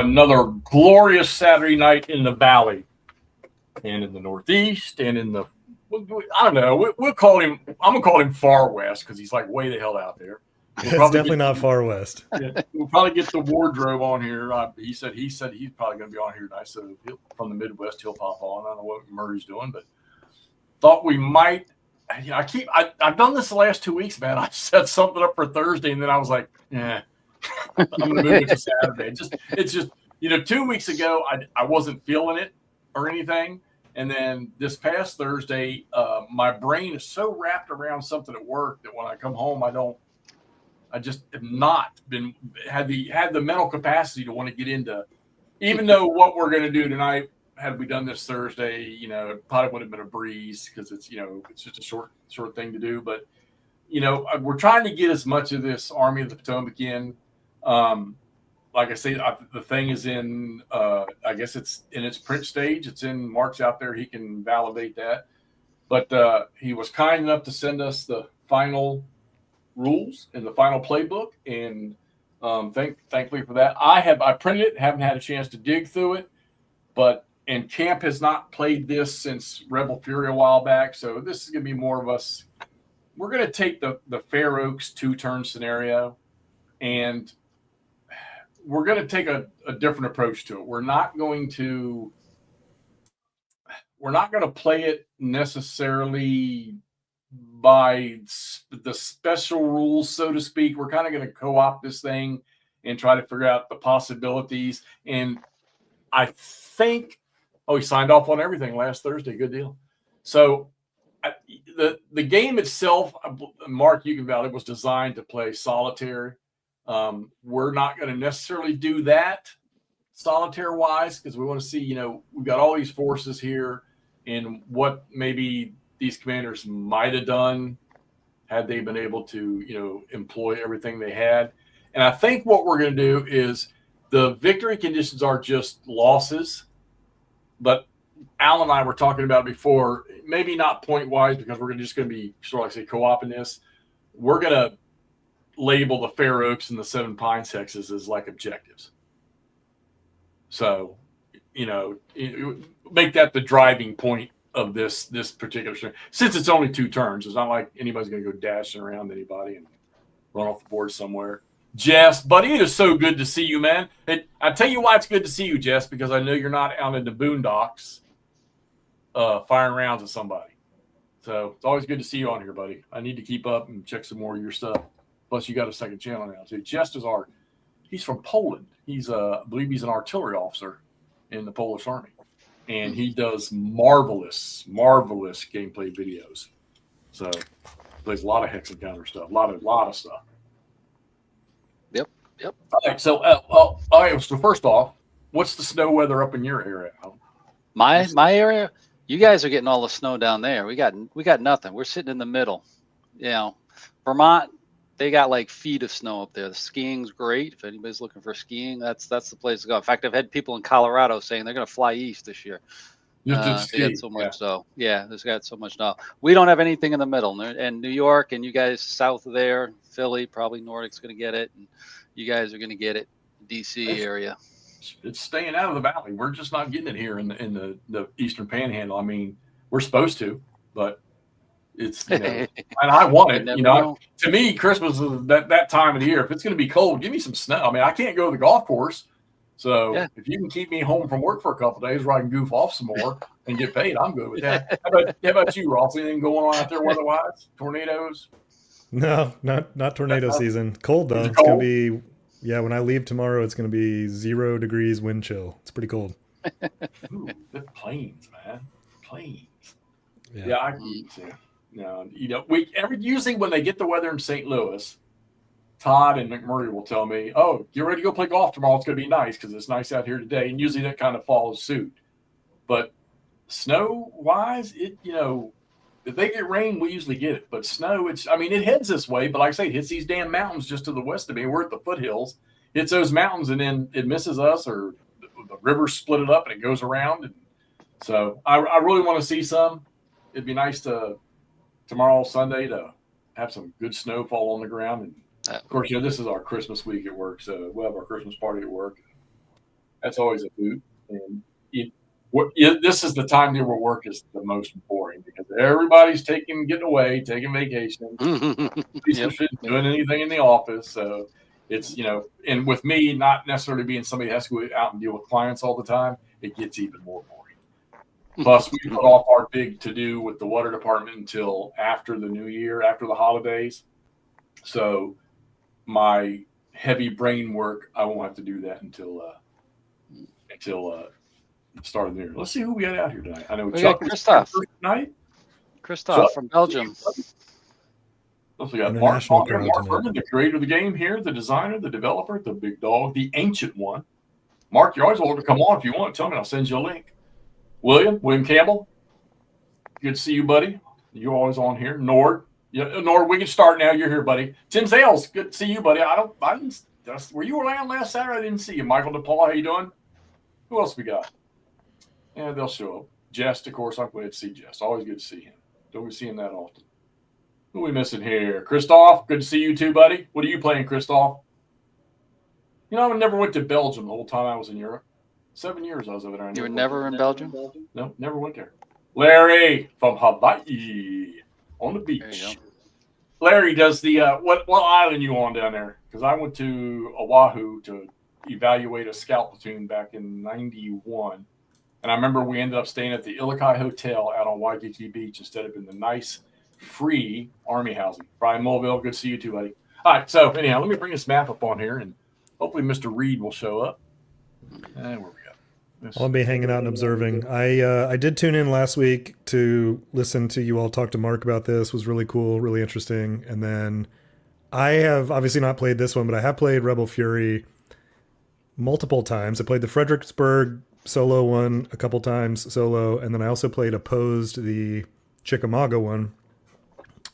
another glorious Saturday night in the Valley and in the Northeast and in the, I don't know, we'll call him, I'm going to call him Far West because he's like way the hell out there. It's definitely not far west. Yeah, we'll probably get the wardrobe on here. He said he's probably going to be on here tonight. So from the Midwest, he'll pop on. I don't know what Murray's doing, but thought we might. I've done this the last 2 weeks, man. I set something up for Thursday, and then I was like, yeah, I'm going to move it to Saturday. It's just 2 weeks ago, I wasn't feeling it or anything. And then this past Thursday, my brain is so wrapped around something at work that when I come home, I just have not had the mental capacity to want to get into, even though what we're going to do tonight, had we done this Thursday, it probably would have been a breeze because it's just a short thing to do. But, we're trying to get as much of this Army of the Potomac in. Like I say, the thing is in, I guess it's in its print stage. It's in Mark's out there. He can validate that. But he was kind enough to send us the final rules and the final playbook, and thankfully for that. I printed it, haven't had a chance to dig through it, and Camp has not played this since Rebel Fury a while back, so this is going to be more of us. We're going to take the Fair Oaks 2-turn scenario, and we're going to take a different approach to it. We're not going to play it necessarily by the special rules, so to speak. We're kind of going to co-opt this thing and try to figure out the possibilities. And I think, he signed off on everything last Thursday. Good deal. So the game itself, Mark, you can validate, was designed to play solitary. We're not going to necessarily do that solitaire-wise because we want to see, we've got all these forces here and what maybe these commanders might have done had they been able to, employ everything they had. And I think what we're going to do is the victory conditions are just losses. But Al and I were talking about before, maybe not point-wise because we're just going to be sort of like say co-oping this. We're going to label the Fair Oaks and the Seven Pines hexes as like objectives. So, make that the driving point of this particular string. Since it's only 2 turns, it's not like anybody's going to go dashing around anybody and run off the board somewhere. Jess, buddy, it is so good to see you, man. I tell you why it's good to see you, Jess, because I know you're not out in the boondocks firing rounds at somebody. So it's always good to see you on here, buddy. I need to keep up and check some more of your stuff. Plus, you got a second channel now, too. Jess he's from Poland. I believe he's an artillery officer in the Polish Army. And he does marvelous gameplay videos. So plays a lot of hex encounter stuff, a lot of stuff. Yep. All right. So, all right. So first off, what's the snow weather up in your area? My area, you guys are getting all the snow down there. We got nothing. We're sitting in the middle. Vermont, they got like feet of snow up there. The skiing's great. If anybody's looking for skiing, that's the place to go. In fact, I've had people in Colorado saying they're going to fly east this year. They got so much snow. Yeah, there's got so much snow. We don't have anything in the middle. And New York and you guys south of there, Philly, probably Nordic's going to get it. And you guys are going to get it, DC area. It's staying out of the valley. We're just not getting it here in the Eastern Panhandle. I mean, we're supposed to, but it's and I want it. To me, Christmas is that time of the year. If it's going to be cold, give me some snow. I mean, I can't go to the golf course, so if you can keep me home from work for a couple of days where I can goof off some more and get paid, I'm good with that. How about you, Ross? Anything going on out there weather-wise? Tornadoes? No, not tornado season. Cold though. It's gonna be when I leave tomorrow, it's gonna be 0 degrees wind chill. It's pretty cold. Ooh, the plains, man. Plains. Yeah. I can see. No, usually when they get the weather in St. Louis, Todd and McMurray will tell me, "Oh, get ready to go play golf tomorrow. It's gonna be nice because it's nice out here today." And usually that kind of follows suit. But snow wise, if they get rain, we usually get it. But snow, it heads this way. But like I say, it hits these damn mountains just to the west of me. We're at the foothills. Hits those mountains, and then it misses us, or the river split it up, and it goes around. And so I really want to see some. It'd be nice tomorrow, Sunday, to have some good snowfall on the ground. And, of course, this is our Christmas week at work. So we'll have our Christmas party at work. That's always a hoot. And this is the time where work is the most boring because everybody's getting away, taking vacation. Nobody's interested in doing anything in the office. So it's, and with me not necessarily being somebody that has to go out and deal with clients all the time, it gets even more boring. Plus, we put off our big to-do with the water department until after the new year, after the holidays. So my heavy brain work, I won't have to do that until the start of the year. Let's see who we got out here tonight. I know we Chuck got Christoph. Tonight. Christoph from Belgium. We got Mark Furman, the creator of the game here, the designer, the developer, the big dog, the ancient one. Mark, you're always welcome to come on if you want. Tell me, I'll send you a link. William Campbell, good to see you, buddy. You're always on here. Nord, Nord, we can start now. You're here, buddy. Tim Zales, good to see you, buddy. Were you around last Saturday? I didn't see you. Michael DePaul, how you doing? Who else we got? Yeah, they'll show up. Jess, of course, I'm glad to see Jess. Always good to see him. Don't we see him that often? Who are we missing here? Christoph, good to see you too, buddy. What are you playing, Christoph? I never went to Belgium the whole time I was in Europe. 7 years I was over there. You were never in Belgium? No, never went there. Larry from Hawaii on the beach. Larry does the what island you on down there? Because I went to Oahu to evaluate a scout platoon back in '91, and I remember we ended up staying at the Ilokai Hotel out on Waikiki Beach instead of in the nice, free Army housing. Brian Mulville, good to see you too, buddy. All right, so anyhow, let me bring this map up on here, and hopefully Mr. Reed will show up. And where we go. I'll be hanging out and observing. I did tune in last week to listen to you all talk to Mark about this. It was really cool, really interesting. And then I have obviously not played this one, but I have played Rebel Fury multiple times. I played the Fredericksburg solo one a couple times solo, and then I also played Opposed, the Chickamauga one.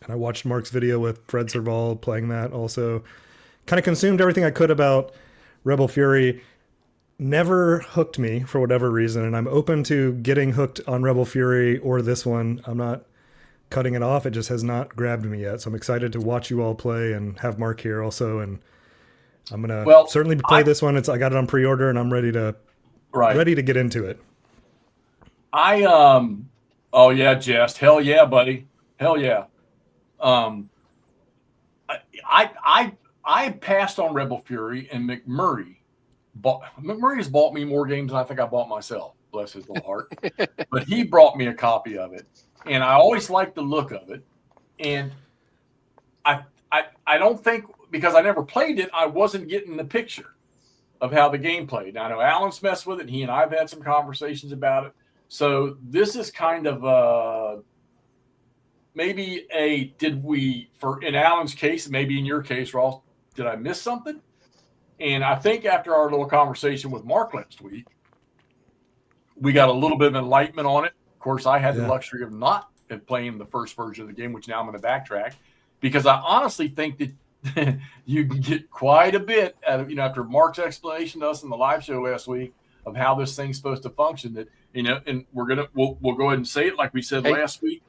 And I watched Mark's video with Fred Serval playing that also. Kind of consumed everything I could about Rebel Fury. Never hooked me for whatever reason, and I'm open to getting hooked on Rebel Fury or this one. I'm not cutting it off. It just has not grabbed me yet. So I'm excited to watch you all play and have Mark here also. And I'm going to certainly play this one. I got it on pre-order and I'm ready to get into it. Oh yeah, Jess. Hell yeah, buddy. Hell yeah. I passed on Rebel Fury, and McMurray has bought me more games than I think I bought myself. Bless his little heart. But he brought me a copy of it, and I always liked the look of it. And I don't think, because I never played it, I wasn't getting the picture of how the game played. Now, I know Alan's messed with it. He and I have had some conversations about it. So this is kind of maybe in Alan's case, maybe in your case, Ross, did I miss something? And I think after our little conversation with Mark last week, we got a little bit of enlightenment on it. Of course, I had the luxury of not playing the first version of the game, which now I'm going to backtrack, because I honestly think that you can get quite a bit out of, after Mark's explanation to us in the live show last week of how this thing's supposed to function, that, and we'll go ahead and say it like we said last week,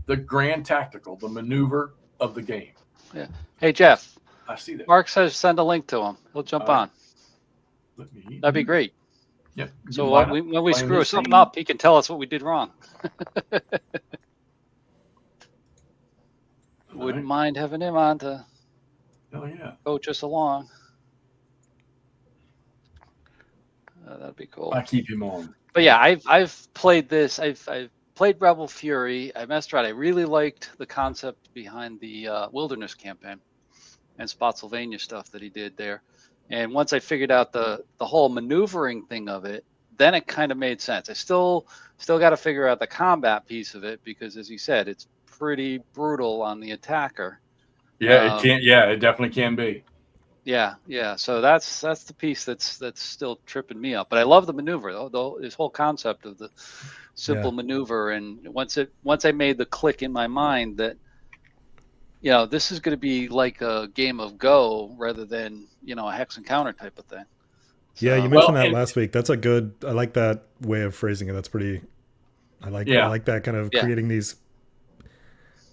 the grand tactical, the maneuver of the game. Yeah. Hey, Jeff. I see that. Mark says send a link to him. He'll jump on. That'd be great. Yeah. So when we screw something up, he can tell us what we did wrong. Wouldn't mind having him on to coach us along. That'd be cool. I keep him on. But yeah, I've played this. I've played Rebel Fury. I messed around. I really liked the concept behind the Wilderness campaign and Spotsylvania stuff that he did there. And once I figured out the whole maneuvering thing of it, then it kind of made sense. I still got to figure out the combat piece of it, because as you said, it's pretty brutal on the attacker. Yeah, it can. Yeah, it definitely can be. Yeah. So that's the piece that's still tripping me up. But I love the maneuver, though. This whole concept of the simple maneuver, and once I made the click in my mind that, this is going to be like a game of Go rather than, a hex encounter type of thing. So, yeah, you mentioned that last week. That's I like that way of phrasing it. That's pretty, I like that kind of creating these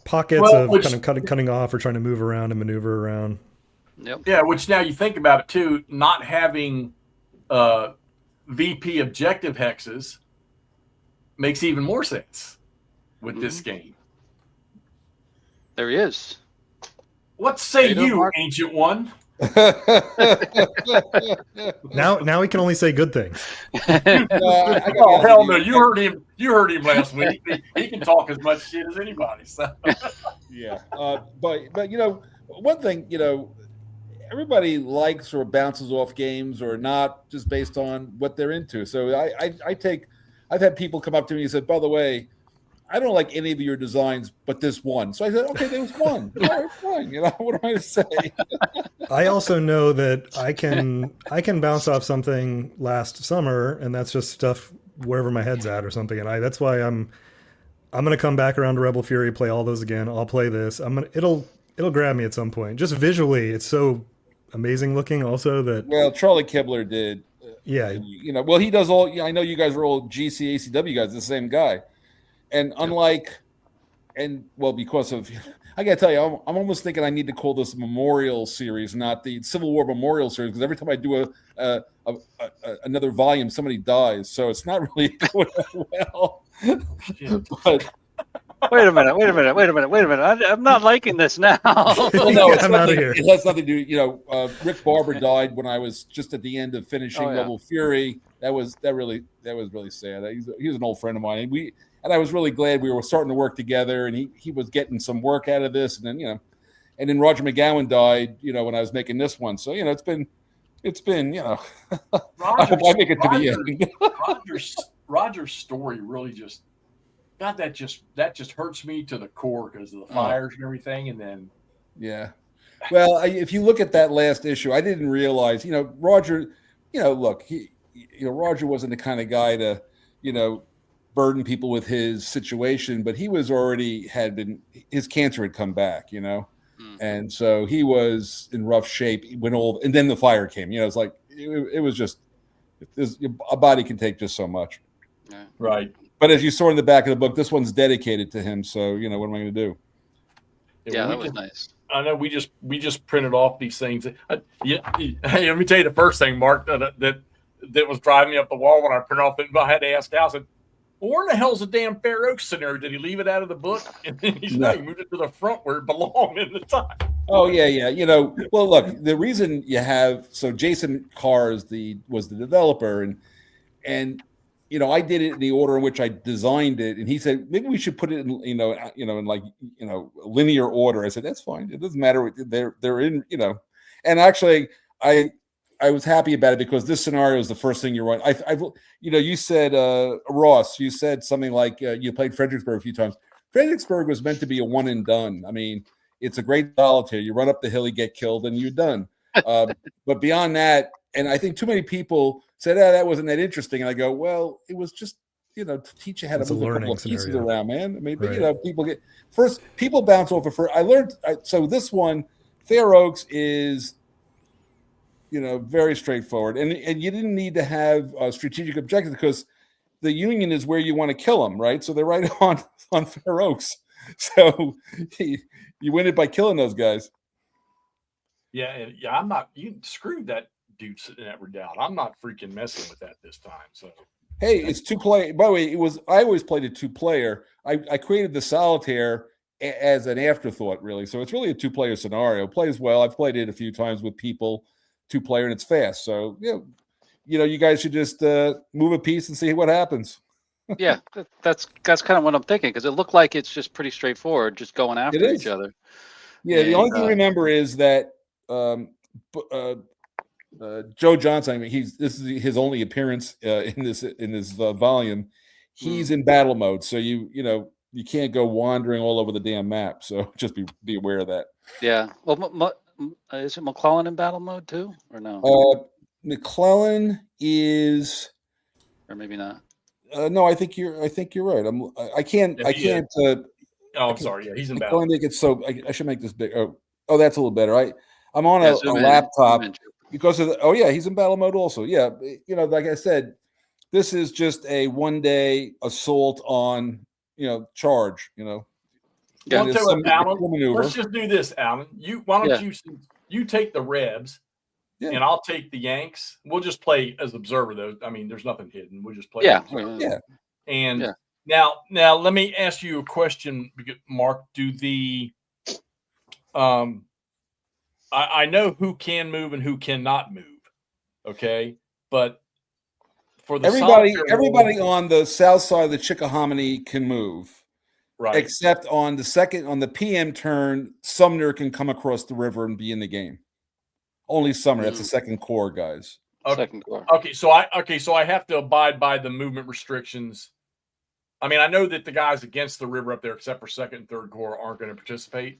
pockets of kind of cutting off or trying to move around and maneuver around. Yep. Yeah, which now you think about it too, not having VP objective hexes makes even more sense with this game. There he is. What say you, Mark? Ancient One? Now we can only say good things. Oh hell no! You heard him. You heard him last week. He can talk as much shit as anybody. So. Yeah, but you know, one thing, you know, everybody likes or bounces off games or not just based on what they're into. So I've had people come up to me and said, by the way, I don't like any of your designs, but this one. So I said, okay, there's one. All right, fine. You know, what am I to say? I also know that I can bounce off something last summer, and that's just stuff wherever my head's at or something. And that's why I'm gonna come back around to Rebel Fury, play all those again. I'll play this. It'll grab me at some point. Just visually, it's so amazing looking. Also, that Charlie Kibler did. Yeah, you know, well, he does all. I know you guys are all GC ACW guys, the same guy. And unlike, because of, I gotta tell you, I'm almost thinking I need to call this Memorial Series, not the Civil War Memorial Series, because every time I do another volume, somebody dies, so it's not really going well. But Wait a minute! I'm not liking this now. well, no, I'm out of here. It has nothing to do. You know, Rick Barber died when I was just at the end of finishing Rebel Fury. That was really sad. He was an old friend of mine, and I was really glad we were starting to work together, and he was getting some work out of this, and then and then Roger McGowan died, when I was making this one. So it's been I hope I make it to the end. Roger's story really just. God, that just hurts me to the core because of the fires and everything. And then, well, if you look at that last issue, I didn't realize, Roger, look, Roger wasn't the kind of guy to, burden people with his situation, but he was his cancer had come back, and so he was in rough shape and then the fire came. It's like it was just a body can take just so much, right. But as you saw in the back of the book, this one's dedicated to him. So, what am I going to do? Yeah, that was nice. I know we just printed off these things. Hey, let me tell you the first thing, Mark, that was driving me up the wall when I printed off it. I had to ask Al, I said, well, where in the hell's the damn Fair Oaks scenario? Did he leave it out of the book? And then he moved it to the front where it belonged in the top. Oh, yeah. Well, look, the reason you have, so Jason Carr was the developer and I did it in the order in which I designed it, and he said maybe we should put it in, in linear order. I said that's fine. It doesn't matter. They're in, and actually I was happy about it because this scenario is the first thing you're running. You said Ross, you said something like you played Fredericksburg a few times. Fredericksburg was meant to be a one and done. I mean, it's a great solitaire. You run up the hill, you get killed, and you're done. But beyond that, and I think too many people said, that wasn't that interesting. And I go, well, it was just, to teach you how to move a couple of pieces around, man. I mean, but, people bounce off of I learned. So this one, Fair Oaks is, very straightforward. And you didn't need to have a strategic objective because the Union is where you want to kill them, right? So they're right on Fair Oaks. So you win it by killing those guys. Yeah, I'm not. You screwed that dude sitting at Redoubt. I'm not freaking messing with that this time. So hey, it's 2-player. By the way, I always played a 2-player. I created the solitaire as an afterthought, really. So it's really a 2-player scenario. It plays well. I've played it a few times with people, 2-player, and it's fast. So you guys should just move a piece and see what happens. Yeah, that's kind of what I'm thinking because it looked like it's just pretty straightforward, just going after each other. Yeah, the only thing to remember is that Joe Johnson. I mean, this is his only appearance in this volume. He's in battle mode, so you can't go wandering all over the damn map. So just be aware of that. Yeah. Well, is it McClellan in battle mode too, or no? McClellan is, or maybe not. No, I think you're right. I can't. I'm sorry. Yeah, he's in battle. I should make this big. Oh, that's a little better. I'm on a laptop. Because of he's in battle mode also. Yeah, like I said, this is just a one-day assault on, charge. Yeah. Alan, let's just do this, Alan. Why don't you take the Rebs, and I'll take the Yanks. We'll just play as observer, though. I mean, there's nothing hidden. We'll just play. Yeah. And now let me ask you a question, Mark. Do the I know who can move and who cannot move. Okay, but for the everybody on the south side of the Chickahominy can move, right? Except on the PM turn, Sumner can come across the river and be in the game. Only Sumner. That's the second core, guys. Okay. Second core. Okay, so I have to abide by the movement restrictions. I mean, I know that the guys against the river up there, except for second and third core, aren't going to participate.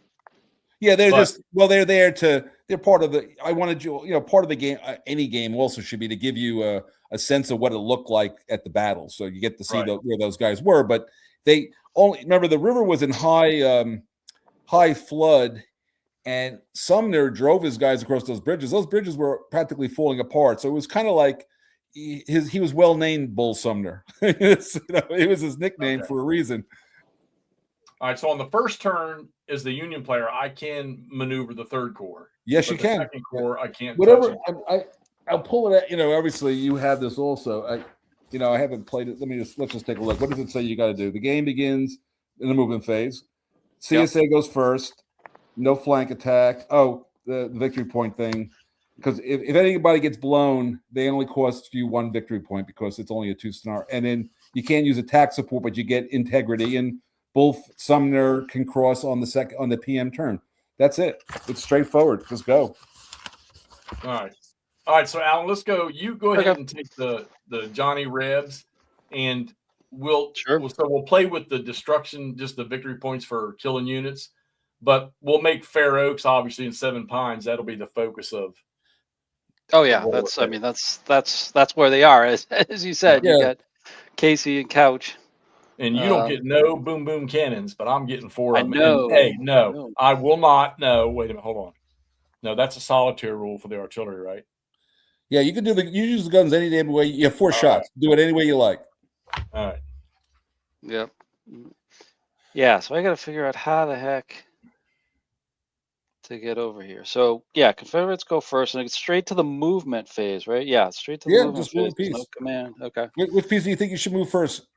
Yeah, they're there they're part of the. I wanted part of the game. Any game also should be to give you a sense of what it looked like at the battle, so you get to see where those guys were. But they only remember the river was in high flood, and Sumner drove his guys across those bridges. Those bridges were practically falling apart, so it was kind of like he was well named Bull Sumner. It was his nickname for a reason. All right, so on the first turn, as the Union player, I can maneuver the third core. Yes, you can. Second core, I can't. Whatever. I'll pull it out. Obviously, you have this also. I haven't played it. Let's just take a look. What does it say you got to do? The game begins in the movement phase. CSA goes first. No flank attack. Oh, the victory point thing. Because if anybody gets blown, they only cost you 1 victory point because it's only a 2-star. And then you can't use attack support, but you get integrity. And both Sumner can cross on the PM turn. That's it. It's straightforward. Just go. All right. So Alan, let's go. You go ahead and take the Johnny Rebs, and we'll play with the destruction, just the victory points for killing units. But we'll make Fair Oaks obviously in Seven Pines. That'll be the focus of. Oh yeah, that's where they are. As you said, you got Casey and Couch. And you don't get no boom boom cannons, but I'm getting 4 of them. know. Hey, no, I will not. No, wait a minute, hold on. No, that's a solitaire rule for the artillery, right? Yeah, you can you use the guns any damn way. You have 4 shots. Right. Do it any way you like. All right. Yep. Yeah, so I got to figure out how the heck to get over here. So yeah, Confederates go first, and it's straight to the movement phase, right? Yeah, straight to the movement phase. Piece. No command. Okay. Which piece do you think you should move first,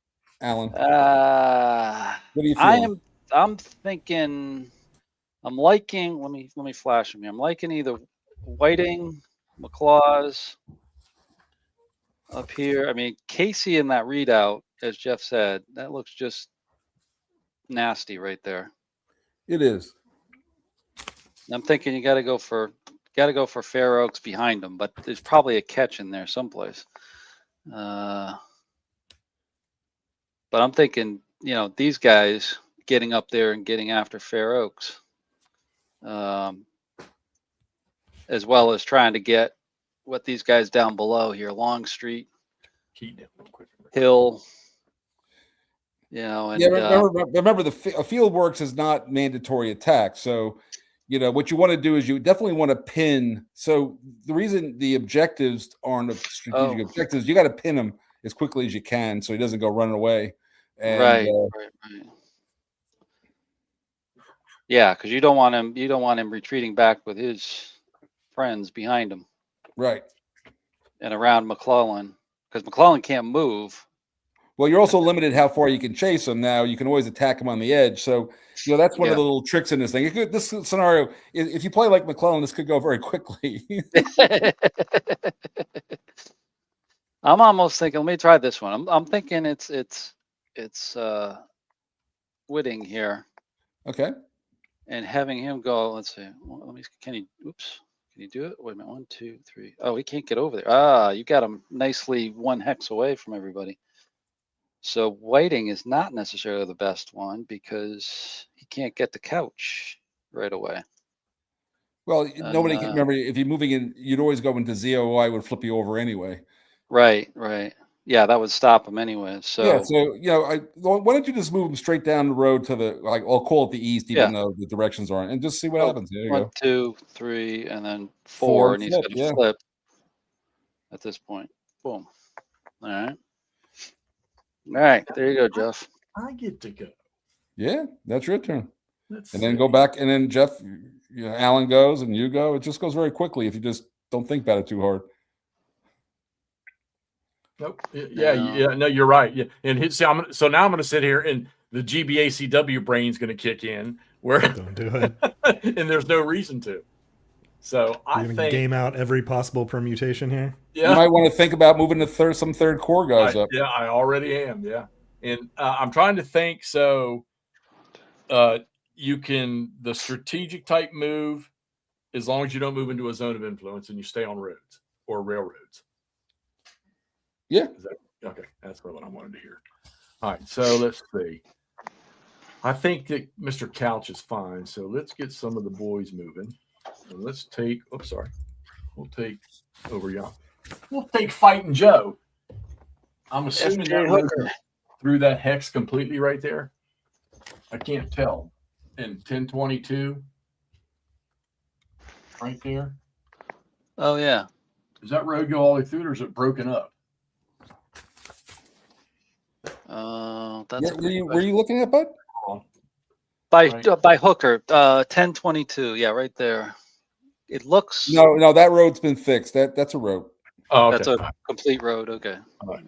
Alan? What are you feeling? I'm thinking. I'm liking. Let me flash them here. I'm liking either Whiting, McClaws up here. I mean, Casey in that readout, as Jeff said, that looks just nasty right there. It is. I'm thinking you got to go for Fair Oaks behind them, but there's probably a catch in there someplace. But I'm thinking, these guys getting up there and getting after Fair Oaks, as well as trying to get what these guys down below here, Longstreet, Hill. And remember the field works is not mandatory attack, so. What you want to do is you definitely want to pin. So the reason the objectives aren't strategic objectives, you got to pin him as quickly as you can so he doesn't go running away. And, right. Yeah, because you don't want him retreating back with his friends behind him. Right. And around McClellan, because McClellan can't move. Well, you're also limited how far you can chase him. Now you can always attack him on the edge. So, that's one of the little tricks in this thing. This scenario, if you play like McClellan, this could go very quickly. I'm almost thinking. Let me try this one. I'm thinking it's Whitting here. Okay. And having him go. Let's see. Can he do it? Wait a minute. 1, 2, 3. Oh, he can't get over there. You got him nicely 1 hex away from everybody. So Whiting is not necessarily the best one because he can't get the Couch right away. Well, nobody can remember if you're moving in. You'd always go into ZOI would flip you over anyway. Right. Yeah, that would stop him anyway. So why don't you just move him straight down the road to the I'll call it the east, even though the directions aren't, and just see what happens. There you 1, go. 2, 3, and then 4, and he's going to flip at this point. Boom. All right, there you go, Jeff. I get to go. Yeah, that's your turn. And then go back, and then Jeff, Alan goes, and you go. It just goes very quickly if you just don't think about it too hard. Nope. Yeah. No, you're right. Yeah. And so now I'm going to sit here and the GBACW brain's going to kick in where Don't do it. and there's no reason to. So I You're gonna think game out every possible permutation here. yeah. You might want to think about moving some third core guys up. Yeah, I already am. Yeah. And I'm trying to think. So you can the strategic type move as long as you don't move into a zone of influence and you stay on roads or railroads. Yeah. Okay, that's what I wanted to hear. All right, so let's see. I think that Mr. Couch is fine. So let's get some of the boys moving. And let's take. Oops, sorry. We'll take over y'all. We'll take Fighting Joe. I'm assuming that through that hex completely right there. I can't tell. And 1022 right there. Oh yeah. Does that road go all the way through, or is it broken up? That's Were you looking at, bud? by Hooker, 1022. Yeah, right there. It looks No, that road's been fixed. That's a road. Oh, okay. that's a complete road. Okay. All right.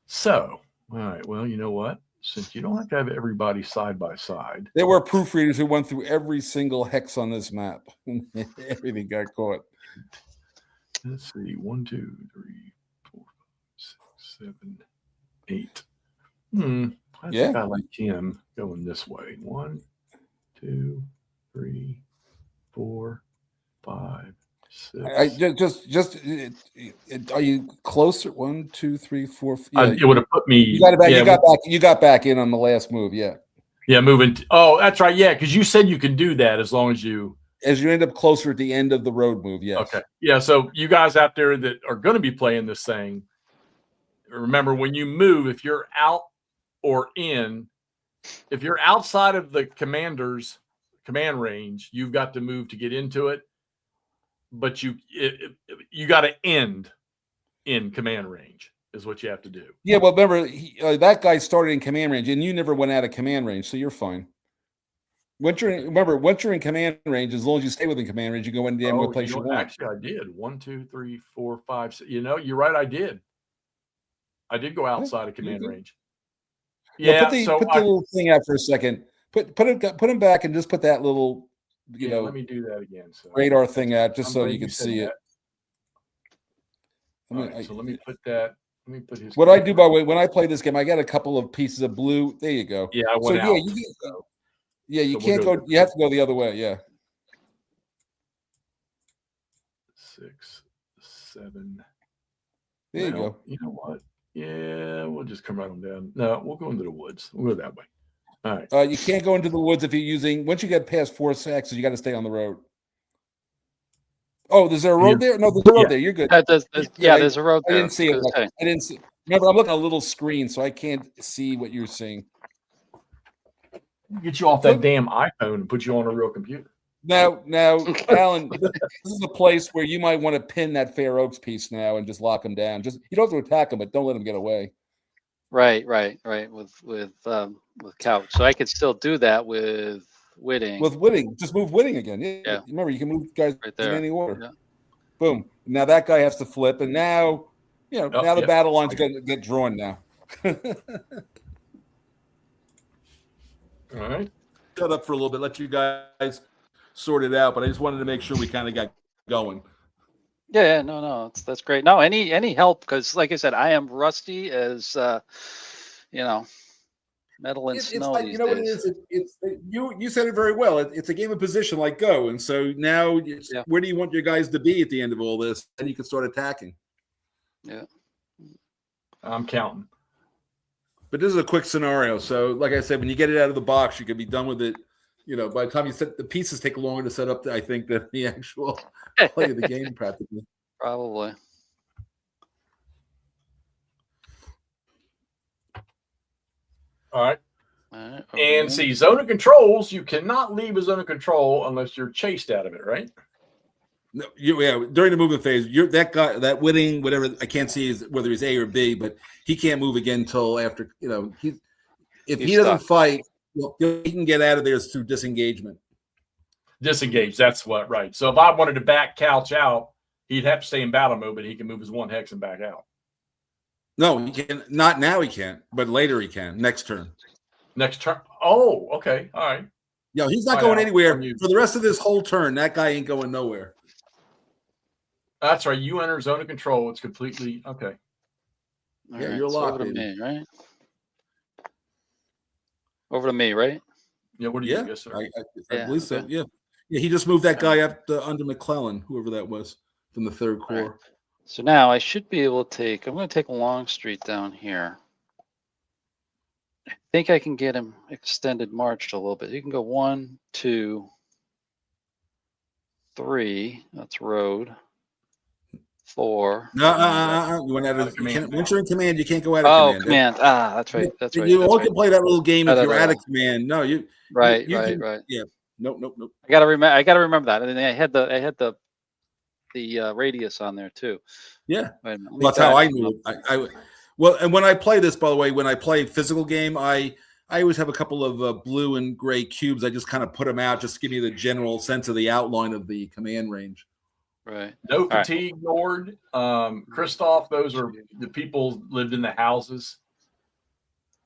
So, all right. Well, you know what? Since you don't have to have everybody side by side, There were proofreaders who went through every single hex on this map. Everything got caught. let's see. 1, 2, 3, 4, 5, 6, 7, 8. I think I like him going this way. 1, 2, 3, 4, 5, 6. Are you closer? 1, 2, 3, 4. It would have put me. You got it back. You got back in on the last move. Yeah. Yeah, moving. That's right. Yeah, because you said you can do that as long as you end up closer at the end of the road move. Yes. Okay. Yeah. So you guys out there that are going to be playing this thing, remember when you move, if you're out or in, if you're outside of the commander's command range, you've got to move to get into it. But you got to end in command range is what you have to do. Yeah. Well, remember that guy started in command range, and you never went out of command range, so you're fine. Once you're in command range, as long as you stay within command range, you go in any place you want. Actually, I did 1, 2, 3, 4, 5. 6. You know, you're right. I did go outside of command range. Yeah. Put the little thing out for a second. Put him back and just put that little, let me do that again. So radar thing out just so you can see it. So let me put that. Let me put his. What I do, by the way, when I play this game, I got a couple of pieces of blue. There you go. Yeah, I went out. You can't go. You have to go the other way. Yeah. 6, 7. There you go. You know what? Yeah, we'll just come right on down. No, we'll go into the woods. We'll go that way. All right. You can't go into the woods if you're using. Once you get past 4 hexes, you got to stay on the road. Oh, there's a road there? No, there's a road there. You're good. There's a road there. I didn't see it. I didn't see. Remember, I'm looking at a little screen, so I can't see what you're seeing. Get you off that damn iPhone and put you on a real computer. Now, Alan, this is a place where you might want to pin that Fair Oaks piece now and just lock them down. Just you don't have to attack them, but don't let them get away. Right. With Couch, so I could still do that with Whitting. With Whitting, just move Whitting again. Yeah. Remember, you can move guys right there. in any order. Yeah. Boom. Now that guy has to flip, and now the battle line's going to get drawn now. All right. Shut up for a little bit. Let you guys sort it out, but I just wanted to make sure we kind of got going. Yeah, no, that's great. No, any help, because like I said, I am rusty as metal and snow. Like, these what days. it is? You said it very well. It's a game of position like Go, and so now where do you want your guys to be at the end of all this? And you can start attacking. Yeah, I'm counting. But this is a quick scenario. So, like I said, when you get it out of the box, you can be done with it. By the time you set the pieces, take longer to set up. I think than the actual play of the game, practically. probably. All right. And see, zone of controls, you cannot leave a zone of control unless you're chased out of it, right? No, during the movement phase, that guy, that Whitting, whatever, I can't see whether he's A or B, but he can't move again until after, if he doesn't fight, he can get out of there through disengagement. Disengage, that's what, right. So if I wanted to back Couch out, He'd have to stay in battle mode, but he can move his 1 hex and back out. No, he can not now. He can't, but later he can. Next turn. Next turn. Oh, okay. All right. Yeah, he's not Find going out anywhere when you- for the rest of this whole turn. That guy ain't going nowhere. That's right. You enter zone of control. It's completely okay. All Yeah, you're locked, over to baby. me, right? Over to me, right? Yeah. What do you guess, sir? I Yeah, believe so. okay. Yeah, yeah. He just moved that guy up under McClellan, whoever that was, from the 3rd Corps. Right. So now I should be able to take. I'm going to take Longstreet down here. I think I can get him extended marched a little bit. You can go 1, 2, 3. That's road. 4. No, you went out of command. once you're in command, you can't go out of command. Command. That's right. That's right. You That's all right. can play that little game if No, you're no, out no. of command. No, you Right. you right. can- Right. Yeah. Nope. I gotta remember that. And then I had the radius on there too. Yeah. Wait a minute, let me Well, that's how back I him knew up. it. Well, and when I play this, by the way, when I play physical game, I always have a couple of blue and gray cubes. I just kind of put them out, just to give me the general sense of the outline of the command range. Right. No right. fatigue, Nord. Christoph, those are the people lived in the houses.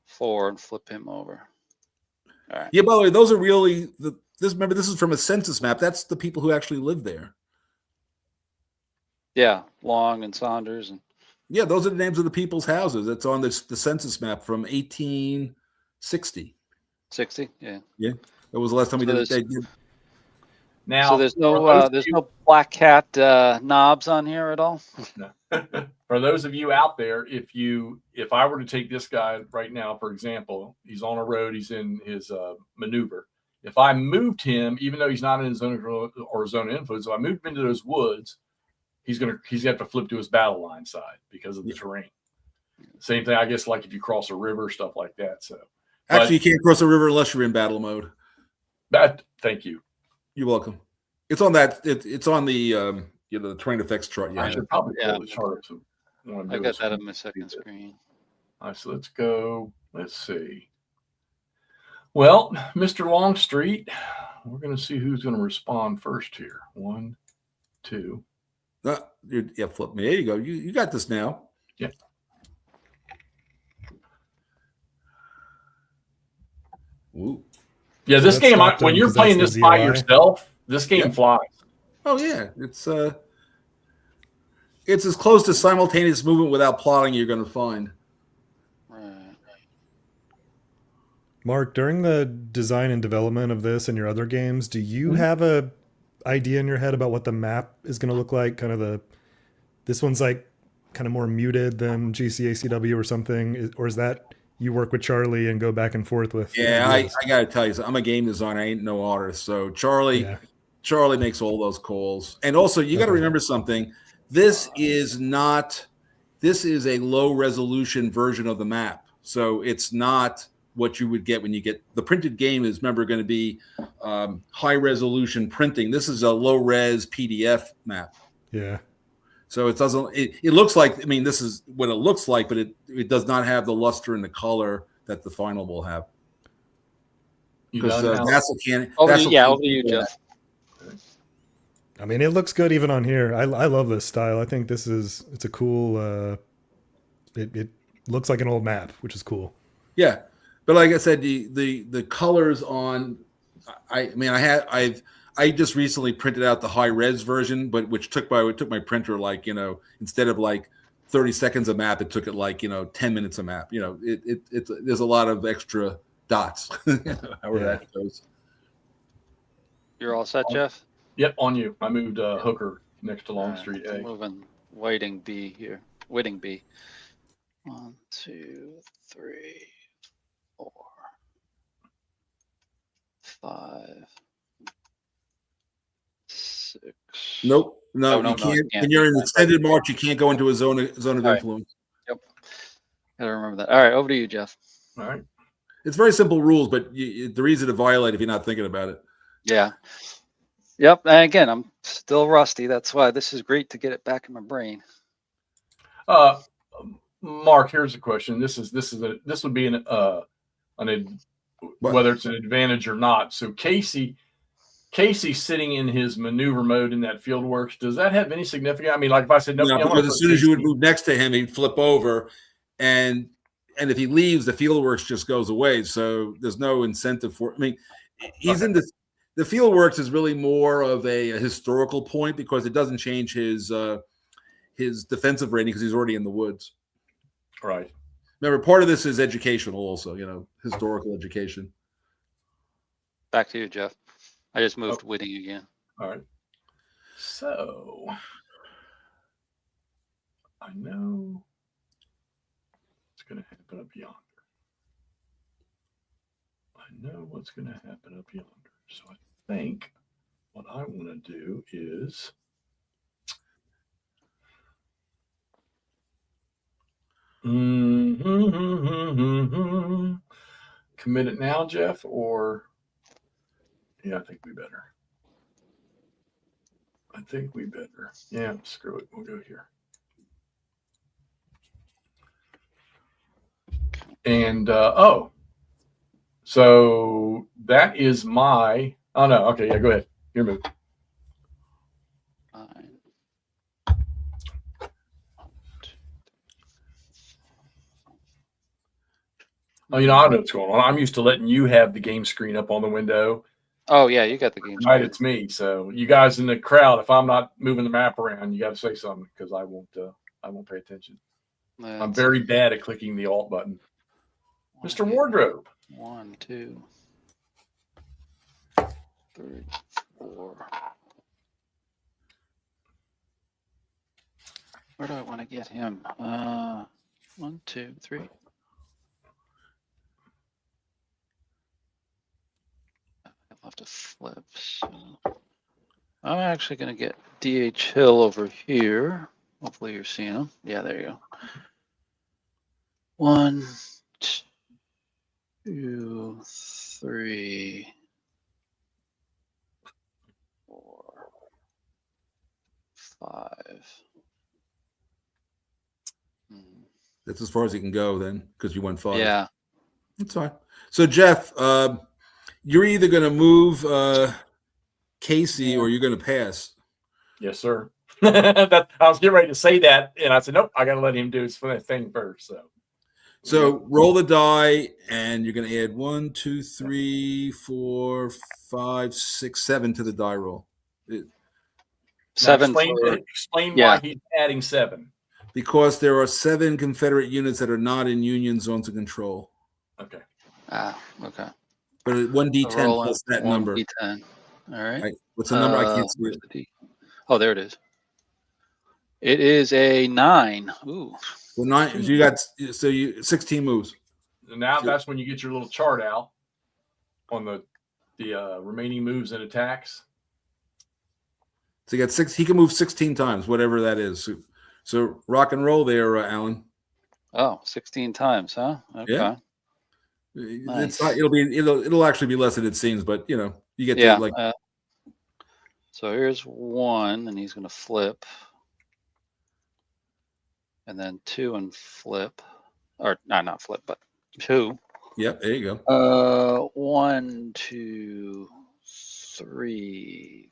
4 and flip him over. All right. Yeah, by the way, those are really remember, this is from a census map. That's the people who actually live there. Yeah. Long and Saunders and Yeah, those are the names of the people's houses. That's on the census map from 1860. 60. Yeah. Yeah, that was the last time we So did there's- it. Now, So there's for no those of there's you- no black cat knobs on here at all. For those of you out there, if I were to take this guy right now, for example, he's on a road, he's in his maneuver. If I moved him, even though he's not in his zone of control or zone of influence, if I moved him into those woods, he's gonna have to flip to his battle line side because of the terrain. Same thing, I guess, like if you cross a river, stuff like that. So Actually, you can't cross a river unless you're in battle mode. Thank you. You're welcome. It's on that. It's on the the terrain effects chart. I Yeah. should probably pull Yeah. the chart up. So I got that on my second screen. All right, so let's go. Let's see. Well, Mr. Longstreet, we're going to see who's going to respond first here. 1, 2. Yeah, flip me. There you go. You got this now. Yeah. Ooh. Yeah, So this that's game, stopped when him you're 'cause playing that's this the by ZOI. yourself, this game Yeah. flies. Oh yeah, it's as close to simultaneous movement without plotting you're going to find. Right. Mark, during the design and development of this and your other games, do you have a idea in your head about what the map is going to look like? This one's like kind of more muted than GCACW or something, or is that you work with Charlie and go back and forth with? Yeah, I ideas? got to tell you, I'm a game designer. I ain't no artist. So Charlie makes all those calls. And also, you got to remember something. This is a low resolution version of the map. So it's not what you would get when you get the printed game is, remember, going to be high resolution printing. This is a low res PDF map. Yeah. So it doesn't. It looks like. I mean, this is what it looks like, but it does not have the luster and the color that the final will have. Because Vassal can't. Over to you, Jeff. I mean, it looks good even on here. I love this style. I think it's a cool. It looks like an old map, which is cool. Yeah, but like I said, the colors on. I just recently printed out the high res version, but which took my printer like, instead of like 30 seconds a map, it took it like 10 minutes a map. There's a lot of extra dots. However that goes. You're all set, Jeff? Yep, on you. I moved Hooker next to Longstreet A. Moving Whiting B here. Whiting B. 1, 2, 3, 4, 5, 6. Nope. No, No, you can't. you can't. When you're in extended march, you can't go into a zone of right. influence. Yep. Gotta remember that. All right, over to you, Jeff. All right. It's very simple rules, but they're easy to violate if you're not thinking about it. Yeah. Yep. And again, I'm still rusty. That's why this is great to get it back in my brain. Mark, here's a question. This would be whether it's an advantage or not. So Casey Casey sitting in his maneuver mode in that field works, does that have any significance? I mean, like if I said no, No, because as soon as you would move next to him, he'd flip over, and if he leaves, the field works just goes away. So there's no incentive for. I mean, he's in the field works is really more of a historical point because it doesn't change his defensive rating because he's already in the woods. Right. Remember, part of this is educational, also. Historical education. Back to you, Jeff. I just moved Whitting again. All right. So I know what's going to happen up yonder. I know what's going to happen up yonder. So I think what I want to do is commit it now, Jeff, or yeah, I think we better. Yeah, screw it. We'll go here. And so that is my. Oh no. Okay, yeah. Go ahead. Your move. Fine. Oh, I know what's going on. I'm used to letting you have the game screen up on the window. Oh yeah, you got the game. Right, it's me. So you guys in the crowd, if I'm not moving the map around, you got to say something because I won't pay attention. I'm very bad at clicking the Alt button. Mr. Wardrobe. 1, 2, 3, 4. Where do I want to get him? 1, 2, 3. I'll have to flip. So I'm actually going to get DH Hill over here. Hopefully you're seeing him. Yeah, there you go. 1, 2, 3, 4, 5. That's as far as he can go then, because you went 5. Yeah, that's fine. So Jeff, you're either going to move Casey or you're going to pass. Yes, sir. I was getting ready to say that, and I said, nope, I got to let him do his thing first. So roll the die, and you're going to add 1, 2, 3, 4, 5, 6, 7 to the die roll. 7. Explain why he's adding 7. Because there are 7 Confederate units that are not in Union zones of control. Okay. Okay. But 1d10 plus that number. 1d10. All right. What's the number? I can't see it. Oh, there it is. It is a 9. Ooh. Well, 9. So you 16 moves. And now that's when you get your little chart out on the remaining moves and attacks. So you got 6. He can move 16 times, whatever that is. So rock and roll there, Alan. Oh, 16 times, huh? Okay. Yeah. Nice. It's not. It'll actually be less than it seems, but you get to like. So here's 1, and he's going to flip, and then 2 and flip, or not flip, but 2. Yep, there you go. 1, 2, 3,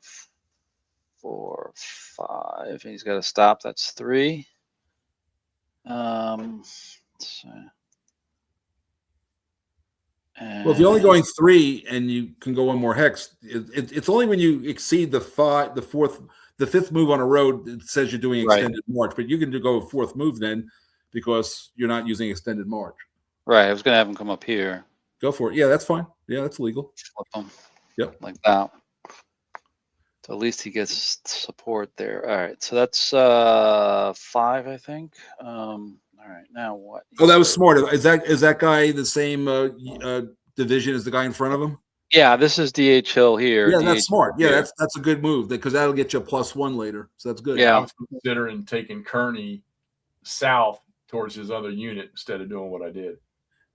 4, 5. And he's got to stop. That's 3. Well, if you're only going 3 and you can go 1 more hex, it's only when you exceed the 5th move on a road it says you're doing extended march, but you can go a 4th move then because you're not using extended march. Right. I was going to have him come up here. Go for it. Yeah, that's fine. Yeah, that's legal. Flip him. Yep. Like that. So at least he gets support there. All right. So that's 5, I think. All right, now what? Oh, that was smart. Is that guy the same division as the guy in front of him? Yeah, this is DH Hill here. Yeah, that's smart. Yeah, that's a good move because that'll get you a +1 later. So that's good. Yeah, I was considering taking Kearney south towards his other unit instead of doing what I did.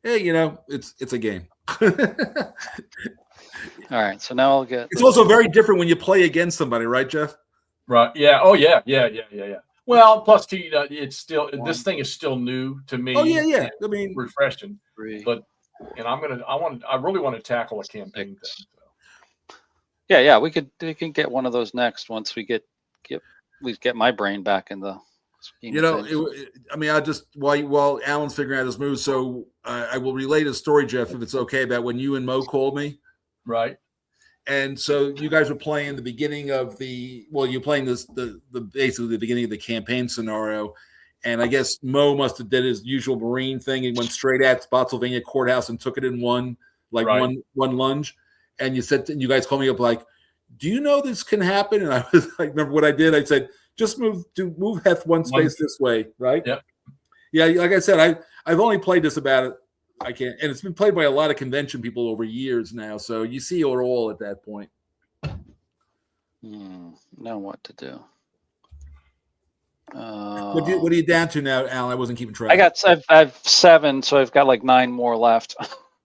Hey, it's a game. All right, so now I'll get. It's also very different when you play against somebody, right, Jeff? Right. Yeah. Oh, yeah. Well, plus it's still this thing is still new to me. Oh yeah. I mean, refreshing. 3. But I really want to tackle a campaign thing. So. Yeah. We can get one of those next once we get my brain back in the scheme You of know, things. I mean, I just while Alan's figuring out his moves, so I will relate a story, Jeff, if it's okay, about when you and Mo called me. Right. And so you guys were playing the beginning of you're playing the basically the beginning of the campaign scenario. And I guess Mo must have did his usual Marine thing and went straight at Spotsylvania Courthouse and took it in one lunge. And you guys called me up like, do you know this can happen? And I was like, remember what I did? I said, just move Heth one space this way, right? Yep. Yeah, like I said, I've only played this about it. I can't, and it's been played by a lot of convention people over years now. So you see it all at that point. Know what to do. What are you down to now, Alan? I wasn't keeping track. I've 7, so I've got like 9 more left.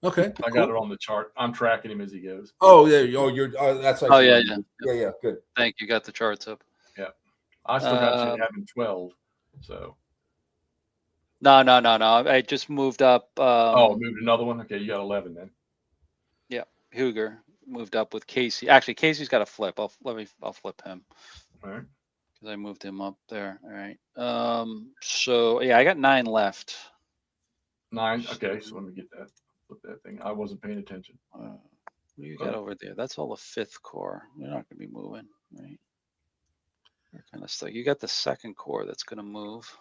Okay, I got it on the chart. I'm tracking him as he goes. Oh yeah. That's. Yeah. Good. Thank you. Got the charts up. Yeah, I still got you having 12. So. No. I just moved up. Moved another one. Okay, you got 11 then. Yeah, Huger moved up with Casey. Actually, Casey's got a flip. I'll flip him. All right. Because I moved him up there. All right. So yeah, I got 9 left. 9. Okay, so let me get that. Flip that thing. I wasn't paying attention. What do you got over there? That's all the 5th core. You're not going to be moving, right? You're kind of stuck. You got the 2nd core that's going to move.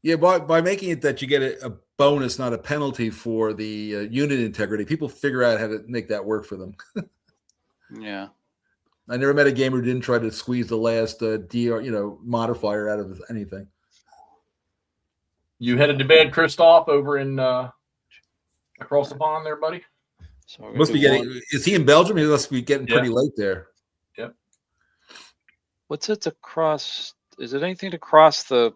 Yeah, by making it that you get a bonus, not a penalty for the unit integrity, people figure out how to make that work for them. Yeah. I never met a gamer who didn't try to squeeze the last DR, modifier out of anything. You headed to bed, Christoph, over in across the pond there, buddy? So must be getting. Is he in Belgium? He must be getting pretty late there. Yep. What's it to cross? Is it anything to cross the?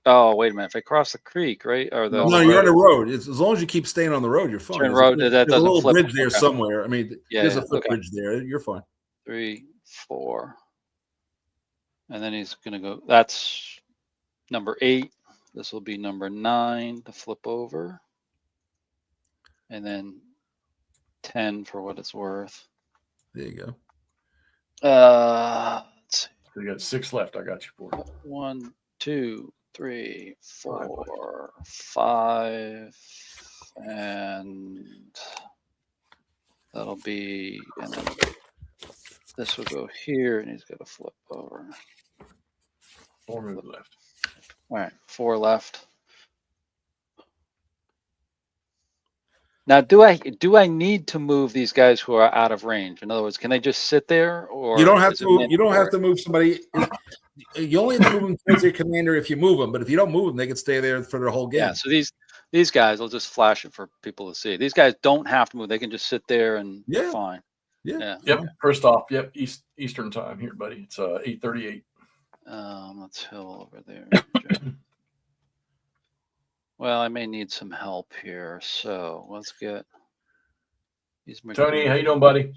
Oh, wait a minute. If I cross the creek, right? Or the no, you're on the road. As long as you keep staying on the road, you're fine. There's a little bridge there somewhere. I mean, there's a footbridge there. You're fine. 3, 4. And then he's going to go. That's number 8. This will be number 9 to flip over. And then 10 for what it's worth. There you go. Let's see. So you got 6 left. I got you for it. 1, 2, 3, 4, 5, and that'll be, and then this will go here, and he's got to flip over. 4 moves left. All right, 4 left. Now, do I need to move these guys who are out of range? In other words, can they just sit there, or you don't have to move? You don't have to move somebody. You only have to move them towards your commander if you move them. But if you don't move them, they can stay there for their whole game. Yeah. So these guys, I'll just flash it for people to see. These guys don't have to move; they can just sit there and they're fine. Yeah. Yep. First off, yep. Eastern time here, buddy. It's 8:38. Let's Hill over there. Well, I may need some help here, so let's get. Tony, how you doing, buddy?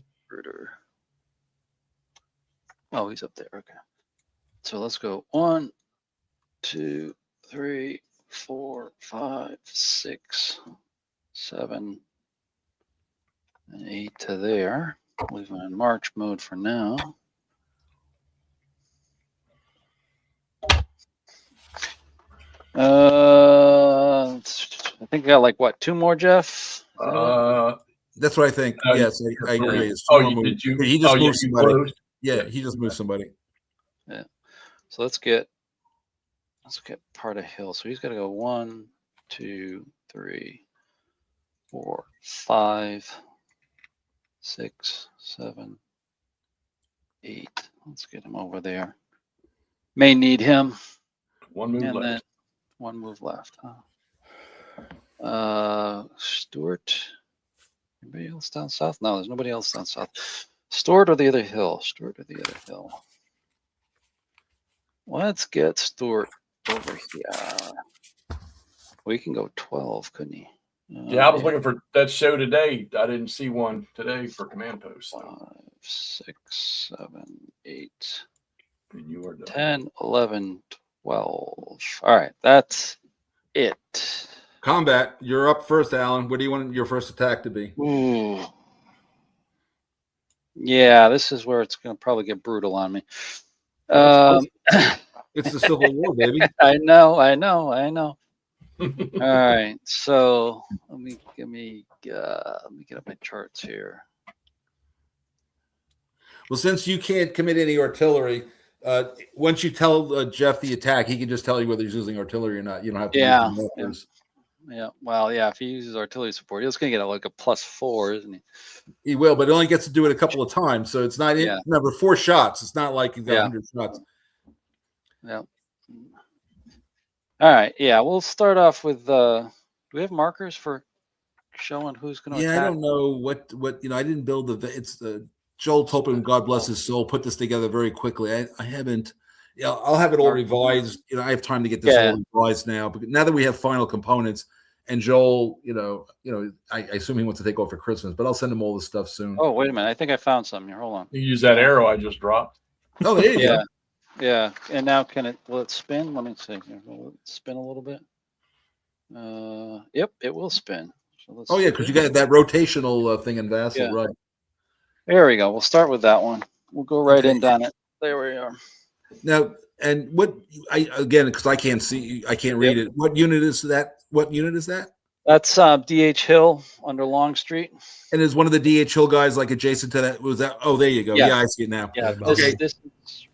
Oh, he's up there. Okay. So let's go 1, 2, 3, 4, 5, 6, 7, and 8 to there. Leave him in march mode for now. I think I got like what, 2 more, Jeff? That's what I think. Yes, I agree. Did you? He just moved somebody. Yeah, he just moved somebody. Yeah. So let's get part of Hill. So he's got to go 1, 2, 3, 4, 5, 6, 7, 8. Let's get him over there. May need him. 1 move left. Then 1 move left. Huh? Stuart. Anybody else down south? No, there's nobody else down south. Stuart or the other hill? Stuart or the other hill? Let's get Stuart over here. We can go 12, couldn't he? Yeah, I was looking for that show today. I didn't see one today for command post. 5, 6, 7, 8, And you are done. 10, 11, 12. All right, that's it. Combat, you're up first, Alan. What do you want your first attack to be? Ooh. Yeah, this is where it's going to probably get brutal on me. It's the Civil War, baby. I know. All right, so let me get up my charts here. Well, since you can't commit any artillery, once you tell Jeff the attack, he can just tell you whether he's using artillery or not. You don't have to use the markers. Yeah. Well, yeah. If he uses artillery support, he's going to get like a +4, isn't he? He will, but he only gets to do it a couple of times, so it's not. Remember, 4 shots. It's not like he's got 100 shots. Yeah. All right. Yeah, we'll start off with. Do we have markers for showing who's going to attack? I don't know what I didn't build it's Joel Topin, God bless his soul, put this together very quickly. I haven't. I'll have it all revised. I have time to get this all revised now. But now that we have final components, and Joel, I assume he wants to take off for Christmas, but I'll send him all this stuff soon. Oh, wait a minute! I think I found something here. Hold on. You use that arrow I just dropped. Oh, there you go. Yeah. And now will it spin? Let me see. Will it spin a little bit? Yep, it will spin. So because you got that rotational thing in Vassal, right? There we go. We'll start with that one. We'll go right in on it. There we are. Now, and because I can't see, I can't read it. What unit is that? That's DH Hill under Long Street. And is one of the DH Hill guys like adjacent to that? Was that? Oh, there you go. Yeah, I see it now. Yeah. This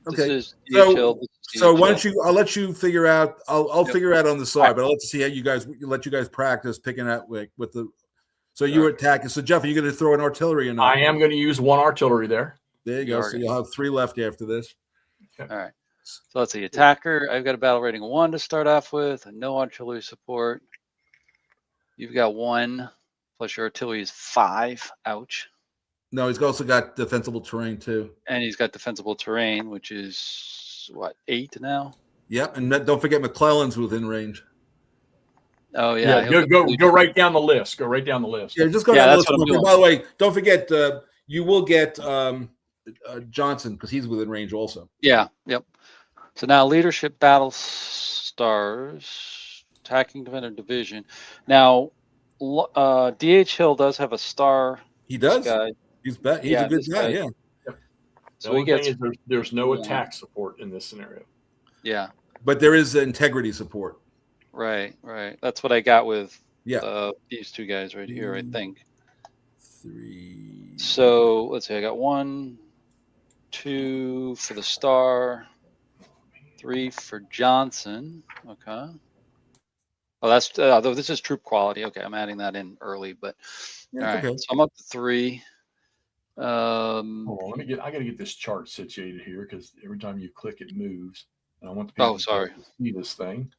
is DH Hill. So why don't you? I'll let you figure out. I'll figure out on the side, but I'll let you see how you guys practice picking out with the. So you're attacking. So Jeff, are you going to throw an artillery or not? I am going to use 1 artillery there. There you go. So you'll have 3 left after this. Okay. All right. So let's see. Attacker. I've got a battle rating 1 to start off with. No artillery support. You've got 1 plus your artillery is 5. Ouch. No, he's also got defensible terrain too. And he's got defensible terrain, which is what, 8 now? Yep. And don't forget McClellan's within range. Oh yeah. Go right down the list. Go right down the list. Yeah, just go down the list. By the way, don't forget you will get Johnson because he's within range also. Yeah. Yep. So now leadership battle stars, attacking defender division. Now DH Hill does have a star. He does. He's a good guy. Yeah. So the only thing is there's no attack support in this scenario. Yeah. But there is integrity support. Right. That's what I got with these 2 guys right here, I think. 3. So let's see. I got 1, 2 for the star, 3 for Johnson. Okay. Oh, that's this is troop quality. Okay, I'm adding that in early, but all right. Okay. So I'm up to 3. Hold on, I got to get this chart situated here because every time you click, it moves. And I want the people to see this thing.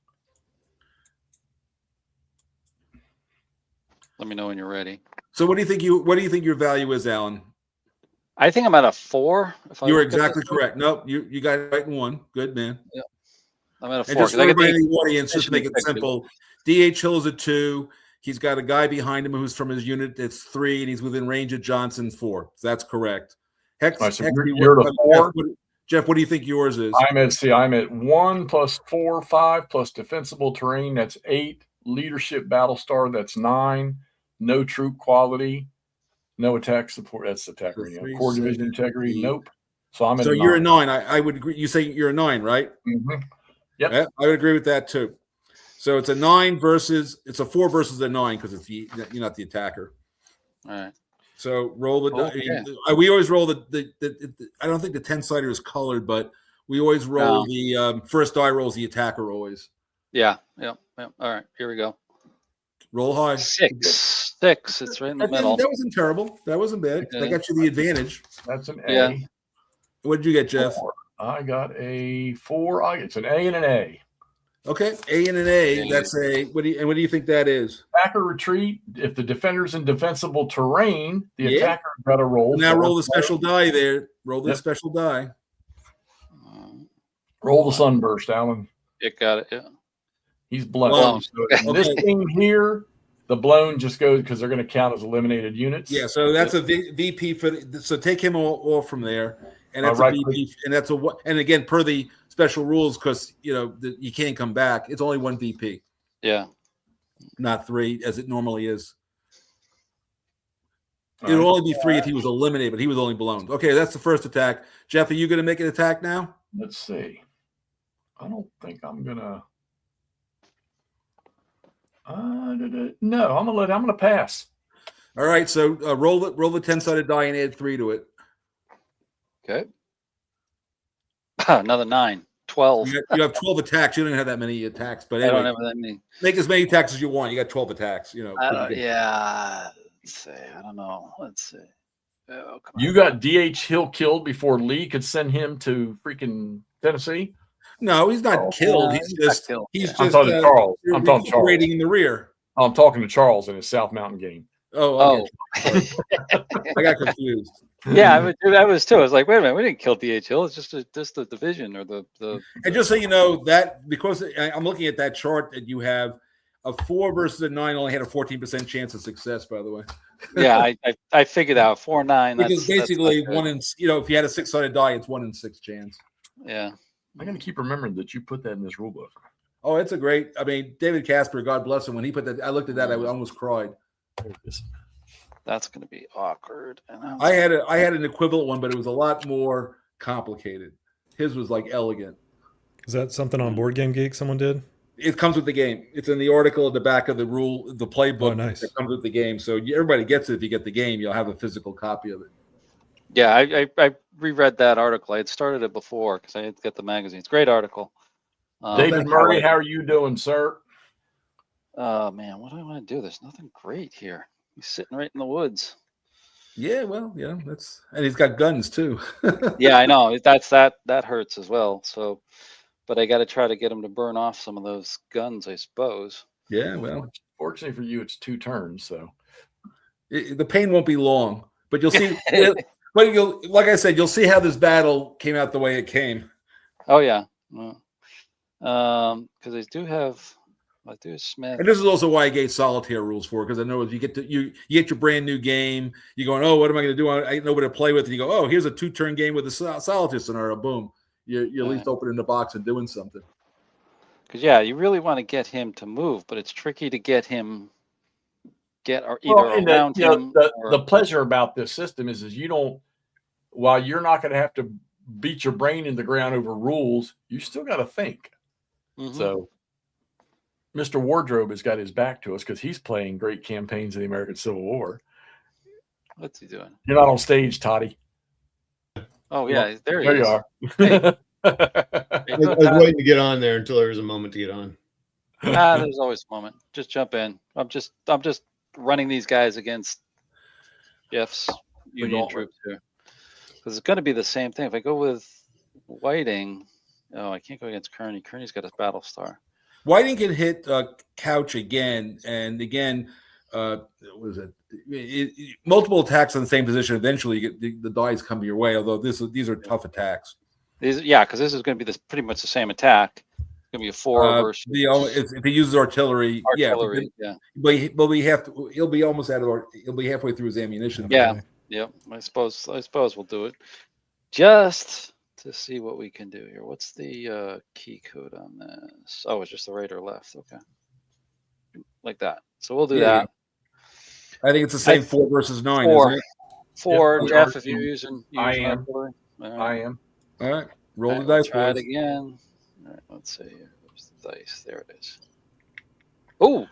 Let me know when you're ready. So what do you think your value is, Alan? I think I'm at a 4. You're exactly correct. Nope, you got it right in 1. Good man. Yeah. I'm at a 4. And just for everybody in the audience, just to make it simple, DH Hill is a 2. He's got a guy behind him who's from his unit that's 3, and he's within range of Johnson 4. So that's correct. You're the 4. Jeff, what do you think yours is? I'm at 1 plus 4, 5 plus defensible terrain. That's 8. Leadership battle star. That's 9. No troop quality. No attack support. That's attack rating. Core division integrity. Nope. So I'm at. So you're a 9. I would agree. You say you're a 9, right? Mm-hmm. Yep. Yeah, I would agree with that too. So it's a 9 versus it's a 4 versus a 9 because you're not the attacker. All right. So roll the. We always roll the. I don't think the 10-sider is colored, but we always roll the first die rolls the attacker always. Yeah. Yep. All right. Here we go. Roll high. 6. It's right in the middle. That wasn't terrible. That wasn't bad. Okay. That got you the advantage. That's an A. Yeah. What did you get, Jeff? 4. I got a 4. It's an A and an A. Okay, A and an A. That's a. What do you think that is? Attacker retreat. If the defender's in defensible terrain, the attacker got to roll. Now roll the special die there. Roll the special die. Roll the sunburst, Alan. It got it. Yeah. He's blown. So this thing here, the blown just goes because they're going to count as eliminated units. Yeah, so that's a VP for. So take him off from there, and that's a VP, and that's a. And again, per the special rules, because you can't come back. It's only 1 VP. Yeah, not 3 as it normally is. It would only be 3 if he was eliminated, but he was only blown. Okay, that's the first attack. Jeff, are you going to make an attack now? Let's see. I don't think I'm gonna. No, I'm gonna pass. All right, so roll the 10-sided die and add 3 to it. Okay. Another 9. 12. You have 12 attacks. You don't have that many attacks, but anyway, I don't have that many. make as many attacks as you want. You got 12 attacks. You know. Yeah. Let's see. I don't know. Let's see. Oh, come You on. got DH Hill killed before Lee could send him to freaking Tennessee. No, he's not killed. He's just killed. he's Yeah. just I'm talking to Charles. I'm talking to Charles. recuperating in the rear. I'm talking to Charles in his South Mountain game. Oh, okay. I got confused. Yeah, I was too. I was like, wait a minute, we didn't kill DH Hill. It's just the division or the. And just so you know, that because I'm looking at that chart that you have, a 4 versus a 9 only had a 14% chance of success. By the way. Yeah, I figured out 4-9. Which is basically that's one in. If you had a 6-sided die, it's 1 in 6 chance. Yeah. I'm gonna keep remembering that you put that in this rule book. Oh, it's a great. I mean, David Casper, God bless him. When he put that, I looked at that, I almost cried. That's going to be awkward. I had an equivalent one, but it was a lot more complicated. His was like elegant. Is that something on Board Game Geek someone did? It comes with the game. It's in the article at the back of the rule, the playbook. Oh, nice. It comes with the game, so everybody gets it. If you get the game, you'll have a physical copy of it. Yeah, I reread that article. I had started it before because I had to get the magazine. It's a great article. David Murray, how are you doing, sir? Oh man, what do I want to do? There's nothing great here. He's sitting right in the woods. Yeah, well, yeah, and he's got guns too. Yeah, I know. That hurts as well. So, but I got to try to get him to burn off some of those guns, I suppose. Yeah, well, fortunately for you, it's 2 turns, so the pain won't be long, but you'll see. But like I said, you'll see how this battle came out the way it came. Oh yeah, because I do have Smith. And this is also why I gave solitaire rules for, because I know you get your brand new game, you're going, oh, what am I going to do? I ain't nobody to play with, and you go, oh, here's a 2-turn game with a solitaire scenario. Boom, you're at least opening the box and doing something. Because you really want to get him to move, but it's tricky to get him around him. The pleasure about this system is you don't. While you're not going to have to beat your brain in the ground over rules, you still got to think. Mm-hmm. So, Mr. Wardrobe has got his back to us because he's playing great campaigns in the American Civil War. What's he doing? You're not on stage, Toddy. Oh yeah, there you are. Hey. I was waiting to get on there until there was a moment to get on. There's always a moment. Just jump in. I'm just running these guys against Jeff's Union troops here. Because it's going to be the same thing. If I go with Whiting, I can't go against Kearney. Kearney's got a battle star. Whiting can hit Couch again, and again, what is it? Multiple attacks on the same position. Eventually, you get the dice come your way. Although these are tough attacks. Because this is going to be pretty much the same attack. It's going to be a 4 versus. If he uses artillery, yeah. But he'll be almost out of. He'll be halfway through his ammunition. Yeah. Yep, I suppose we'll do it just to see what we can do here. What's the key code on this? Oh, it's just the right or left. Okay, like that. So we'll do that. I think it's the same 4 versus 9. 4, isn't it? 4. Yeah, Jeff, if you're using I am. I am. All right, roll the dice. Try it again. All right, let's see. Where's the dice? There it is. Oh,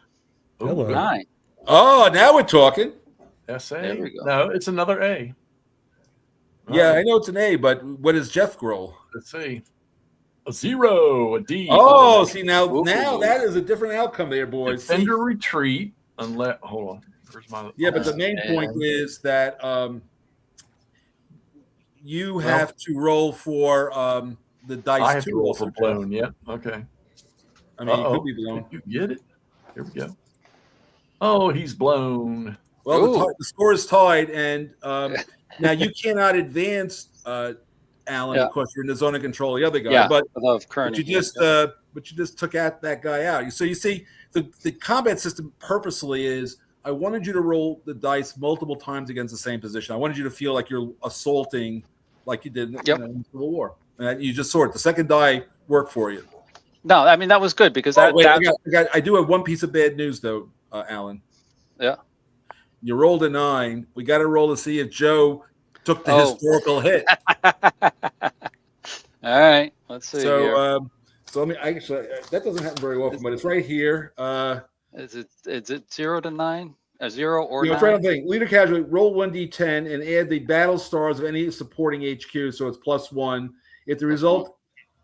9. Oh, now we're talking. SA. There we go. No, it's another A. Yeah, I know it's an A, but what does Jeff roll? Let's see. A 0, a D. Oh, see now that is a different outcome there, boys. Defender retreat. Unless hold on. Where's my? Yeah, but the main point is that you have to roll for the dice. I have to roll for blown. Yeah. Okay. I mean, it could be blown. You get it. Here we go. Oh, he's blown. Well, the score is tied, and now you cannot advance, Alan, because you're in the zone of control of the other guy. Yeah, but Kearney, you just took that guy out. So you see, the combat system purposely is I wanted you to roll the dice multiple times against the same position. I wanted you to feel like you're assaulting, like you did in the Civil War. And you just sort the second die worked for you. No, I mean that was good because I do have one piece of bad news though, Alan. Yeah. You rolled a 9. We got to roll to see if Joe took the historical hit. All right, let's see here. So let me. Actually, that doesn't happen very often, but it's right here. Is it 0 to 9? A 0 or 9? It's right on the thing. Leader casualty. Roll 1d10 and add the battle stars of any supporting HQ, so it's +1. If the result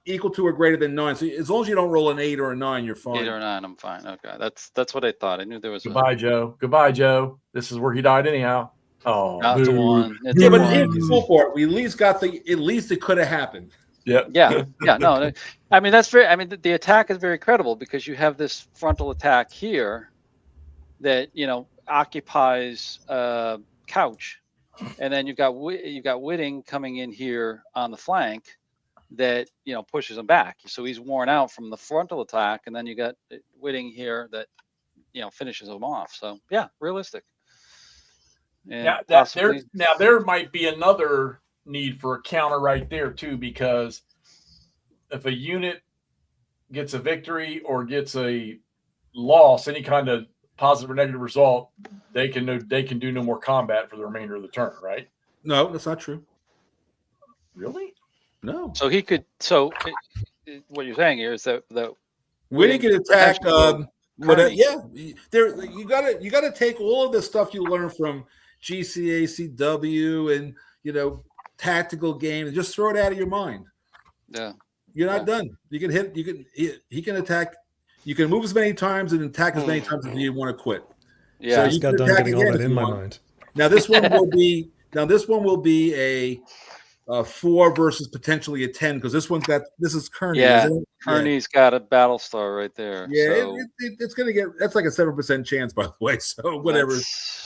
equal to or greater than 9, so as long as you don't roll an 8 or a 9, you're fine. 8 or 9, I'm fine. Okay, that's what I thought. I knew there was. Goodbye, Joe. Goodbye, Joe. This is where he died anyhow. Oh, It's a 1. It's yeah, a but 1. here's the cool part. We at least got the. At least it could have happened. Yeah. Yeah. No, I mean that's very. I mean the attack is very credible because you have this frontal attack here that occupies couch, and then you've got Whitting coming in here on the flank that pushes him back. So he's worn out from the frontal attack, and then you got Whitting here that finishes him off. So yeah, realistic. And now there might be another need for a counter right there too, because if a unit gets a victory or gets a loss, any kind of positive or negative result, they can do no more combat for the remainder of the turn, right? No, that's not true. Really? No. So he could. So what you're saying here is that Whitting can attack. Yeah, you gotta take all of the stuff you learn from GCA, CW, and tactical games, and just throw it out of your mind. Yeah, you're not done. You can hit. He can attack. You can move as many times and attack as many times as you want to quit. Yeah, so I just got done getting all that in my mind. Now this one will be. a 4 versus potentially a 10 because this is Kearney. Yeah, Kearney's got a battle star right there. Yeah, so. it's gonna get. That's like a 7% chance, by the way. So whatever.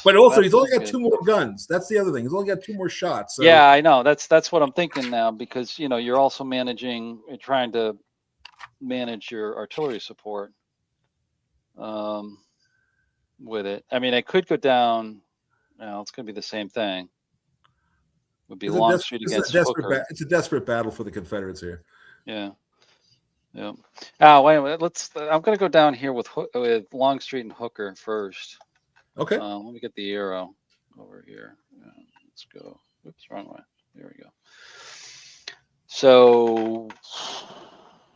But also, he's only got 2 more guns. That's the other thing. He's only got 2 more shots. So. Yeah, I know. That's what I'm thinking now because you're also trying to manage your artillery support. With it, I mean, I could go down. It's gonna be the same thing. Would be Longstreet against Hooker. It's a desperate battle for the Confederates here. Yeah. Oh, wait a minute. I'm going to go down here with Longstreet and Hooker first. Okay. Let me get the arrow over here. Let's go. Oops, wrong way. There we go. So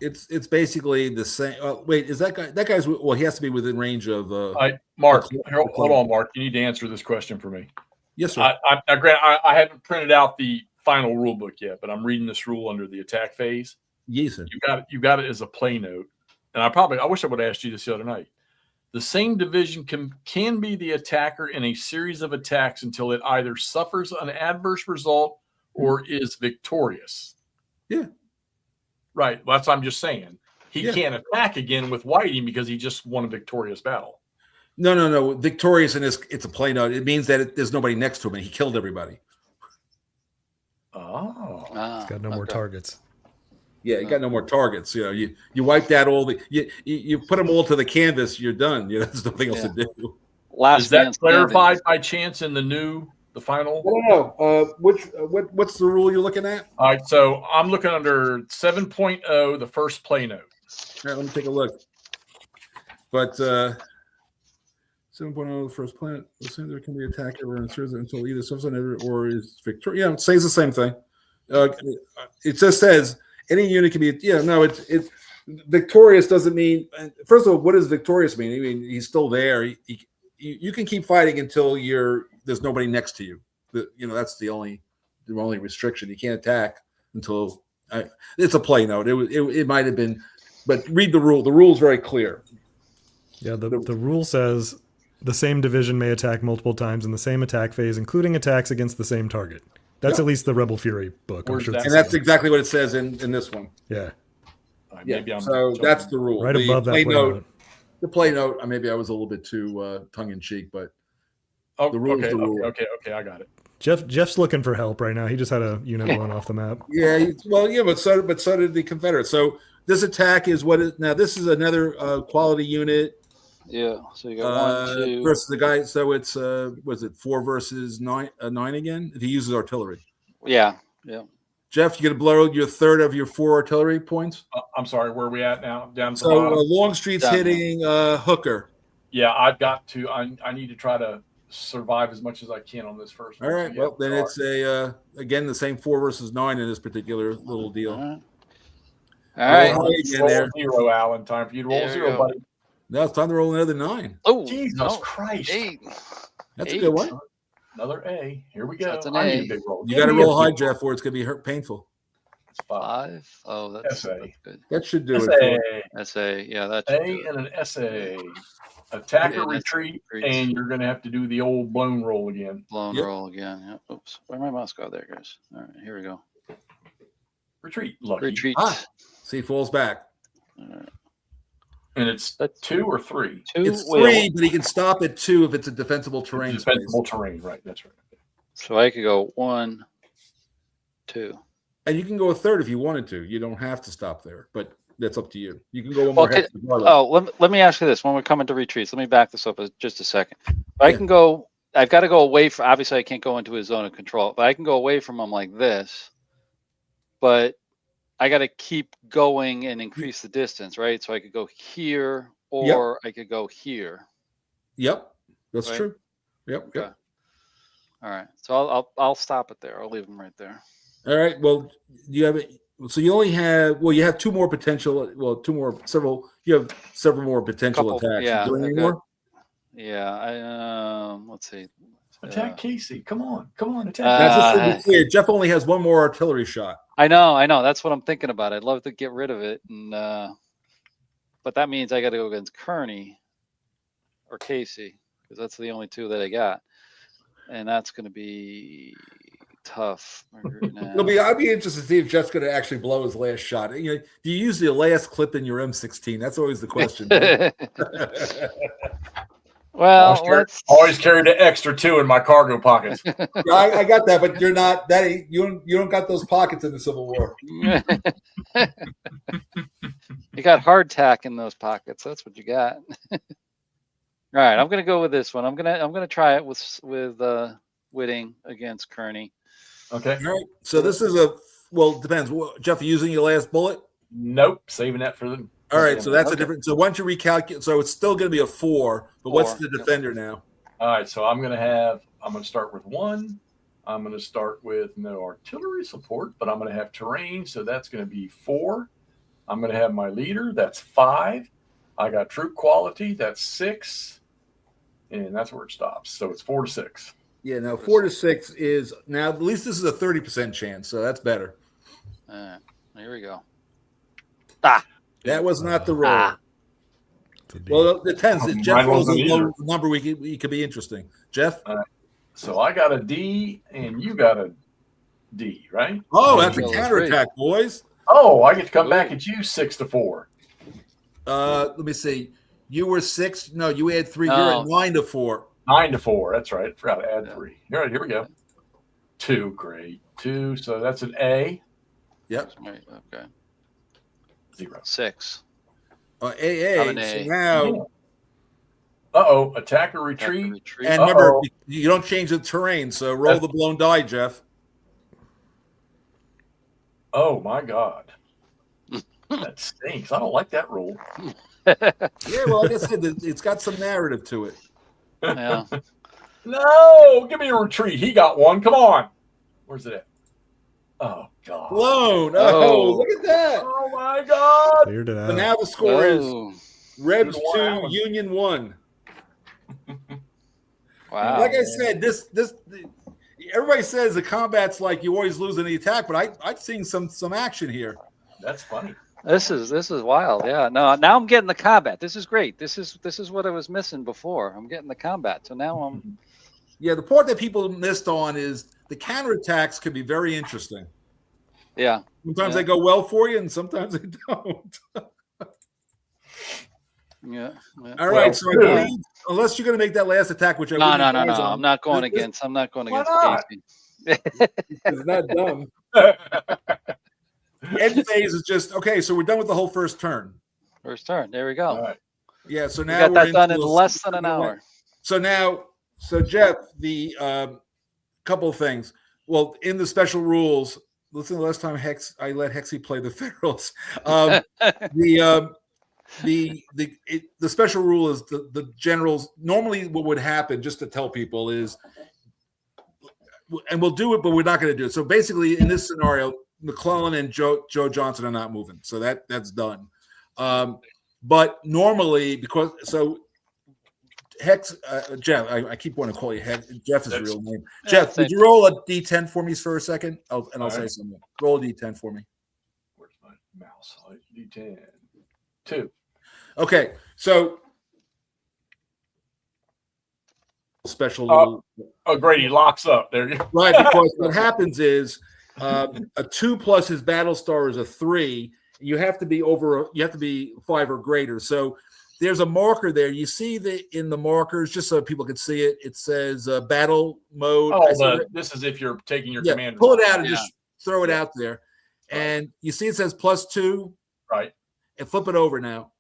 it's basically the same. Wait, is that guy? That guy's well. He has to be within range of. Mark, hold on, Mark. You need to answer this question for me. Yes, sir. I haven't printed out the final rule book yet, but I'm reading this rule under the attack phase. Yes, sir. You got it as a play note, and I wish I would have asked you this the other night. The same division can be the attacker in a series of attacks until it either suffers an adverse result or is victorious. Yeah. Right. Well, that's what I'm just saying. He can't attack again with Whiting because he just won a victorious battle. No. Victorious in this, it's a play note. It means that there's nobody next to him and he killed everybody. Oh. He's got no more targets. Yeah, you got no more targets. You wiped out all the you put them all to the canvas. You're done. There's nothing else to do. Is that clarified by chance in the final? I don't know. What's the rule you're looking at? All right, so I'm looking under 7.0, the first play note. All right, let me take a look. But 7.0, the first planet. Assume there can be attack everyone until either substance or is victorious. Yeah, it says the same thing. It just says any unit can be. Yeah, no, it's victorious doesn't mean. First of all, what does victorious mean? I mean, he's still there. You can keep fighting until there's nobody next to you. That's the only restriction. You can't attack until it's a play note. It might have been, but read the rule. The rule is very clear. Yeah, the rule says the same division may attack multiple times in the same attack phase, including attacks against the same target. That's at least the Rebel Fury book. I'm sure and that's exactly what it says in this one. Yeah. So that's the rule. Right above that play note. The play note, maybe I was a little bit too tongue-in-cheek, but the rule is the rule. Okay, I got it. Jeff's looking for help right now. He just had a unit blown off the map. But so did the Confederates. So this attack is now this is another quality unit. Yeah, so you got 1, 2 versus the guy. So it's was it 4 versus 9 again? If he uses artillery. Yeah. Jeff, you're gonna blow your third of your 4 artillery points. I'm sorry, where are we at now? Down to so Longstreet's hitting Hooker. Yeah, I've got to. I need to try to survive as much as I can on this first All one. right. So, Well, then sorry. it's a again the same 4 versus 9 in this particular little deal. All Roll right. high again Roll there. 0, Alan. Time for you to roll There we 0, go. buddy. Now it's time to roll another 9. Oh, Jesus no. Christ. 8. That's a 8. good one. Another A. Here we go. That's an I need A. a big roll. You Give got to me a roll high, big Jeff, or it's going to be painful. It's 5. 5. Oh, that's SA. good. That should do it. SA. That's a yeah. That's A and an SA. Attack or Yeah, that's retreat, retreats. and you're going to have to do the old blown roll again. blown Yep. roll again. Yep. Oops. Where my mouse go there, guys? All right, here we go. Retreat. Lucky. Retreat. Ah. See, he falls back. All right. And it's That's 2 or 3. 2. It's wheel. 3, but he can stop at 2 if it's a defensible terrain space. Defensible terrain. Right. That's right. So I could go 1, 2. And you can go a third if you wanted to. You don't have to stop there, but that's up to you. You can go one Well, more hex regardless. Oh, let me ask you this. When we're coming to retreats, let me back this up just a second. I Yeah. can go. I've got to go away from. Obviously, I can't go into his zone of control, but I can go away from him like this. But I got to keep going and increase the distance, right? So I could go here, or I could go here. Yep, that's Right. true. Yep. Okay. Yep. All right. So I'll stop it there. I'll leave him right there. All right. Well, you have it. So you only have you have 2 more potential. Well, several. You have several more potential Couple, attacks. yeah, You doing any okay. more? Yeah. Let's see. Attack Casey. Come on. Come on. Attack. Now, just to Uh, be clear, Jeff only has 1 more artillery shot. I know. That's what I'm thinking about. I'd love to get rid of it, and but that means I got to go against Kearney or Casey because that's the only 2 that I got, and that's going to be tough. I'd be interested to see if Jeff's going to actually blow his last shot. You know, do you use the last clip in your M16? That's always the question. Right? Well, always carry the extra 2 in my cargo pockets. I got that, but you're not that. You don't got those pockets in the Civil War. you got hardtack in those pockets. That's what you got. All right, I'm gonna go with this one. I'm gonna try it with Whitting against Kearney. Okay. All right. So this is it depends. Jeff, are you using your last bullet? Nope. Saving that for them. All right. So that's a Okay. different. So why don't you recalculate? So it's still going to be a 4, but what's 4, the yep. defender now? All right. So I'm going to start with 1. I'm going to start with no artillery support, but I'm going to have terrain. So that's going to be 4. I'm going to have my leader. That's 5. I got troop quality. That's 6. And that's where it stops. So it's 4 to 6. Yeah. Now 4 to 6 is now at least this is a 30% chance, so that's better. All right, here we go. That was not the roll. It's a D. Well, it depends. If Jeff Mine rolls a wasn't low either. number, we could be interesting. Jeff? So I got a D and you got a D, right? Oh, that's a Well, counterattack, boys. Oh, I get to come back at you 6 to 4. Let me see. You were 6. No, you had 3. No. You're at 9 to 4. 9 to 4. That's right. Forgot to add Yeah. 3. All right, here we go. 2, great. 2. So that's an A. Yep. Right, okay. 0. 6. AA. I'm an So A. now, Uh-oh. Attack or retreat. Retreat. and remember, Uh-oh. you don't change the terrain, so roll the blown die, Jeff. Oh, my God. That stinks. I don't like that roll. Yeah, well, like I said, it's got some narrative to it. Yeah. No, give me a retreat. He got 1. Come on. Where's it at? Oh, God. Blown. Oh. Oh, look at that. Oh, my God. Cleared it So out. now the score is Oh, Rebs Wow. 2, Union 1. wow. Like I said, this everybody says the combat's like you always lose in the attack, but I've seen some action here. That's funny. This is wild. Yeah. No, now I'm getting the combat. This is great. This is what I was missing before. I'm getting the combat. So now I'm Yeah, the part that people missed on is the counterattacks can be very interesting. yeah. Sometimes Yeah. they go well for you, and sometimes they don't. Yeah. All right, so I believe, unless you're going to make that last attack, which I No. wouldn't advise on, I'm not going This- against. I'm not going Why against not? Casey. It's not done. End phase is just okay. So we're done with the whole first turn. First turn. There we go. All right. Yeah. So We now got we're that done in into a- less than an hour. So Jeff, the couple of things. Well, in the special rules, listen, the last time I let Hexy play the Pharaohs, the special rule is the generals. Normally, what would happen, just to tell people, is, and we'll do it, but we're not going to do it. So basically, in this scenario, McClellan and Joe Johnson are not moving, so that's done. But normally, Hex, Jeff, I keep wanting to call you Hex. Jeff is his real name. Jeff, would you roll a D10 for me for a second? I'll say something. Roll a D10 for me. Where's my mouse? D10. 2. Okay, so special. Grady locks up there. Right, because what happens is a 2 plus his battle star is a 3. You have to be 5 or greater. So there's a marker there. You see in the markers, just so people can see it. It says battle mode. This is if you're taking your commander. Pull it out and just throw it out there, and you see it says +2. Right. And flip it over now.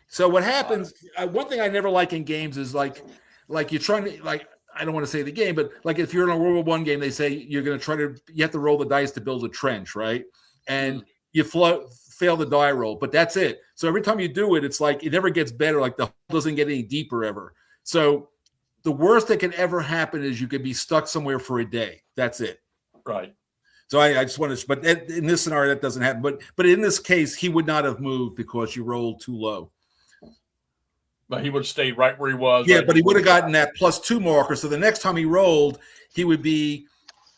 So what happens? One thing I never like in games is like you're trying to I don't want to say the game, but like if you're in a World War I game, they say you have to roll the dice to build a trench, right? And you fail the die roll, but that's it. So every time you do it, it's like it never gets better. Like the hole doesn't get any deeper ever. So the worst that can ever happen is you could be stuck somewhere for a day. That's it. Right. So I just want to, but in this scenario that doesn't happen. But in this case, he would not have moved because you rolled too low. But he would stay right where he was. Yeah, but he would have gotten that +2 marker. So the next time he rolled, he would be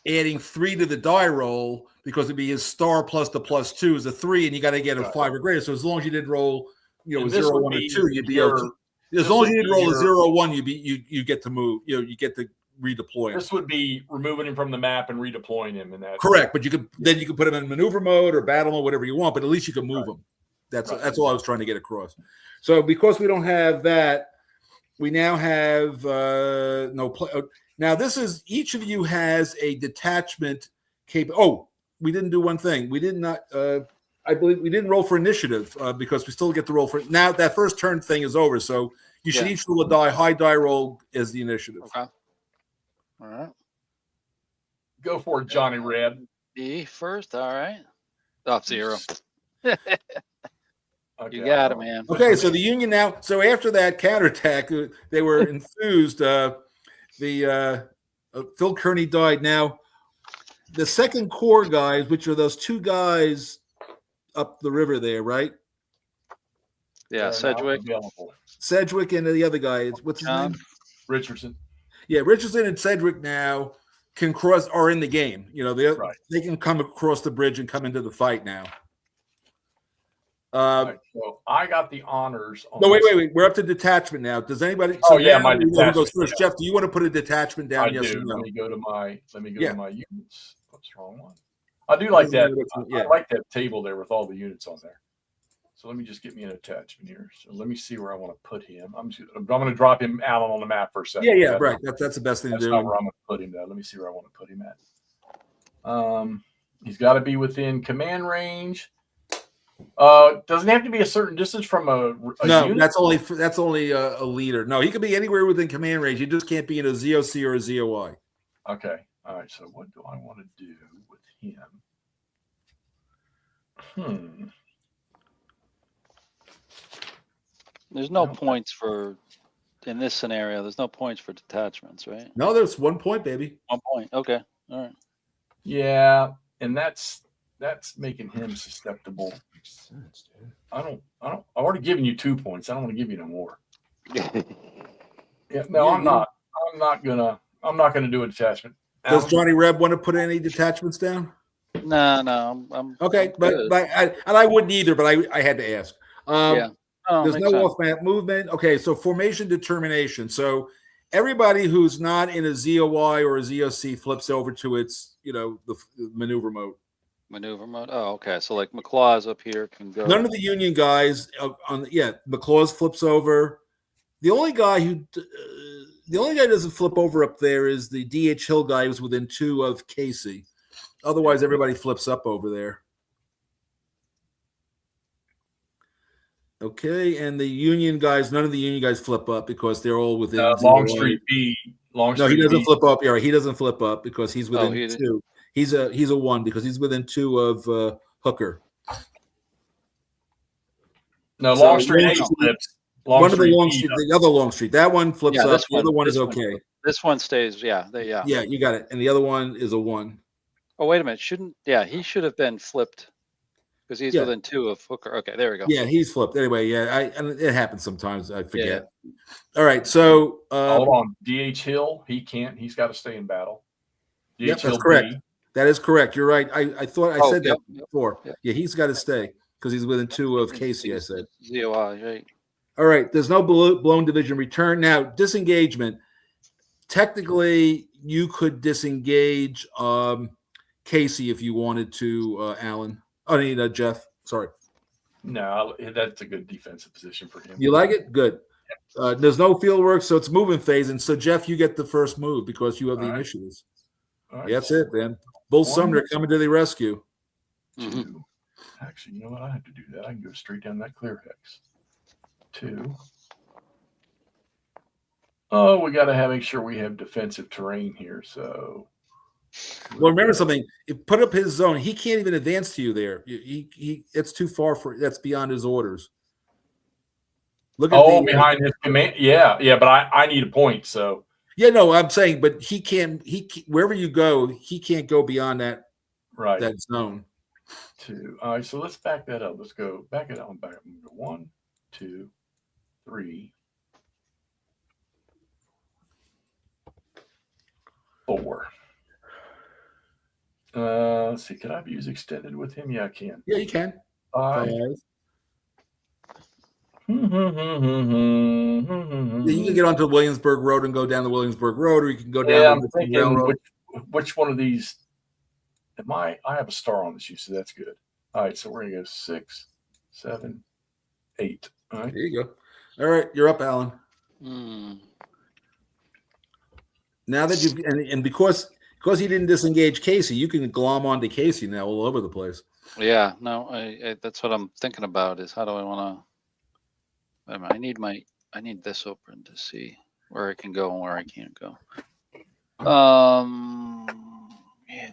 adding 3 to the die roll because it'd be his star plus the +2 is a 3, and you got to get a 5 or greater. So as long as you didn't roll, a 0, 1, or 2, you'd be okay. As long as you didn't roll a 0, 1, you get to move. You get to redeploy him. This would be removing him from the map and redeploying him in that. Correct, but you could put him in maneuver mode or battle mode, wwhatever you want. But at least you can move him. That's all I was trying to get across. So because we don't have that, we now have no play. Now this is each of you has a detachment Oh, we didn't do one thing. We did not. I believe we didn't roll for initiative because we still get to roll for. Now that first turn thing is over, so you should each roll a die. High die roll is the initiative. Okay. All right. Go for it, Johnny Reb. E first. All right. Off 0. Okay, You got it, man. Okay, so the Union now. So after that counterattack, they were enthused. Phil Kearney died. Now, the Second Corps guys, which are those 2 guys up the river there, right? Yeah, Sedgwick. Sedgwick and the other guy. What's his name? Richardson. Yeah, Richardson and Sedgwick now are in the game. They can come across the bridge and come into the fight now. Right, so I got the honors. No, wait. We're up to detachment now. Does anybody? My detachment goes first. Jeff, do you want to put a detachment down? Yes do. Or no? Let me go to my units. What's the wrong one? I do like that. I like that table there with all the units on there. So let me just get me an attachment here. So let me see where I want to put him. I'm going to drop him out on the map for a second. Yeah, right. That's the best thing to do. That's not where I'm going to put him though. Let me see where I want to put him at. He's got to be within command range. Doesn't have to be a certain distance from a unit? That's only a leader. No, he could be anywhere within command range. He just can't be in a ZOC or a ZOI. Okay. All right. So what do I want to do with him? There's no points in this scenario. There's no points for detachments, right? No, there's 1 point, baby. 1 point. Okay. All right. Yeah, and that's making him susceptible. I've already given you 2 points. I don't want to give you no more. I'm not gonna do a detachment. Does Johnny Reb want to put any detachments down? No. I'm okay, but I wouldn't either. But I had to ask. There's no off-map movement. Okay, so formation determination. So everybody who's not in a ZOI or a ZOC flips over to its, the maneuver mode. Maneuver mode. Oh, okay. So like McClaw's up here can go. None of the Union guys McClaw's flips over. The only guy doesn't flip over up there is the DH Hill guy who's within 2 of Casey. Otherwise, everybody flips up over there. Okay, and the Union guys, none of the Union guys flip up because they're all within Longstreet B. No, he doesn't flip up. Yeah, he doesn't flip up because he's within 2. He's a 1 because he's within 2 of Hooker. No, So Longstreet Long 8 Street- flips. one of the Longstreet Long B Street, does. the other Long Street, that one flips Yeah, up. this The other one is this one. okay. This one stays. Yeah. Yeah, you got it. And the other one is a 1. Oh, wait a minute. He should have been flipped because he's Yeah. within 2 of Hooker. Okay, there we go. Yeah, he's flipped. Anyway, and it happens sometimes. I forget. All right, so Hold on. DH Hill, he can't. He's got to stay in battle. DH Yep, that's Hill correct. B. That is correct. You're right. I thought I said yep, that before. yep. Yeah, he's got to stay because he's within 2 of Casey, I said. ZOI, right? All right, there's no blown division return. Now, disengagement. Technically, you could disengage Casey if you wanted to, Alan. I mean, Jeff. Sorry. No, that's a good defensive position for him. You like it? Good. There's no field work, so it's moving phase. And so, Jeff, you get the first move because you have the initiatives. All right. Yeah, that's it, man. Bull Sumner coming to the rescue. Mm-hmm. 2. Actually, you know what? I have to do that. I can go straight down that clear hex. 2. Oh, we got to make sure we have defensive terrain here. So, Well, remember something. If put up his zone, he can't even advance to you there. It's too far for. That's beyond his orders. Look at behind his command. Yeah, but I need a point. So, yeah, no, I'm saying, but he can't. Wherever you go, he can't go beyond that. right. That zone. 2. All right, so let's back that up. Let's go back it up. Back up. 1, 2, 3, 4. Let's see. Can I use extended with him? Yeah, I can. Yeah, you can. 5. Yeah, you can get onto Williamsburg Road and go down the Williamsburg Road, or you can go down. Yeah, the I'm thinking which one of these am I? I have a star on this, so that's good. All right, so we're gonna go 6, 7, 8. All right. There you go. All right, you're up, Alan. Now that you've and because he didn't disengage Casey, you can glom onto Casey now all over the place. Yeah, no, I that's what I'm thinking about is how do I want to. I need this open to see where I can go and where I can't go. Yeah.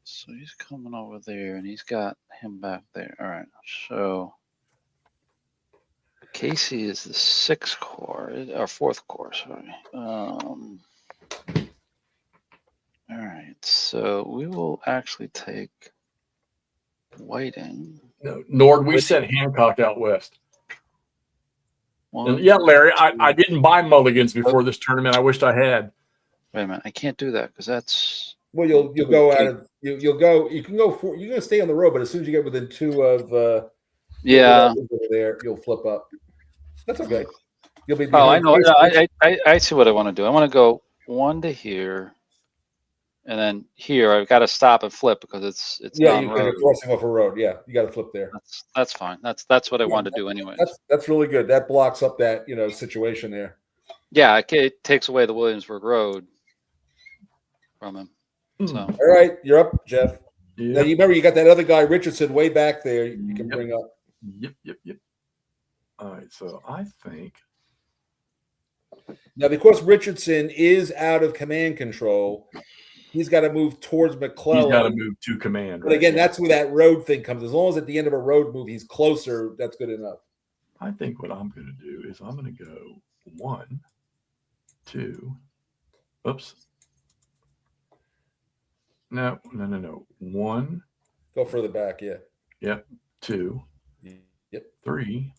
So he's coming over there and he's got him back there. All right. So Casey is the 6th core or 4th core, sorry. All right. So we will actually take Whiting. No, Nord, we sent Hancock out west. One, Yeah, Larry, I didn't buy mulligans before this tournament. I wished I had. Wait a minute. I can't do that because that's. Well, you'll go out of you'll go. You can go for. You're going to stay on the road, but as soon as you get within 2 of Yeah. over there, you'll flip up. That's okay. You'll be. Oh, I know. I see what I want to do. I want to go 1 to here, and then here. I've got to stop and flip because it's Yeah, non-road. you're crossing off a road. Yeah, you got to flip there. That's fine. That's what I wanted to do anyway. That's really good. That blocks up that situation there. Yeah, it takes away the Williamsburg Road from him. So All right, you're up, Jeff. Yeah. Now you remember you got that other guy Richardson way back there. You can bring up. Yep. All right, so I think Now because Richardson is out of command control, he's got to move towards McClellan. he's got to move to command. But again, that's where that road thing comes. As long as at the end of a road move, he's closer, that's good enough. I think what I'm going to do is I'm going to go 1, 2. Oops. No. 1. Go further back, yeah. Yep. 2. Yep. 3,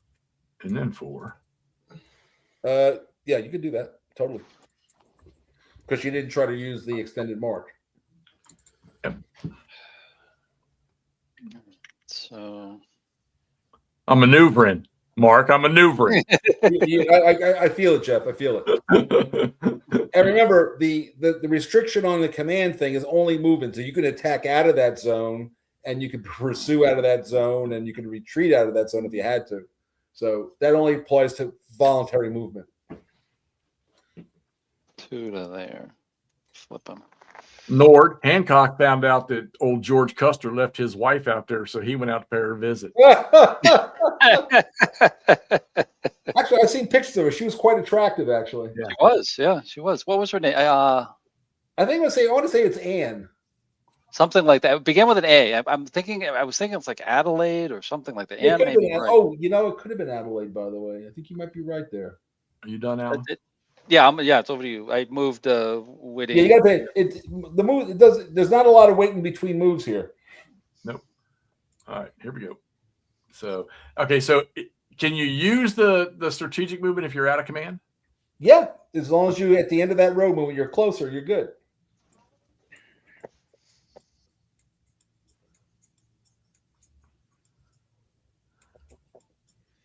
and then 4. Yeah, you could do that totally. Because you didn't try to use the extended march. So I'm maneuvering, Mark. I'm maneuvering. I feel it, Jeff. I feel it. And remember, the restriction on the command thing is only movement. So you can attack out of that zone, and you can pursue out of that zone, and you can retreat out of that zone if you had to. So that only applies to voluntary movement. 2 to there. Flip him. Nord, Hancock found out that old George Custer left his wife out there, so he went out to pay her a visit. Actually, I've seen pictures of her. She was quite attractive, actually. She was. What was her name? I think I want to say it's Anne. Something like that. It began with an A. I was thinking it's like Adelaide or something like that. It And could have maybe been. right. Oh, it could have been Adelaide. By the way, I think you might be right there. Are you done, Alan? Yeah, it's over to you. I moved Whitty. Yeah, you got to pay. The move. It does. There's not a lot of waiting between moves here. Nope. All right, here we go. So, okay, so can you use the strategic movement if you're out of command? Yeah, as long as you at the end of that road movement, you're closer. You're good.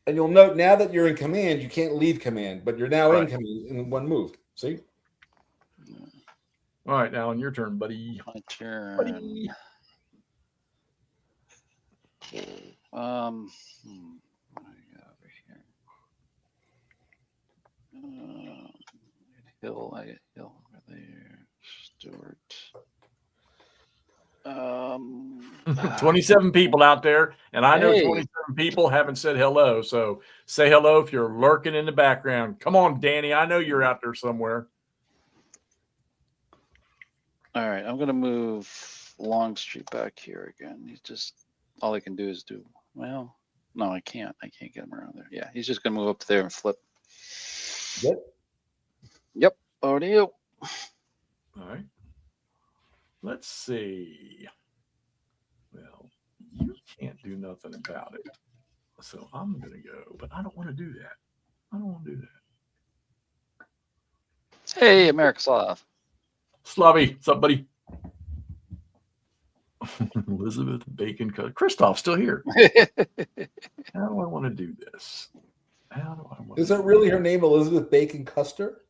And you'll note now that you're in command, you can't leave command, but you're now in command in one move. See? All right, Alan, your turn, buddy. My turn. Buddy. What do I got over here? Hill, I get Hill over there. Stewart. 27 people out there, and I know Hey. 27 people haven't said hello. So say hello if you're lurking in the background. Come on, Danny. I know you're out there somewhere. All right, I'm gonna move Longstreet back here again. He's just all I can do is do well. No, I can't. I can't get him around there. Yeah, he's just gonna move up there and flip. Yep. Yep. Over to you. All right. Let's see. Well, you can't do nothing about it. So I'm going to go, but I don't want to do that. I don't want to do that. Hey, Americaslav. Slavy, what's up, buddy? Elizabeth Bacon Cut. Christoph's still here. How do I want to do this? How do I want Is it really her name, Elizabeth Bacon Custer?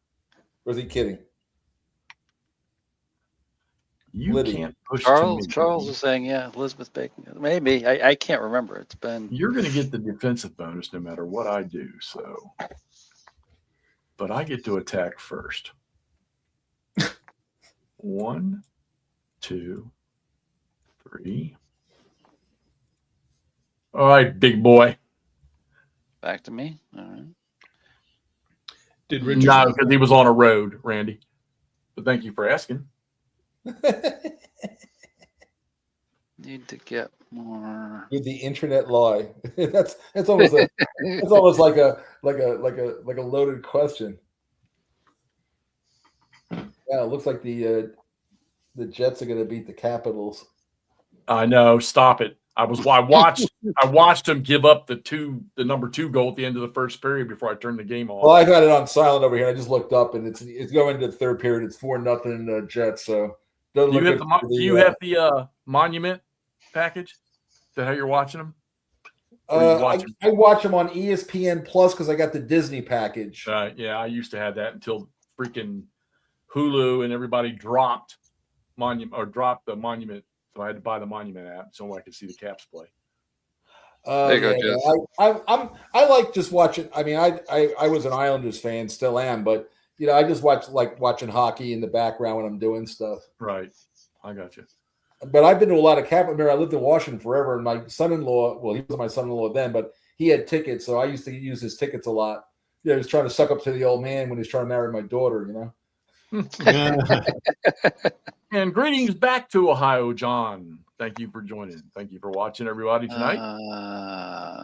Or is he kidding? You Liddy. can't push Charles is saying, yeah, Elizabeth Bacon. Maybe. I can't remember. It's been. You're going to get the defensive bonus no matter what I do. So, but I get to attack first. 1, 2, 3. All right, big boy. Back to me. All right. Did Richard? No, because he was on a road, Randy. But thank you for asking. With Need to get more. the internet lie. that's almost it's almost like a loaded question. Yeah, it looks like the Jets are going to beat the Capitals. I know. Stop it. I watched him give up the number 2 goal at the end of the first period before I turned the game off. Well, I got it on silent over here. I just looked up, and it's going into the third period. It's 4-0 Jets. So Do you have the Monument package? Is that how you're watching them? I watch them on ESPN Plus because I got the Disney package. Yeah, I used to have that until freaking Hulu and everybody dropped the Monument, so I had to buy the Monument app so I could see the Caps play. There you go, Jeff. I like just watching. I mean, I was an Islanders fan, still am, but I just like watching hockey in the background when I'm doing stuff. Right, I got you. But I've been to a lot of Cap. I lived in Washington forever, and my son-in-law. Well, he was my son-in-law then, but he had tickets, so I used to use his tickets a lot. He was trying to suck up to the old man when he was trying to marry my daughter. And greetings back to Ohio, John. Thank you for joining. Thank you for watching, everybody, tonight.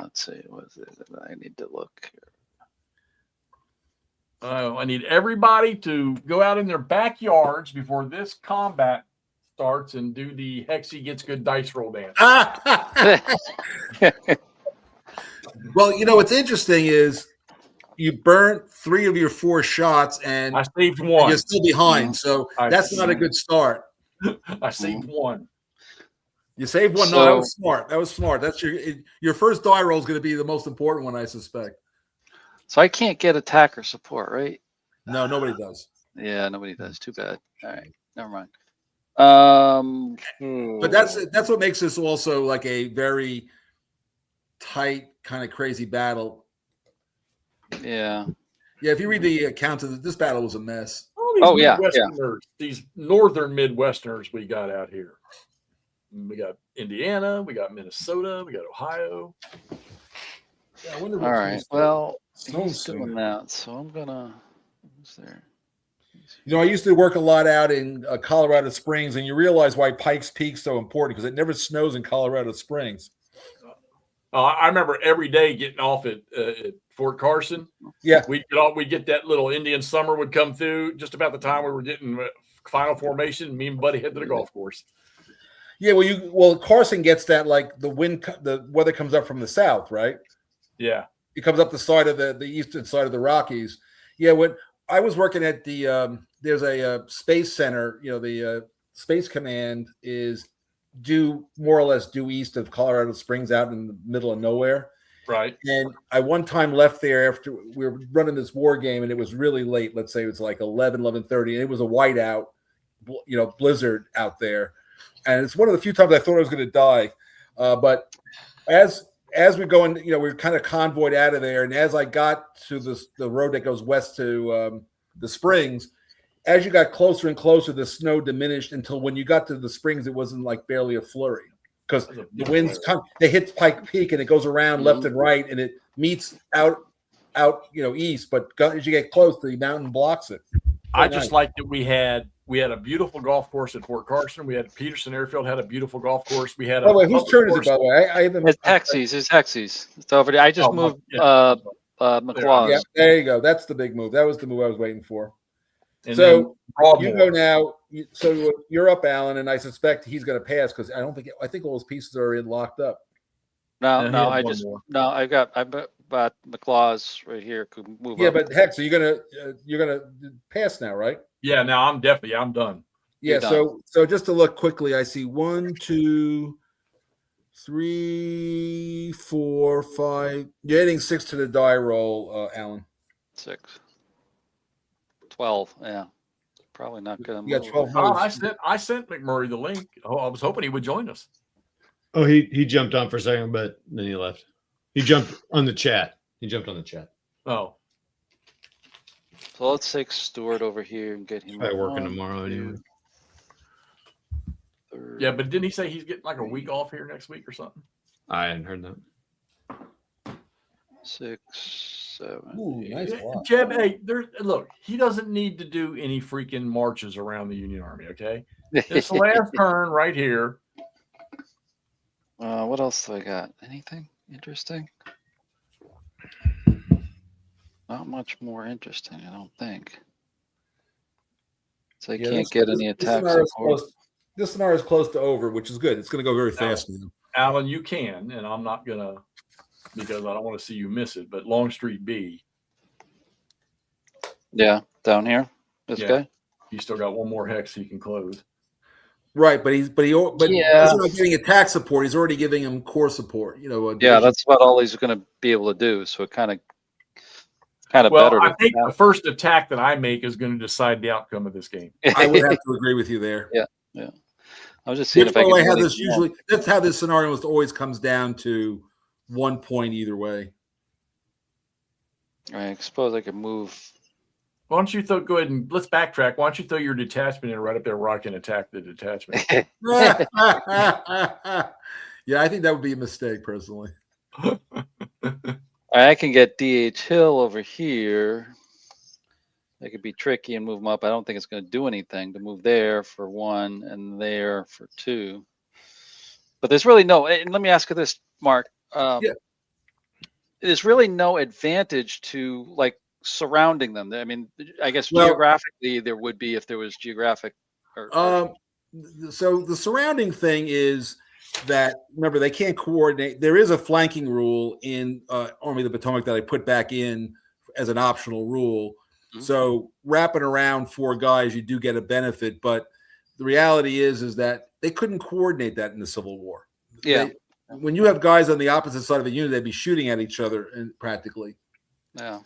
Let's see. What is it? I need to look here. I need everybody to go out in their backyards before this combat starts and do the Hexy Gets Good dice roll dance. Well, what's interesting is you burnt 3 of your 4 shots, and I saved 1. you're still behind. So that's not a good start. I saved 1. You saved 1. No, that was smart. That was smart. That's your first die roll is going to be the most important one, I suspect. So I can't get attacker support, right? No, nobody does. Yeah, nobody does. Too bad. All right, never mind. But that's what makes this also like a very tight, kind of crazy battle. Yeah. Yeah, if you read the accounts of this battle was a mess. These northern Midwesterners we got out here. We got Indiana, we got Minnesota, we got Ohio. Yeah, I wonder all right. Well, Snow's he's doing that, so I'm gonna. Who's there? You know, I used to work a lot out in Colorado Springs, and you realize why Pikes Peak's so important because it never snows in Colorado Springs. I remember every day getting off at Fort Carson. Yeah, we'd get that little Indian summer would come through just about the time we were getting final formation. Me and Buddy head to the golf course. yeah. Well, Carson gets that like the weather comes up from the south, right? Yeah, It comes up the side of the eastern side of the Rockies. Yeah, when I was working at the there's a space center. You know, the Space Command is more or less due east of Colorado Springs, out in the middle of nowhere. right. And I one time left there after we were running this war game, and it was really late. Let's say it was like 11:30, and it was a whiteout, blizzard out there. And it's one of the few times I thought I was going to die. But as we're going, we were kind of convoyed out of there. And as I got to the road that goes west to the Springs, as you got closer and closer, the snow diminished until when you got to the Springs, it wasn't like barely a flurry because the winds they hit Pike Peak and it goes around left and right and it meets out east. But as you get close, the mountain blocks it. I just like that we had a beautiful golf course at Fort Carson. We had Peterson Airfield had a beautiful golf course. We had. By the way, whose turn is it? By the way, I haven't. It's Hexy's. It's Hexy's. It's over there. I just moved McClaw's. Yeah, there you go. That's the big move. That was the move I was waiting for. And so you go now. So you're up, Alan, and I suspect he's going to pass because I think all his pieces are locked up. No, I got McClaw's right here. Could move. Yeah, up. but Hex, so you're gonna pass now, right? Yeah, now I'm done. Yeah. So just to look quickly, I see 1, 2, 3, 4, 5. You're adding 6 to the die roll, Alan. 6. 12. Yeah. Probably not going to You got 12 moves. I sent McMurray the link. Oh, I was hoping he would join us. Oh, he jumped on for a second, but then he left. He jumped on the chat. Oh. So let's take Stewart over here and get him. Probably working tomorrow anyway. Yeah, but didn't he say he's getting like a week off here next week or something? I hadn't heard that. 6, 7. Ooh, nice block. Jeb, hey, look, he doesn't need to do any freaking marches around the Union Army, okay? It's the last turn right here. What else do I got? Anything interesting? Not much more interesting, I don't think. So I can't get any attacks. This scenario is close to over, which is good. It's going to go very fast now. Alan, you can, and I'm not going to, because I don't want to see you miss it, but Longstreet B. Yeah, down here. This guy. He's still got one more hex he can close. Right, but he's not getting attack support. He's already giving him core support. Yeah, that's what all he's going to be able to do. So it kind of well, better. I think the first attack that I make is going to decide the outcome of this game. I would have to agree with you there. Yeah. I was just seeing if I can. How this usually. That's how this scenario always comes down to 1 point either way. I suppose I could move. Why don't you go ahead and let's backtrack. Why don't you throw your detachment in right up there where I can attack the detachment? Yeah, I think that would be a mistake personally. I can get DH Hill over here. That could be tricky and move them up. I don't think it's going to do anything to move there for 1 and there for 2. But there's really no. And let me ask you this, Mark. There's really no advantage to like surrounding them. I mean, I guess geographically there would be if there was geographic. So the surrounding thing is that, remember, they can't coordinate. There is a flanking rule in Army of the Potomac that I put back in as an optional rule. Mm-hmm. So wrapping around 4 guys, you do get a benefit. But the reality is that they couldn't coordinate that in the Civil War. Yeah. When you have guys on the opposite side of a unit, they'd be shooting at each other practically. Yeah.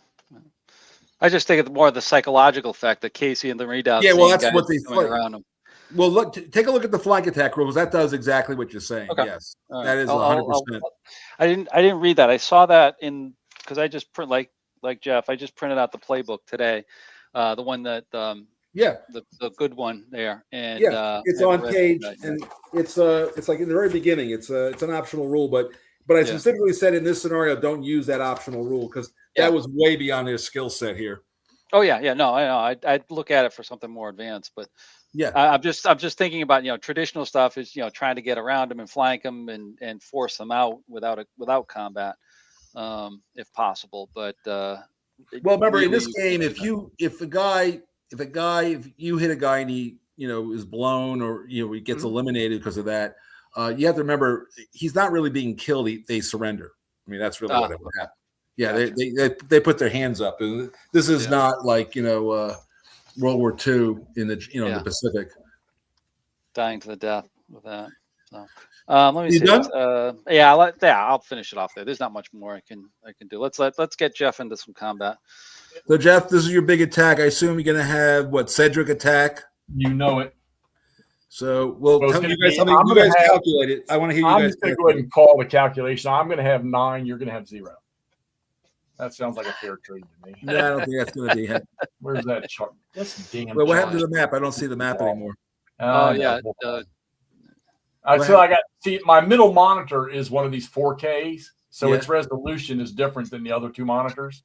I just think it's more of the psychological effect that Casey and the readout. Yeah, well, that's what they fight around them. Well, look, take a look at the flank attack rules. That does exactly what you're saying. Okay. Yes, right. That is 100%. I didn't read that. I saw that because I just print like Jeff. I just printed out the playbook today, the one that the good one there. And it's on page, and it's like in the very beginning. It's an optional rule, but I specifically said in this scenario, don't use that optional rule because that was way beyond their skill set here. Oh yeah, yeah. No, I know. I'd look at it for something more advanced, but Yeah. I'm just thinking about traditional stuff is trying to get around them and flank them and force them out without combat, if possible. But Well, remember in legally this you game, can't do that. if you hit a guy and he is blown or he gets eliminated because of that, you have to remember he's not really being killed. They surrender. I mean, that's really what it would happen. Yeah, Gotcha. they put their hands up. This is Yeah. not like World War II in the in the Pacific. Dying to the death with that. So let me You see done? this. I'll finish it off there. There's not much more I can do. Let's get Jeff into some combat. So Jeff, this is your big attack. I assume you're going to have Cedric attack. You know it. So it's gonna you guys, be- tell me, I'm you gonna guys have- calculate it. I want to hear you I'm guys. just going to go ahead and call the calculation. I'm going to have 9. You're going to have 0. That sounds like a fair trade to me. No, I don't think that's going to be. Where's that chart? That's damn. Well, what chart. happened to the map? I don't see the map anymore. Oh no. yeah. So I got my middle monitor is one of these 4Ks, so Yeah. its resolution is different than the other 2 monitors.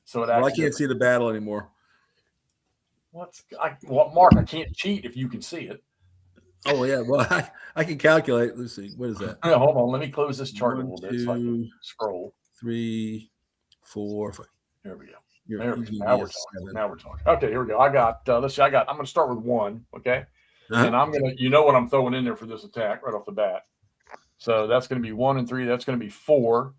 So it Well, I can't see the battle anymore. Mark? I can't cheat if you can see it. Oh yeah, well I can calculate. Let's see, what is that? Hold on, let me close this chart 1, a little bit so I can scroll. 3, 4, 5. There we go. You're, Now you're we're talking. Now we're talking. Okay, here we go. I got. Let's see. I'm going to start with 1. Okay, and I'm going to. What I'm throwing in there for this attack right off the bat. So that's going to be 1 and 3. That's going to be 4.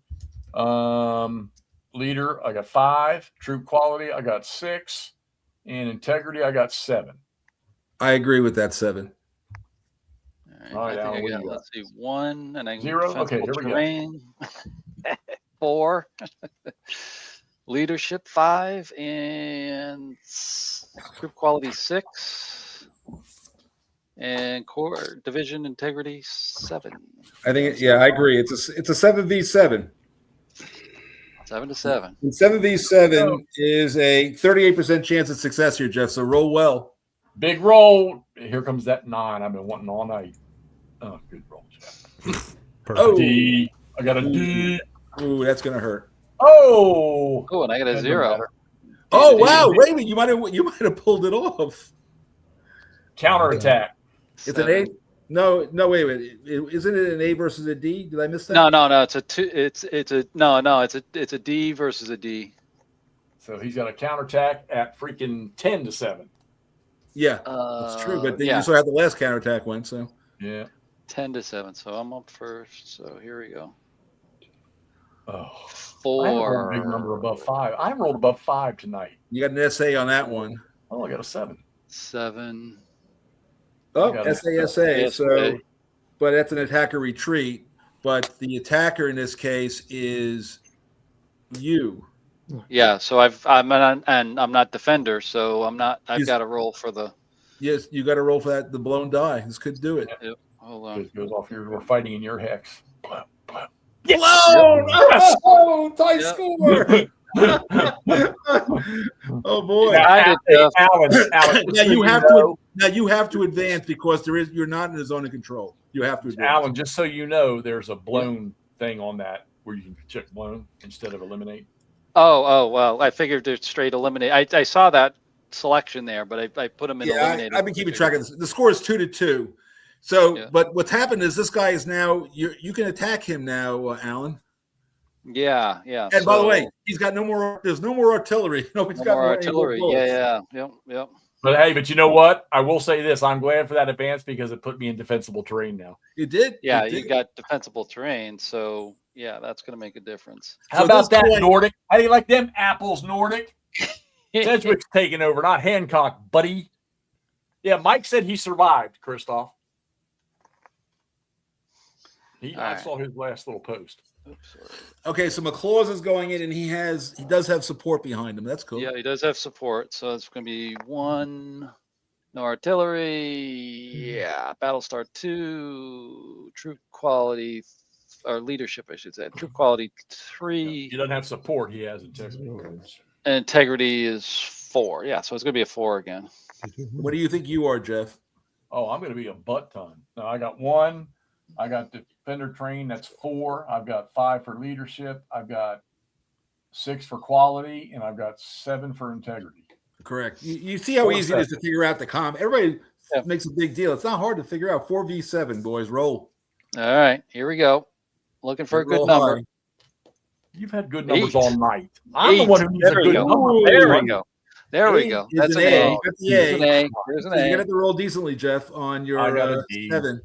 Leader, I got 5. Troop quality, I got 6. And integrity, I got 7. I agree with that 7. All right, Alan, I what think I do got, you got? let's see, 1 and then 0. Okay, here we go. terrain. 4. Leadership 5 and group quality 6 and core division integrity 7. I think I agree. It's a 7v7. 7 to 7. And 7v7 is a 38% chance of success here, Jeff. So roll well. Big roll. Here comes that 9 I've been wanting all night. Oh, good roll, Jeff. Perfect. D. I got a D. Ooh, that's gonna hurt. Oh. Oh, and I got a Doesn't 0. matter. Oh wow! Wait a minute, you might have pulled it off. Counterattack. It's an A. No, wait a minute. Isn't it an A versus a D? Did I miss that? No. It's a 2. It's a D versus a D. So he's got a counterattack at freaking 10 to 7. Yeah, that's true. But then yeah. you saw how the last counterattack went. So Yeah. 10 to 7. So I'm up first. So here we go. Oh. 4. I haven't rolled a big number above 5. I haven't rolled above 5 tonight. you got an SA on that one. Oh, I got a 7. 7. Oh, got a- SASA. So, but that's an attacker retreat. But the attacker in this case is you. Yeah, so I'm not defender, so I'm not. I've got to roll for the. Yes, you got to roll for that. The blown die. This could do it. Yep, hold on. It goes off here. We're fighting in your hex. Blown! Oh, tie Yep. score! Oh boy! I did, Alan, Now you have to. Now you have to advance because you're not in the zone of control. You have to advance. Alan, just so you know, there's a blown thing on that where you can check blown instead of eliminate. Oh, well, I figured they're straight eliminate. I saw that selection there, but I put them in eliminated. I've been keeping track of this. The score is 2-2. So, Yeah. but what's happened is this guy is now. You can attack him now, Alan. Yeah. And by the way, he's got no more. There's no more artillery. Nobody's got more more artillery. bullets. Yep. But you know what? I will say this. I'm glad for that advance because it put me in defensible terrain now. You did. Yeah, You you did. got defensible terrain, so yeah, that's going to make a difference. How So about this that, point- Nordic? How do you like them apples, Nordic? Sedgwick's taking over, not Hancock, buddy. Yeah, Mike said he survived, Christoph. I right. saw his last little post. Oops, sorry. Okay, so McClaws is going in, and he does have support behind him. That's cool. Yeah, he does have support, so it's going to be 1. No artillery. Yeah, Battlestar 2. Troop quality, or leadership, I should say. Troop quality 3. He doesn't have support. He has integrity. And integrity is 4. Yeah, so it's going to be a 4 again. What do you think you are, Jeff? Oh, I'm going to be a butt ton. No, I got 1. I got defender train. That's 4. I've got 5 for leadership. I've got 6 for quality, and I've got 7 for integrity. Correct. You see how easy it is to figure out the comp. Everybody makes a big deal. It's not hard to figure out. 4v7, boys. Roll. All right, here we go. Looking for a good number. High. You've had good numbers 8. all night. I'm the one who needs There a we good go. number. There we go. There we 8 go. is That's an an A. A. You got the There's an A. A. There's an So you're A. gonna have to roll decently, Jeff, on your I got a D. 7.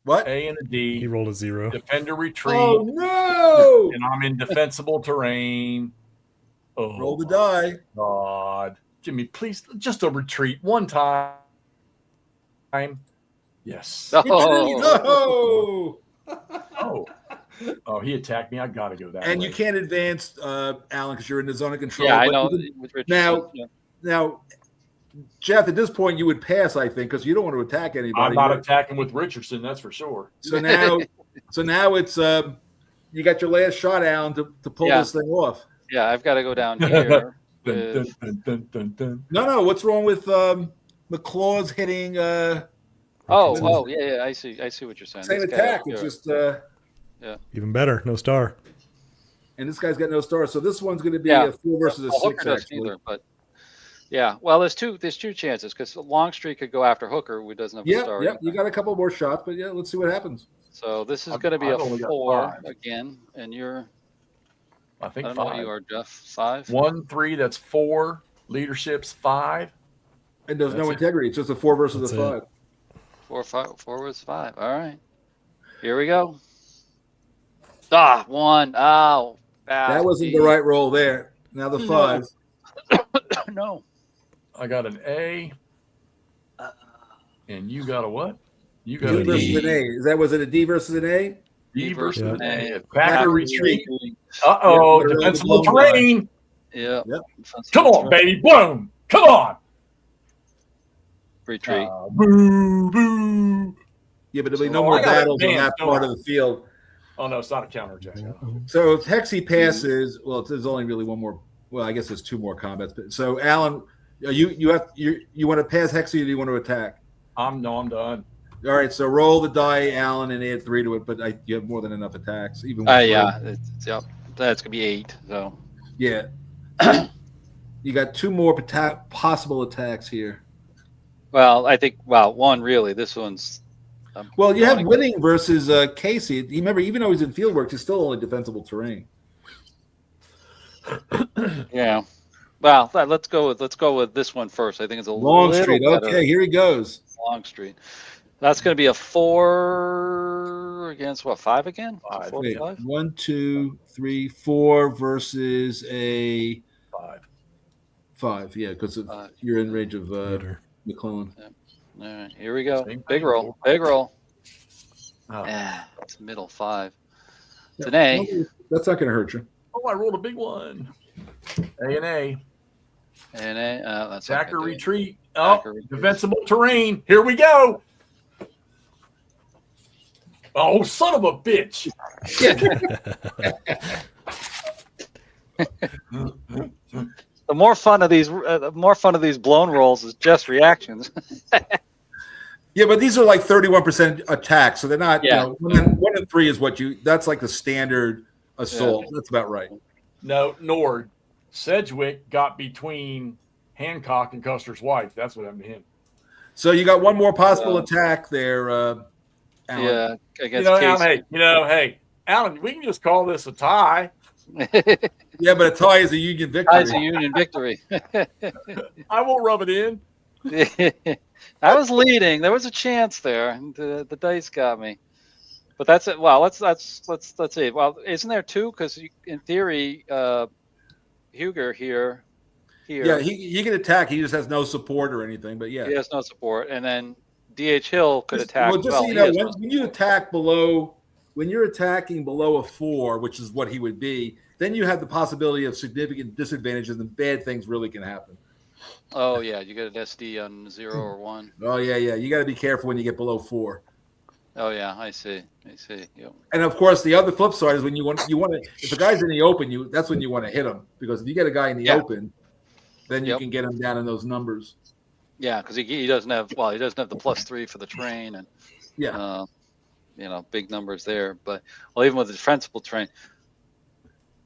What? A and a He D. rolled a 0. Defender retreat. Oh no! And I'm in defensible terrain. Oh, Roll the die. God. Jimmy, please, just a retreat one time. Yes. Oh. No! Oh, he attacked me. I got to go that way. And you can't advance, Alan, because you're in the zone of control. Yeah, I but know. you can- With Richard, now- yeah. Now, Jeff, at this point, you would pass, I think, because you don't want to attack anybody. I'm not attacking with Richardson, that's for sure. So now it's you got your last shot, Alan, to pull this thing off. Yeah, I've got to go down here. Dun, dun, dun, dun, dun, dun. No, what's wrong with McClaw's hitting yeah, I see what you're saying. same This guy attack? up It's here. just Even better, no star. and this guy's got no star, so this one's going to be Yeah. a 4 versus a Well, 6. Hooker doesn't Actually, either, but yeah. Well, there's two chances because Longstreet could go after Hooker, who doesn't have a star. yeah, you got a couple more shots, but yeah, let's see what happens. So this is I've- going to be I've a only got 4 5. again, and you're I I think don't know what 5. you are, Jeff. 5. 1, 3, that's 4. Leadership's 5. And there's no That's it. integrity; it's just a 4 versus That's a it. 5. 4, 5. 4 was 5. All right. Here we go. 1. Oh, That wasn't the right roll there. Now the No. 5. No. I got an A. And you got a what? You got D a versus D. an A. Was it a D versus an A? D versus Yeah. an A. Yeah. Backer retreat. Yeah, Uh-oh, but defensible blown by. terrain. Yeah. Yep. Come on, baby. Boom. Come on. Retreat. Boo, boo. Yeah, but there'll be So no I more gotta battles in advance, that part don't of the field. Oh, no, it's not a counter attack. So if Hexy passes, well, there's only really one more. Well, I guess there's 2 more combats. But so Alan, you want to pass Hexy, or do you want to attack? I'm done. All right, so roll the die, Alan, and add 3 to it. But you have more than enough attacks, even. With 3. Yeah. Yep. That's gonna be 8. So Yeah. You got 2 more possible attacks here. well, I think 1 really. This one's. Well, you have winning versus Casey. You remember, even though he's in field work, he's still only defensible terrain. Yeah. Well, let's go with this one first. I think it's a Longstreet. little better. Okay, here he goes. Longstreet. That's going to be a 4 against what? 5 again? 5. 4 Wait, 5? 1, 2, 3, 4 versus a 5. 5. Yeah, because 5. you're in range of Later. McClellan. All right, here we go. Same Big thing. roll. Big roll. Oh. It's middle 5. It's an A. That's not going to hurt you. Oh, I rolled a big one. A and A. And A. That's Backer okay, dude. retreat. Oh, Backer retreat. defensible terrain. Here we go. Oh, son of a bitch. The more fun of these blown rolls is just reactions. Yeah, but these are like 31% attacks, so they're not. Yeah. You know, 1 and 3 is what you. That's like the standard assault. Yeah. That's about right. No, Nord. Sedgwick got between Hancock and Custer's wife. That's what happened to him. So you got 1 more possible attack there, Alan. Yeah, against You know, Alan, Casey. hey, Alan, we can just call this a tie. Yeah, but a tie is a Union victory. Ties a Union victory. I won't rub it in. I was leading. There was a chance there. And the dice got me. But that's it. Well, let's see. Well, isn't there 2? Because in theory, Huger here. Yeah, he can attack. He just has no support or anything. But yeah, He has no support, and then D.H. Hill could attack. Well, just so you know, when you attack below, when you're attacking below a 4, which is what he would be, then you have the possibility of significant disadvantages and bad things really can happen. Oh yeah, you get an SD on 0 or 1. Oh yeah. You got to be careful when you get below 4. Oh yeah, I see. Yep. And of course, the other flip side is when you want to. If a guy's in the open, that's when you want to hit him, because if you get a guy in the open, then you can get him down in those numbers. Yeah, because he doesn't have the +3 for the train, and big numbers there. But even with the defensible train,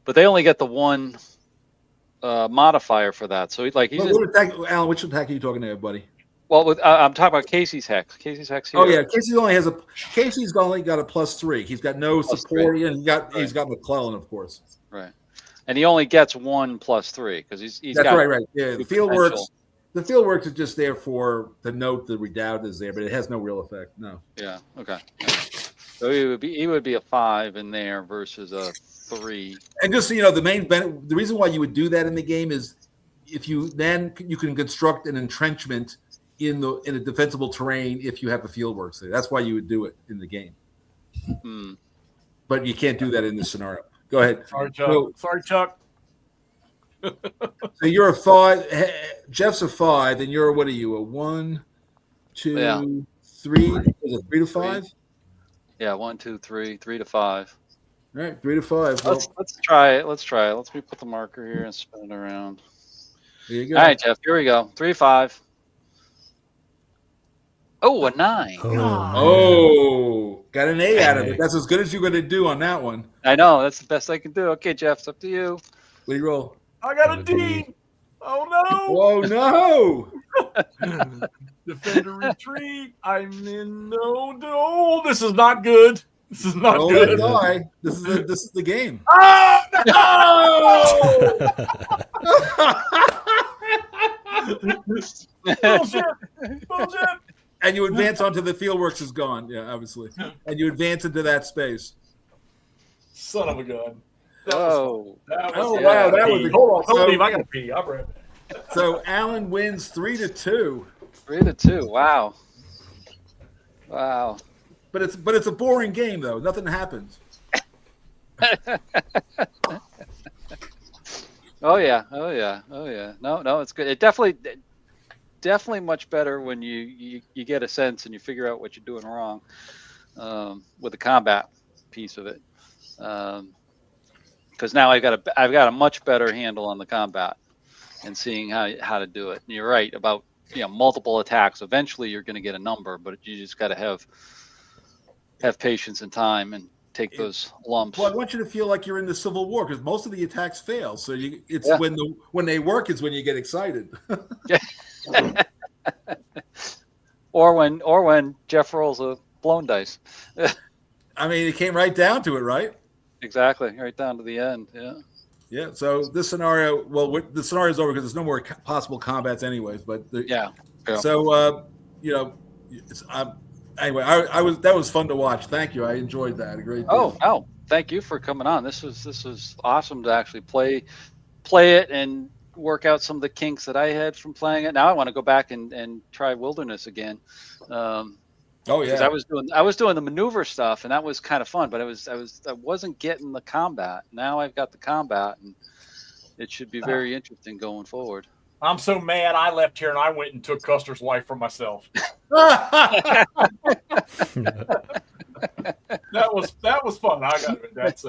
but they only get the 1 modifier for that. So he's What attack, Alan? Which attack are you talking there, buddy? well. I'm talking about Casey's hex. Casey's hex here. Oh yeah, Casey's only got a +3. He's got no support, and he's got McClellan, of course. Right, and he only gets 1 + 3 because he's That's got right. Yeah, the field works. The field works is just there to note the redoubt is there, but it has no real effect. No. Yeah. Okay. Yeah. So he would be a 5 in there versus a 3. And just so you know, the reason why you would do that in the game is if you can construct an entrenchment in a defensible terrain if you have the field works there. That's why you would do it in the game. But you can't do that in this scenario. Go ahead. Sorry, Chuck. Sorry, Chuck. So you're a 5. Jeff's a 5, and you're what are you? A 1, 2, 3? Is it 3 to 5? Yeah, 1, 2, 3, 3 to 5. All right, 3 to 5. Let's try it. Let's try it. Let's put the marker here and spin it around. There you go. All right, Jeff. Here we go. 3, 5. Oh, a 9. Oh, got an A out of it. That's as good as you're going to do on that one. I know. That's the best I can do. Okay, Jeff, it's up to you. What do you roll? I got a D. Oh no! Oh no! Defender retreat. I'm in no. This is not good. This is not good. Die. This is the game. Ah, no! Bullshit. And you advance onto the fieldworks is gone. Yeah, obviously. And you advance into that space. Son of a gun. Wow, that was hold on, Steve, I gotta pee. I'll bring it. So Alan wins 3 to 2. 3 to 2. Wow. But it's a boring game though. Nothing happens. Oh yeah. No, it's good. It definitely much better when you get a sense and you figure out what you're doing wrong with the combat piece of it. Because now I've got a much better handle on the combat and seeing how to do it. And you're right about multiple attacks. Eventually, you're going to get a number, but you just got to have patience and time and take those lumps. Well, I want you to feel like you're in the Civil War because most of the attacks fail. So when they work is when you get excited. or when Jeff rolls a blown dice. I mean, it came right down to it, right? Exactly, right down to the end. Yeah. Yeah. So this scenario, the scenario is over because there's no more possible combats, anyways. But yeah. So anyway, that was fun to watch. Thank you. I enjoyed that a great deal. Oh, thank you for coming on. This was awesome to actually play it and work out some of the kinks that I had from playing it. Now I want to go back and try Wilderness again. Because I was doing the maneuver stuff and that was kind of fun, but I wasn't getting the combat. Now I've got the combat and it should be very interesting going forward. I'm so mad I left here and I went and took Custer's life for myself. That was fun. I got it. That's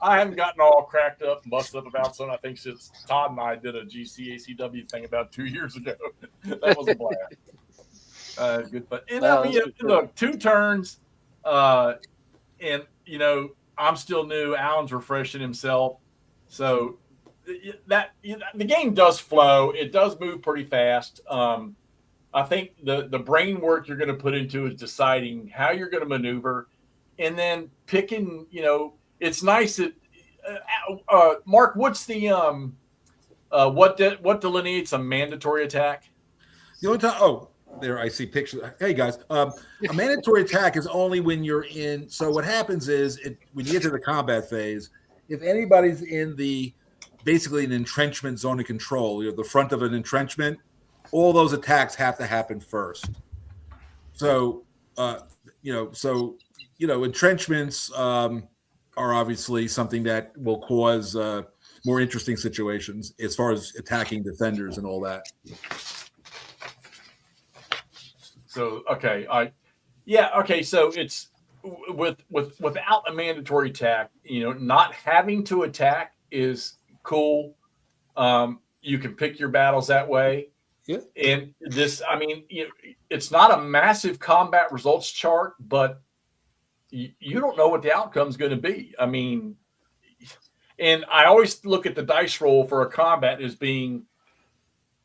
I haven't gotten all cracked up and busted up about something I think since Todd and I did a GCACW thing about 2 years ago. That was a blast. Good fun. And look, 2 turns, and I'm still new. Alan's refreshing himself, so the game does flow. It does move pretty fast. I think the brain work you're going to put into is deciding how you're going to maneuver, and then picking. It's nice that Mark. What's the what delineates a mandatory attack? The only time. There, I see pictures. Hey guys, a mandatory attack is only when you're in. So what happens is, when you get to the combat phase, if anybody's in basically an entrenchment zone of control, the front of an entrenchment, all those attacks have to happen first. So, entrenchments are obviously something that will cause more interesting situations as far as attacking defenders and all that. So so it's without a mandatory attack, not having to attack is cool. You can pick your battles that way. Yeah. And this, it's not a massive combat results chart, but you don't know what the outcome's going to be. And I always look at the dice roll for a combat as being,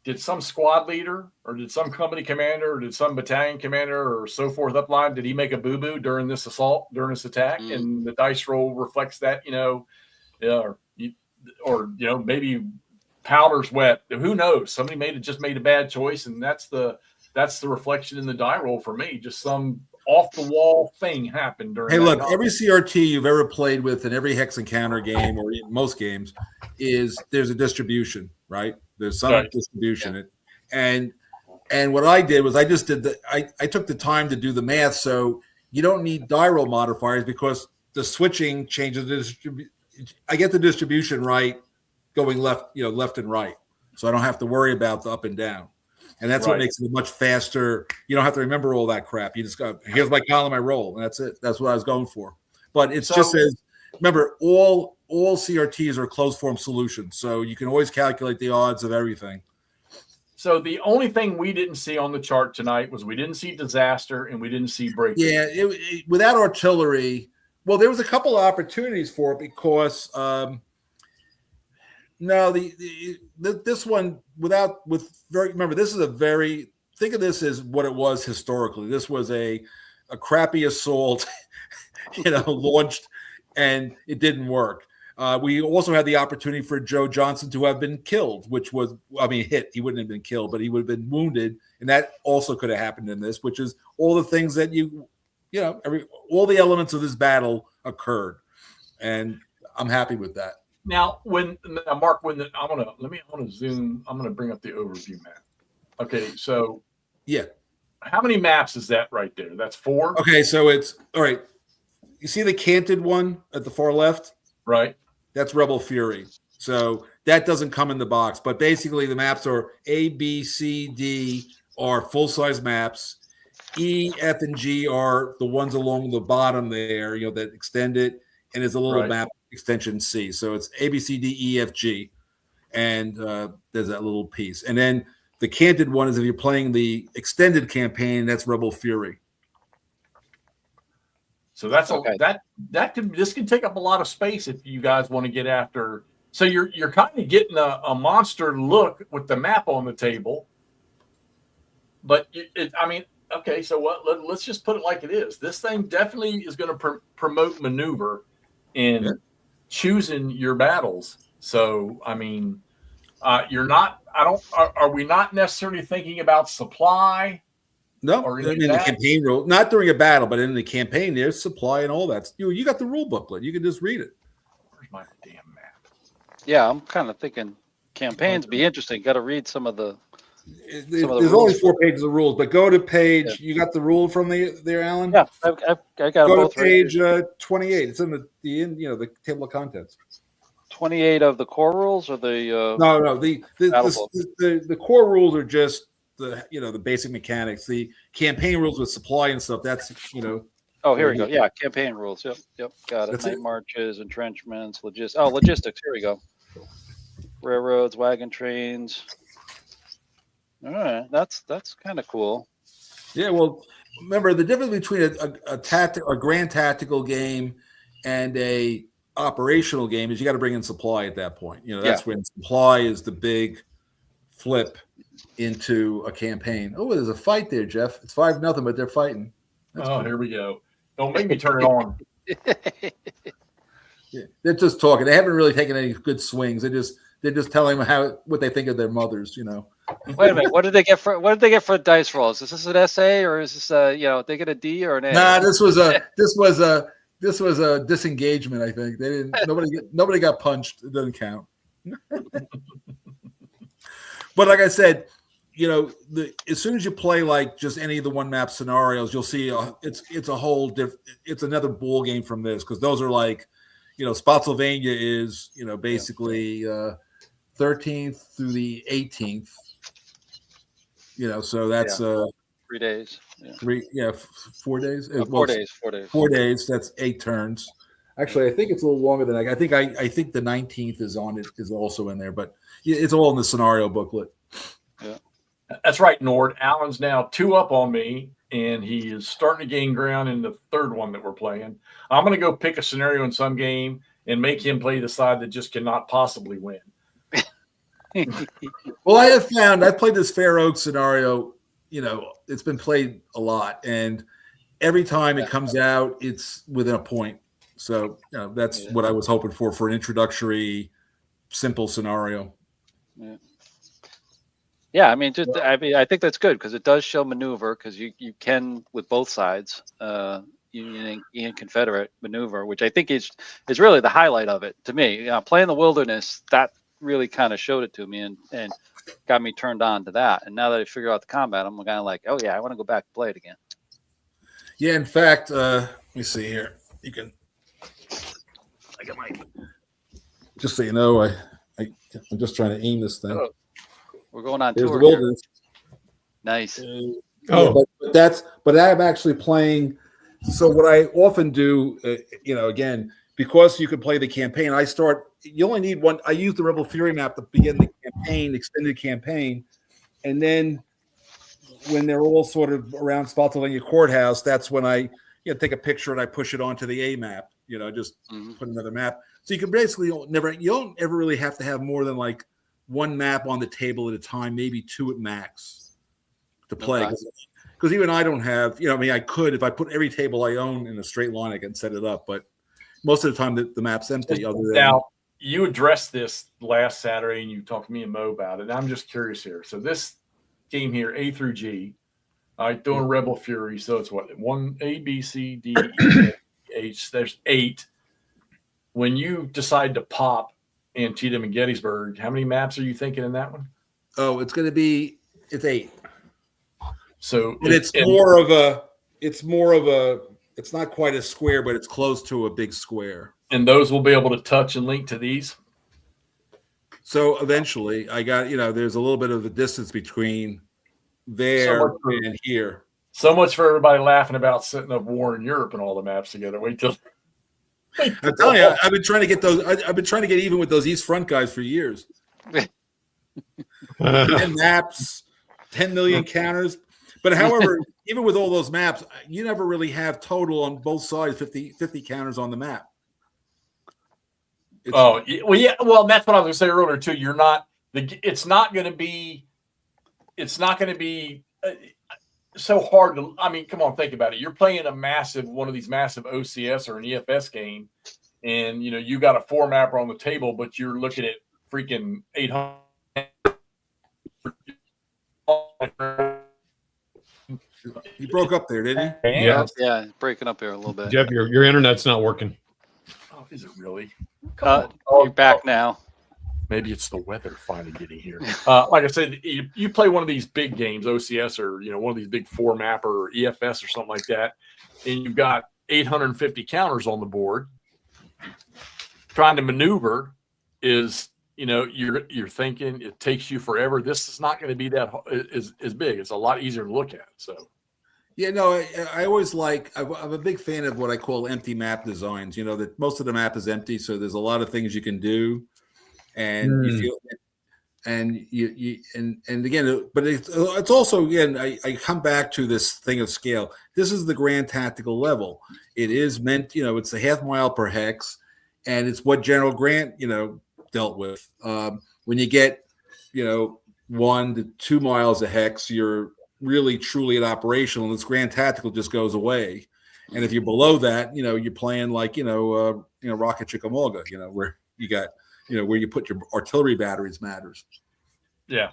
did some squad leader or did some company commander or did some battalion commander or so forth upline, did he make a boo-boo during this assault, during this attack? And the dice roll reflects that, or maybe powder's wet. Who knows? Somebody just made a bad choice, and that's the reflection in the die roll for me. Just some off the wall thing happened during. Hey, look, every CRT you've ever played with in every hex encounter game or most games there's a distribution, right? There's some distribution. And what I did was I took the time to do the math. So you don't need die roll modifiers because the switching changes the distribution. I get the distribution right going left and right. So I don't have to worry about the up and down. And that's what makes it much faster. You don't have to remember all that crap. You just go, here's my column, I roll, and that's it. That's what I was going for. But it's just as, remember, all CRTs are closed form solutions. So you can always calculate the odds of everything. So the only thing we didn't see on the chart tonight was we didn't see disaster and we didn't see breakthrough. Yeah, without artillery, well, there was a couple of opportunities for it because this one remember, this is think of this as what it was historically. This was a crappy assault, launched, and it didn't work. We also had the opportunity for Joe Johnson to have been killed, which was, hit. He wouldn't have been killed, but he would have been wounded, and that also could have happened in this, which is all the things that all the elements of this battle occurred, and I'm happy with that. Now, Mark, I'm gonna zoom. I'm gonna bring up the overview map. Okay, so yeah, how many maps is that right there? That's 4. Okay, so it's all right. You see the canted one at the far left, right? That's Rebel Fury. So that doesn't come in the box, but basically the maps are A, B, C, D are full size maps. E, F, and G are the ones along the bottom there, that extend it, and there's a little map extension C. So it's A, B, C, D, E, F, G, and there's that little piece. And then the canted one is if you're playing the extended campaign, that's Rebel Fury. So that's this can take up a lot of space if you guys want to get after. So you're kind of getting a monster look with the map on the table, but okay. So let's just put it like it is. This thing definitely is going to promote maneuver in choosing your battles. So you're not. Are we not necessarily thinking about supply? No, in the campaign rule, not during a battle, but in the campaign, there's supply and all that. You got the rule booklet. You can just read it. Where's my damn map? Yeah, I'm kind of thinking campaigns be interesting. Got to read some of the. There's only 4 pages of rules, but go to page. Yeah. You got the rule from there, Alan? Yeah, I got go both to page 28. It's in the table of contents. 28 of the core rules, or the no. The core rules are just the basic mechanics. The campaign rules with supply and stuff. That's Oh, here we go. Yeah, campaign rules. Yep. Got it. Night marches, entrenchments, logistics. Here we go. Railroads, wagon trains. All right, that's kind of cool. Yeah, well, remember the difference between a grand tactical game and a operational game is you got to bring in supply at that point. That's when supply is the big flip into a campaign. Oh, there's a fight there, Jeff. It's 5-0, but they're fighting. That's cool. Here we go. Don't make me turn it on. Yeah, they're just talking. They haven't really taken any good swings. They're just telling them what they think of their mothers. Wait a minute. What did they get for dice rolls? Is this an essay or is this they get a D or an A? Nah, this was a disengagement. I think they didn't. Nobody got punched. It doesn't count. But like I said, as soon as you play like just any of the one map scenarios, you'll see it's a whole different. It's another ball game from this because those are like, Spotsylvania is basically 13th through the 18th. So that's 3 days. 4 days. 4 days. 4 days. That's 8 turns. Actually, I think it's a little longer than I think. I think the 19th is on it, is also in there, but it's all in the scenario booklet. Yeah, that's right, Nord. Alan's now 2 up on me, and he is starting to gain ground in the third one that we're playing. I'm going to go pick a scenario in some game, and make him play the side that just cannot possibly win. Well, I have found I've played this Fair Oaks scenario. It's been played a lot, and every time it comes out, it's within a point. So that's what I was hoping for an introductory, simple scenario. Yeah, I mean, I think that's good because it does show maneuver because you can with both sides, Union and Confederate maneuver, which I think is really the highlight of it to me. Playing the Wilderness, that really kind of showed it to me and got me turned on to that. And now that I figure out the combat, I'm kind of like, oh yeah, I want to go back and play it again. Yeah, in fact, let me see here. You can. I got my. Just so you know, I'm just trying to aim this thing. Oh, we're going on There's tour. the Wilderness. Nice. But I'm actually playing. So what I often do, again, because you can play the campaign, you only need one. I use the Rebel Fury map to begin the campaign, extended campaign. And then when they're all sort of around Spotsylvania Courthouse, that's when I take a picture and I push it onto the A map, just put another map. So you can basically you don't ever really have to have more than like one map on the table at a time, maybe two at max to play. Because even I don't have, I could, if I put every table I own in a straight line, I can set it up. But most of the time the map's empty. Now, you addressed this last Saturday and you talked to me and Mo about it. And I'm just curious here. So this game here, A through G, all right, doing Rebel Fury. So it's what? 1 A, B, C, D, E, H. There's 8. When you decide to pop Antietam and Gettysburg, how many maps are you thinking in that one? Oh, it's 8. So it's not quite a square, but it's close to a big square. And those will be able to touch and link to these? So eventually I got, there's a little bit of a distance between there and here. So much for everybody laughing about setting up war in Europe and all the maps together. Wait till I'm telling you, I've been trying to get those. I've been trying to get even with those East Front guys for years. 10 maps, 10 million counters. But however, even with all those maps, you never really have total on both sides 50 counters on the map. Well, that's what I was going to say earlier too. It's not going to be so hard to. I mean, come on, think about it. You're playing one of these massive OCS or an EFS game, and you got a 4 mapper on the table, but you're looking at freaking 800. He broke up there, didn't he? Yeah, breaking up here a little bit. Jeff, your internet's not working. Oh, is it really? You're back now. Maybe it's the weather finally getting here. Like I said, you play one of these big games, OCS or one of these big 4 mapper or EFS or something like that, and you've got 850 counters on the board. Trying to maneuver is, you're thinking it takes you forever. This is not going to be that is big. It's a lot easier to look at. So. Yeah, no, I always I'm a big fan of what I call empty map designs. That most of the map is empty, so there's a lot of things you can do, and you feel, and you and again, but it's also again, I come back to this thing of scale. This is the grand tactical level. It is meant, it's a half mile per hex, and it's what General Grant, dealt with. When you get, 1 to 2 miles a hex, you're really truly at operational, and this grand tactical just goes away. And if you're below that, you're playing like Rocket Chickamauga, where you got where you put your artillery batteries matters. Yeah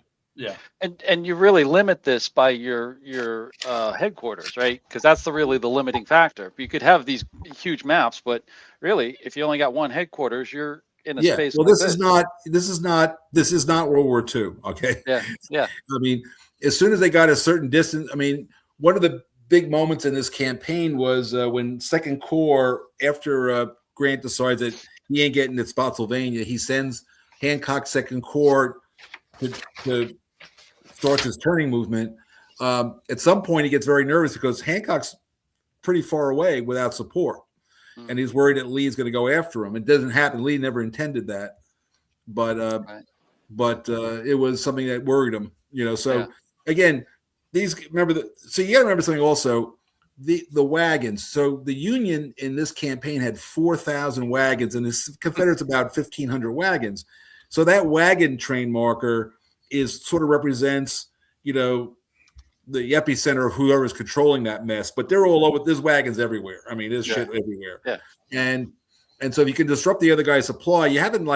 And you really limit this by your headquarters, right? Because that's really the limiting factor. You could have these huge maps, but really if you only got one headquarters, you're in a space. Well, this is not World War II. Okay. Yeah. I mean, as soon as they got a certain distance, I mean, one of the big moments in this campaign was when Second Corps, after Grant decides that he ain't getting to Spotsylvania, he sends Hancock's Second Corps to start his turning movement. At some point, he gets very nervous because Hancock's pretty far away without support. And he's worried that Lee's going to go after him. It doesn't happen. Lee never intended that, but it was something that worried him. So again, so you got to remember something also. the wagons. So the Union in this campaign had 4,000 wagons, and the Confederates about 1,500 wagons. So that wagon train marker is sort of represents, the epicenter of whoever's controlling that mess. But they're all over. There's wagons everywhere. I mean, there's shit everywhere. Yeah. And so if you can disrupt the other guy's supply, you haven't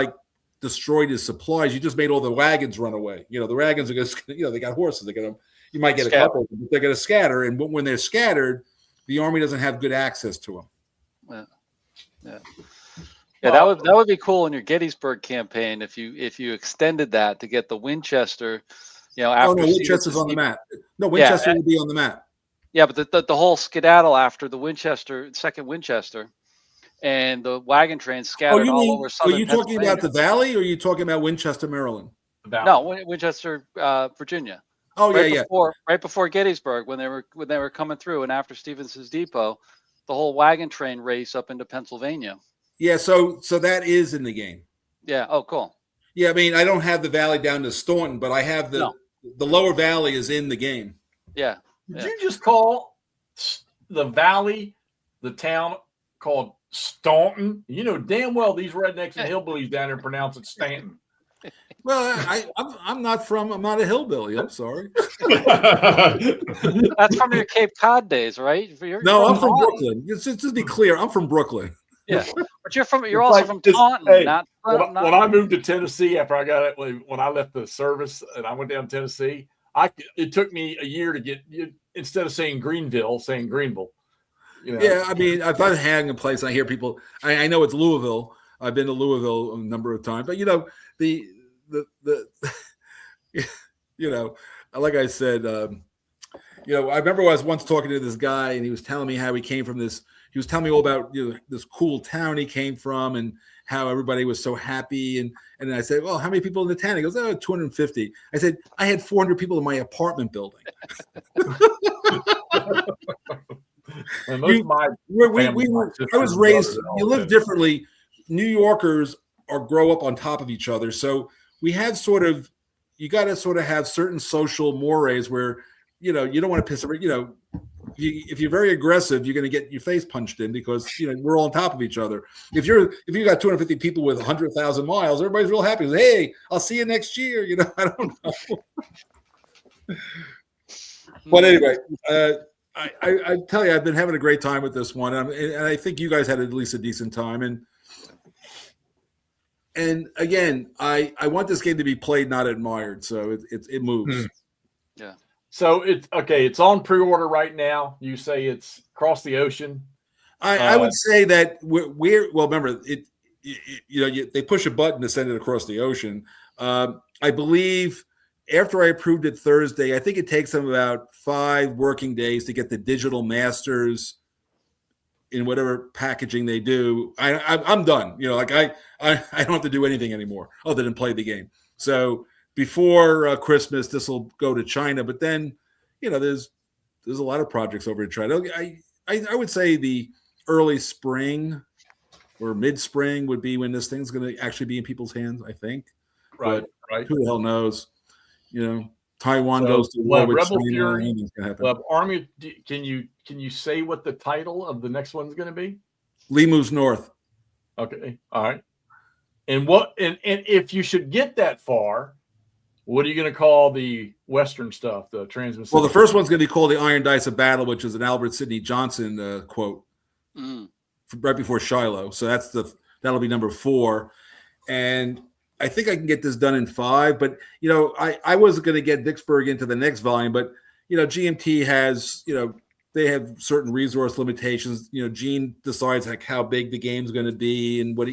destroyed his supplies. You just made all the wagons run away. The wagons are going to, they got horses. They're going to. You might get a couple, but they're going to scatter. And when they're scattered, the army doesn't have good access to them. Yeah, that would be cool in your Gettysburg campaign if you extended that to get the Winchester. After Winchester's on the map. No, Winchester will be on the map. Yeah, but the whole skedaddle after the Winchester, second Winchester, and the wagon trains scattered all over southern Are you talking about the Valley, or are you talking about Winchester, Maryland? No, Winchester, Virginia. Oh, Right before Gettysburg, when they were coming through, and after Stevenson's Depot, the whole wagon train race up into Pennsylvania. Yeah, so that is in the game. Yeah. Oh, cool. Yeah, I mean, I don't have the Valley down to Staunton, but I have the lower Valley is in the game. Yeah. Did you just call the Valley the town called Staunton? You know damn well these rednecks and hillbillies down there pronounce it Stanton. Well, I'm not a hillbilly. I'm sorry. That's from your Cape Cod days, right? I'm from Brooklyn. Just to be clear, I'm from Brooklyn. Yeah, but you're also from Taunton. Hey, when I moved to Tennessee after I got it, when I left the service and I went down to Tennessee, it took me a year to get, instead of saying Greenville, saying Greenville. Yeah, I mean, if I'm hanging a place, I hear people. I know it's Louisville. I've been to Louisville a number of times, but the like I said, I remember I was once talking to this guy, and he was telling me how he came from this. He was telling me all about this cool town he came from and how everybody was so happy. And I said, well, how many people in the town? He goes, 250. I said, I had 400 people in my apartment building. And most of my I was raised, you live differently. New Yorkers grow up on top of each other. So we have you got to sort of have certain social mores where, you don't want to piss everybody, if you're very aggressive, you're going to get your face punched in because we're all on top of each other. If you got 250 people with 100,000 miles, everybody's real happy. Hey, I'll see you next year. I don't know. But anyway, I tell you, I've been having a great time with this one, and I think you guys had at least a decent time. And again, I want this game to be played, not admired. So it moves. Yeah. So it's on pre-order right now. You say it's across the ocean. I would say that remember they push a button to send it across the ocean. I believe after I approved it Thursday, I think it takes them about 5 working days to get the digital masters in whatever packaging they do. I'm done. I don't have to do anything anymore other than play the game. So before Christmas, this will go to China, but then, there's a lot of projects over in China. I would say the early spring or mid-spring would be when this thing's going to actually be in people's hands, I think. Right. Who the hell knows? Taiwan goes to war with Rebel China. Fury, Anything's going to happen. Army. Can you say what the title of the next one's going to be? Lee moves north. Okay. All right. And if you should get that far, what are you going to call the Western stuff, the Trans-Pacific? Well, the first one's going to be called the Iron Dice of Battle, which is an Albert Sidney Johnson quote right before Shiloh. So that'll be number 4. And I think I can get this done in 5. But, I was going to get Vicksburg into the next volume. But, GMT has, they have certain resource limitations. Gene decides how big the game's going to be and what,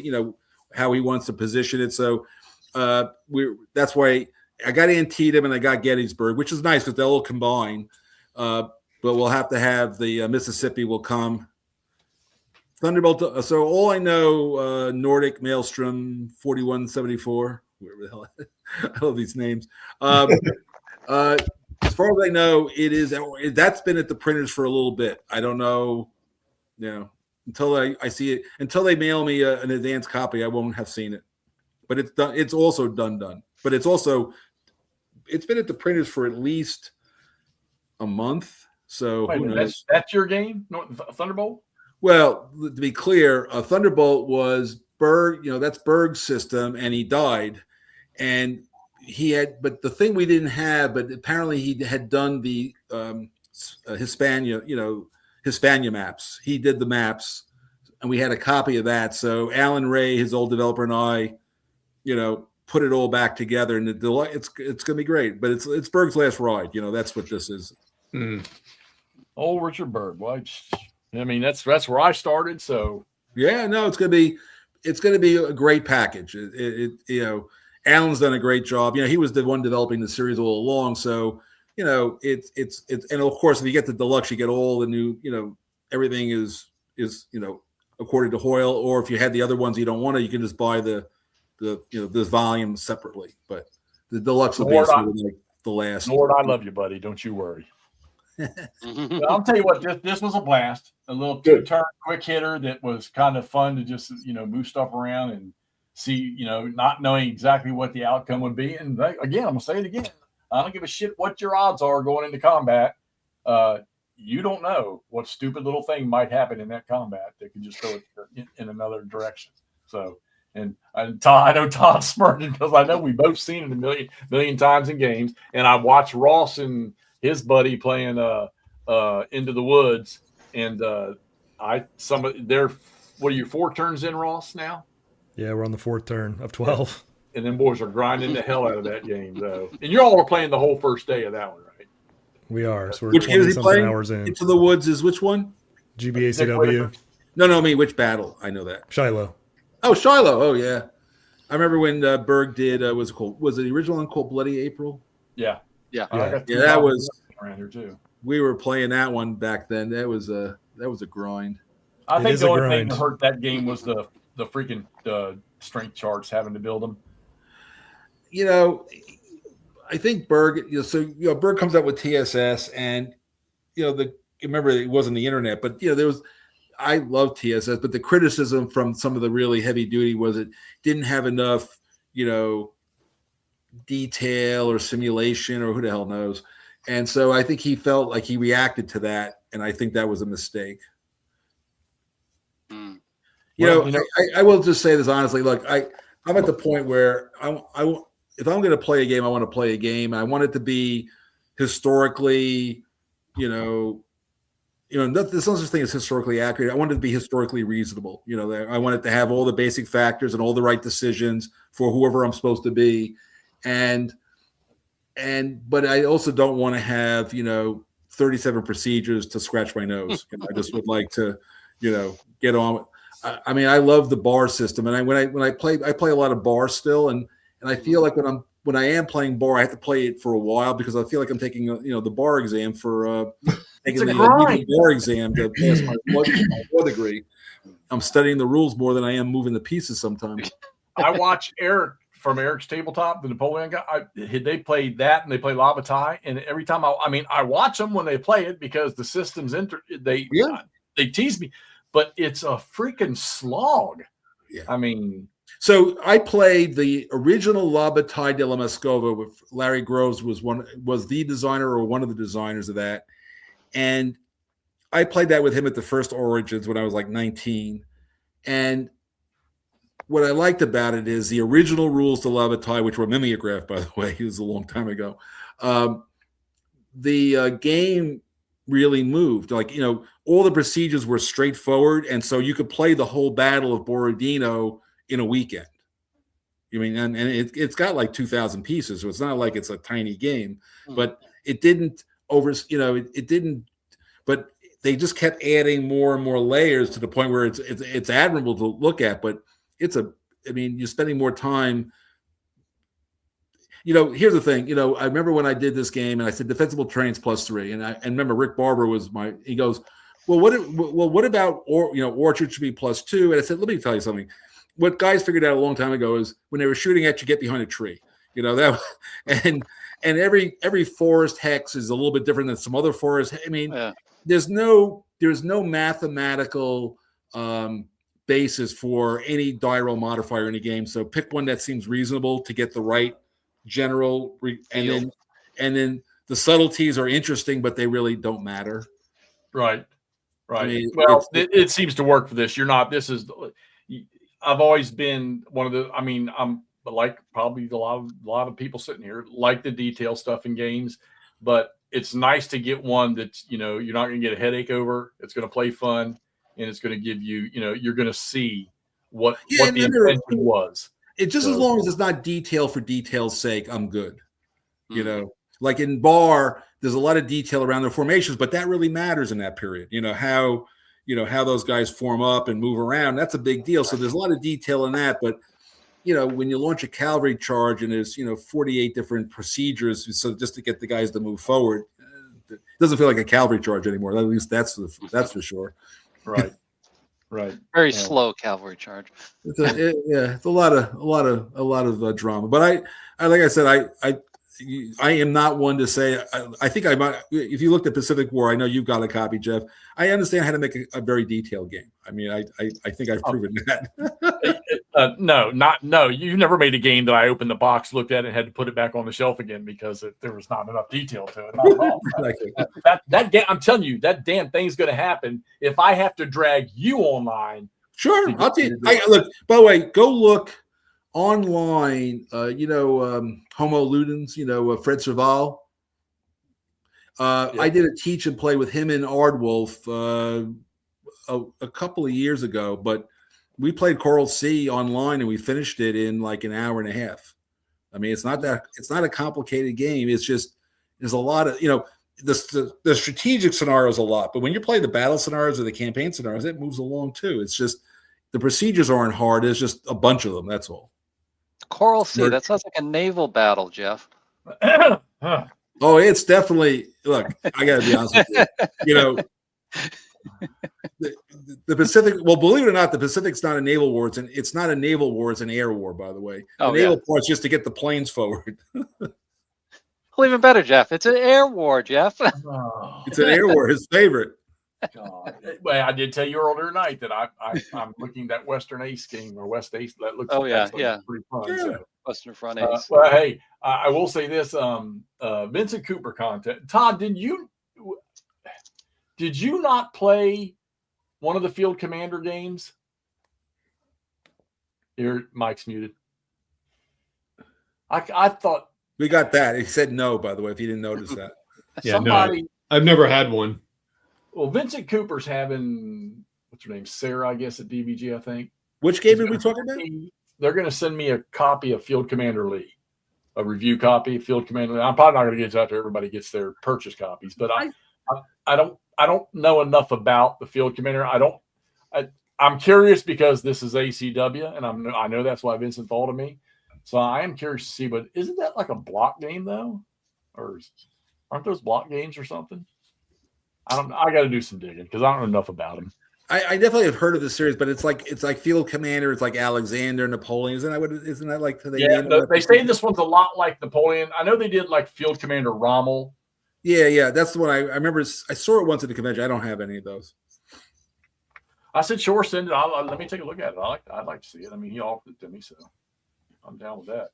how he wants to position it. So that's why I got Antietam and I got Gettysburg, which is nice because they'll all combine. But we'll have to have the Mississippi will come. Thunderbolt. So all I know, Nordic Maelstrom 4174. Whatever the hell. I love these names. As far as I know, that's been at the printers for a little bit. I don't know. Until I see it, until they mail me an advanced copy, I won't have seen it. But it's done. It's also done. But it's been at the printers for at least a month. So Wait a who minute, knows? that's your game, Thunderbolt. Well, to be clear, Thunderbolt was Berg. That's Berg's system, and he died. And he had, but the thing we didn't have, but apparently he had done the Hispania, Hispania maps. He did the maps, and we had a copy of that. So Alan Ray, his old developer, and I, put it all back together, and it's going to be great. But it's Berg's last ride. That's what this is. Oh, Richard Berg. Well, I mean, that's where I started. So yeah, no, it's going to be a great package. Alan's done a great job. He was the one developing the series all along. So, it's and of course, if you get the deluxe, you get all the new, everything is according to Hoyle. Or if you had the other ones you don't want to, you can just buy this volume separately. But the deluxe will be like the last. Lord, I love you, buddy. Don't you worry. I'll tell you what, this was a blast. A little two-turn quick hitter that was kind of fun to just move stuff around and see, not knowing exactly what the outcome would be. And again, I'm gonna say it again. I don't give a shit what your odds are going into combat. You don't know what stupid little thing might happen in that combat that could just throw it in another direction. So, and I know Todd's smirking because I know we both seen it a million times in games. And I watched Ross and his buddy playing Into the Woods, and what are you 4 turns in, Ross, now? Yeah, we're on the 4th turn of 12. And them boys are grinding the hell out of that game, though. And you all were playing the whole first day of that one, right? We are. So we're Which game is he 20-something playing? hours in. Into the Woods is which one? GBACW. No, I mean which battle? I know that. Shiloh. Oh, Shiloh. Oh, yeah. I remember when Berg did. Was it the original one called Bloody April? Yeah. That was around here too. We were playing that one back then. That was a grind. I think the only thing that hurt that game was the freaking strength charts, having to build them. I think Berg. Berg comes out with TSS, and remember it wasn't the internet, but there was. I love TSS, but the criticism from some of the really heavy duty was it didn't have enough, detail or simulation or who the hell knows. And so I think he felt like he reacted to that, and I think that was a mistake. I will just say this honestly. Look, I'm at the point where if I'm going to play a game, I want to play a game. I want it to be historically, there's no such thing as historically accurate. I want it to be historically reasonable. I want it to have all the basic factors and all the right decisions for whoever I'm supposed to be. But I also don't want to have, 37 procedures to scratch my nose. I just would like to, get on. I mean, I love the bar system, and when I play a lot of bar still, and I feel like when I am playing bar, I have to play it for a while because I feel like I'm taking the bar exam for taking the bar exam to pass my law degree. I'm studying the rules more than I am moving the pieces sometimes. I watch Eric from Eric's Tabletop, the Napoleon guy. They played that and they play La Bataille, and every time I watch them when they play it because the system's they tease me. But it's a freaking slog. Yeah. I mean, so I played the original La Bataille de la Moscova with Larry Groves was the designer or one of the designers of that, and I played that with him at the first Origins when I was like 19. And what I liked about it is the original rules to La Bataille, which were mimeographed, by the way, it was a long time ago. The game really moved. All the procedures were straightforward, and so you could play the whole Battle of Borodino in a weekend. And it's got like 2,000 pieces, so it's not like it's a tiny game. But it didn't it didn't. But they just kept adding more and more layers to the point where it's admirable to look at. But you're spending more time. Here's the thing. I remember when I did this game and I said defensible terrains +3, and remember Rick Barber was he goes, well, what about orchard should be +2? And I said, let me tell you something. What guys figured out a long time ago is when they were shooting at you, get behind a tree. That and every forest hex is a little bit different than some other forests. There's no mathematical basis for any die roll modifier in a game. So pick one that seems reasonable to get the right general and then the subtleties are interesting, but they really don't matter. Right. Right. I mean, well, it seems to work for this. You're not. This is. I've always been one of the. I mean, I'm like probably a lot of people sitting here like the detail stuff in games, but it's nice to get one that's you're not going to get a headache over. It's going to play fun, and it's going to give you you're going to see what the intention was. It just as long as it's not detail for detail's sake, I'm good. Like in bar, there's a lot of detail around their formations, but that really matters in that period. How those guys form up and move around. That's a big deal. So there's a lot of detail in that. But, when you launch a cavalry charge and there's, 48 different procedures, so just to get the guys to move forward, it doesn't feel like a cavalry charge anymore. At least that's for sure. Right. Right. Very slow cavalry charge. It's a lot of drama. But I like I said, I am not one to say. I think I might. If you looked at Pacific War, I know you've got a copy, Jeff. I understand how to make a very detailed game. I mean, I think I've proven that. No. You never made a game that I opened the box, looked at it, and had to put it back on the shelf again because there was not enough detail to it. Not at all. Exactly. That game, I'm telling you, that damn thing's going to happen if I have to drag you online. Sure, I'll tell you. Look. By the way, go look online. Homo Ludens. Fred Serval. I did a teach and play with him and Ardwolf a couple of years ago, but we played Coral Sea online and we finished it in like an hour and a half. I mean, it's not a complicated game. It's just there's a lot of the strategic scenarios a lot, but when you play the battle scenarios or the campaign scenarios, it moves along too. It's just the procedures aren't hard. There's just a bunch of them. That's all. Coral Sea. That sounds like a naval battle, Jeff. Oh, it's definitely. Look, I got to be honest with you. The Pacific. Well, believe it or not, the Pacific's not a naval war. It's not a naval war. It's an air war, by the way. The naval part's just to get the planes forward. Well, even better, Jeff. It's an air war, Jeff. It's an air war. His favorite. God. Well, I did tell you earlier tonight that I'm looking at that Western Ace game or West Ace. That looks pretty fun. Yeah. So. Western Front Ace. Well, hey, I will say this: Vincent Cooper content. Todd, did you not play one of the Field Commander games? Your mic's muted. I thought we got that. He said no, by the way, if you didn't notice that. I've never had one. Well, Vincent Cooper's having what's her name, Sarah, I guess, at DBG, I think. Which game are we talking about? They're going to send me a copy of Field Commander Lee, a review copy of Field Commander Lee. I'm probably not going to get it out to everybody gets their purchase copies, but I don't know enough about the Field Commander. I'm curious because this is ACW, and I know that's why Vincent thought of me. So I am curious to see, but isn't that like a block game though, or aren't those block games or something? I don't know. I got to do some digging because I don't know enough about them. I definitely have heard of the series, but it's like Field Commander. It's like Alexander, Napoleon. Isn't that like? They say this one's a lot like Napoleon. I know they did like Field Commander Rommel. Yeah, that's the one I remember. I saw it once at the convention. I don't have any of those. I said, sure, send it. Let me take a look at it. I'd like to see it. I mean, he offered it to me, so I'm down with that.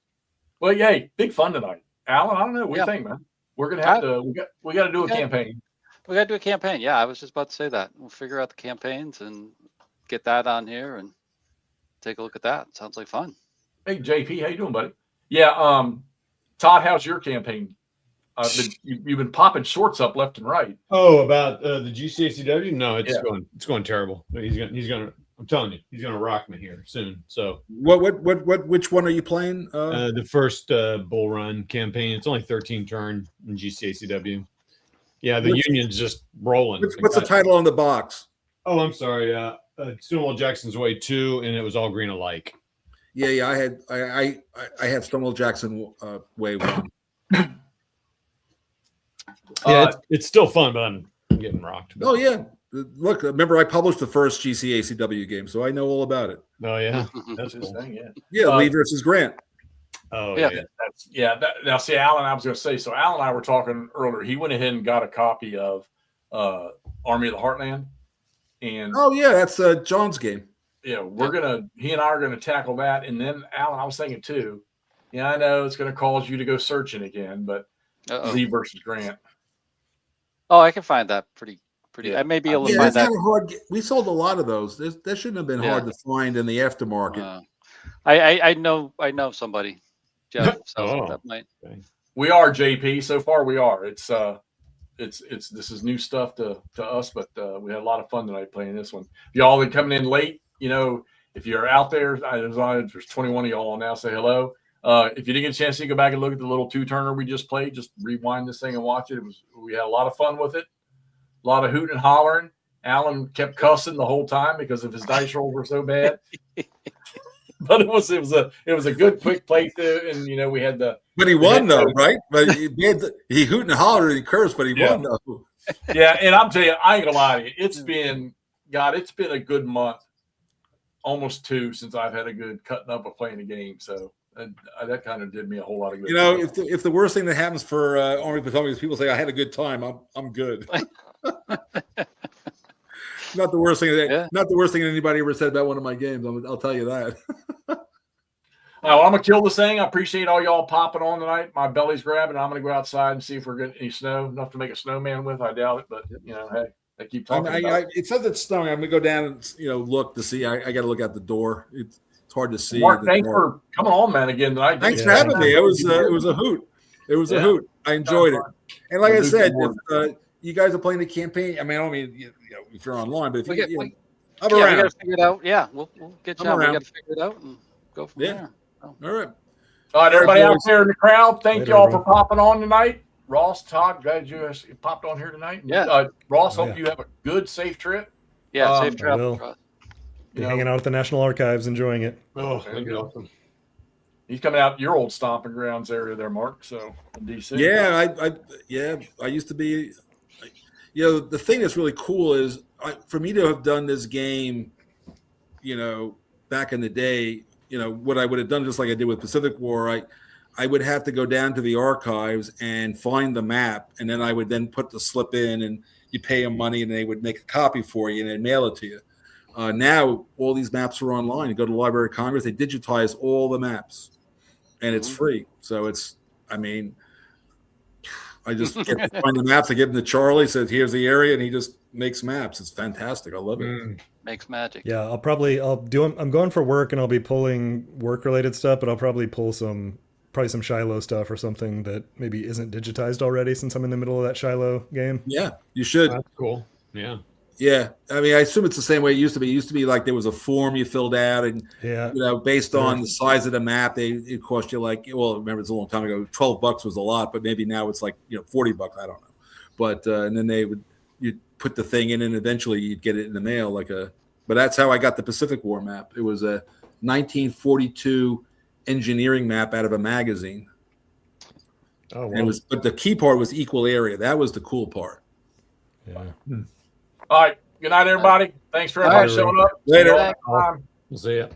Well, yay, big fun tonight, Alan. I don't know. What do you think, man? We're gonna have to. We got to do a campaign. We got to do a campaign. Yeah, I was just about to say that. We'll figure out the campaigns and get that on here and take a look at that. Sounds like fun. Hey, JP, how you doing, buddy? Yeah, Todd, how's your campaign? You've been popping shorts up left and right. Oh, about the GCACW? No, it's going terrible. He's gonna. I'm telling you, he's gonna rock me here soon. So which one are you playing? The first Bull Run campaign. It's only 13 turn in GCACW. Yeah, the union's just rolling. What's the title on the box? Oh, I'm sorry. Stonewall Jackson's Way 2, and it was all green alike. Yeah. I had Stonewall Jackson Way 1. Yeah, it's still fun, but I'm getting rocked. Oh yeah, look. Remember, I published the first GCACW game, so I know all about it. Oh yeah, that's his thing. Yeah, Lee versus Grant. Oh yeah. Now, see, Alan, I was going to say. So, Alan and I were talking earlier. He went ahead and got a copy of Army of the Heartland, and that's John's game. Yeah, he and I are gonna tackle that, and then Alan, I was thinking too. Yeah, I know it's going to cause you to go searching again, but Uh-oh. Lee versus Grant. Oh, I can find that pretty. Yeah. I may be able to Yeah, find that's that. not a hard. We sold a lot of those. That shouldn't have been hard to find in the aftermarket. I know somebody, Jeff. So Oh. that might. We are JP. So far, we are. It's this is new stuff to us, but we had a lot of fun tonight playing this one. If y'all are coming in late, if you're out there, there's 21 of y'all now. Say hello. If you didn't get a chance to go back and look at the little 2-turner we just played, just rewind this thing and watch it. We had a lot of fun with it. A lot of hooting and hollering. Alan kept cussing the whole time because of his dice rolls were so bad. But it was a good quick play through, and we had the. But he won though, right? But he hooted and hollered and he cursed, but he won though. Yeah, and I'm telling you, I ain't gonna lie to you. It's been a good month, almost 2, since I've had a good cutting up of playing a game. So that kind of did me a whole lot of good. If the worst thing that happens for Army Potomac is people say I had a good time, I'm good. Not the worst thing. Not the worst thing anybody ever said about one of my games. I'll tell you that. Well, I'm gonna kill this thing. I appreciate all y'all popping on tonight. My belly's grabbing. I'm gonna go outside and see if we're getting any snow, enough to make a snowman with. I doubt it, but hey, they keep talking about it. It says it's snowing. I'm gonna go down and look to see. I got to look out the door. It's hard to see. Mark, thanks for coming on, man, again tonight. Thanks for having me. It was a hoot. It was a hoot. I enjoyed it. And like I said, if you guys are playing the campaign, I don't mean if you're online, but if we I'm around. We around. got to figure it out. Yeah, we'll get you on. We got to figure it out and go from there. All right. All right, everybody out there in the crowd, thank Later, y'all everyone. for popping on tonight. Ross, Todd, glad you popped on here tonight. Yeah. Ross, hope you have a good, safe trip. Yeah, safe I travel. will. Be hanging out at the National Archives, enjoying it. Oh, that'd be awesome. He's coming out your old stomping grounds area there, Mark. So in DC. Yeah, I used to be. The thing that's really cool is for me to have done this game, back in the day, what I would have done, just like I did with Pacific War, I would have to go down to the archives and find the map, and then I would then put the slip in, and you pay them money, and they would make a copy for you and then mail it to you. Now all these maps are online. You go to the Library of Congress, they digitize all the maps, and it's free. So I just get to find the maps. I give them to Charlie, says here's the area, and he just makes maps. It's fantastic. I love it. Makes magic. Yeah, I'm going for work and I'll be pulling work related stuff, but I'll probably pull some Shiloh stuff or something that maybe isn't digitized already, since I'm in the middle of that Shiloh game. Yeah, you should. That's cool. Yeah. Yeah, I assume it's the same way it used to be. It used to be like there was a form you filled out, and based on the size of the map, it cost you remember it's a long time ago. $12 was a lot, but maybe now it's like $40. I don't know, but and then you'd put the thing in, and eventually you'd get it in the mail But that's how I got the Pacific War map. It was a 1942 engineering map out of a magazine. Oh, wow. And but the key part was equal area. That was the cool part. Yeah. All right. Good night, everybody. Thanks for everybody showing up. Later. We'll see ya.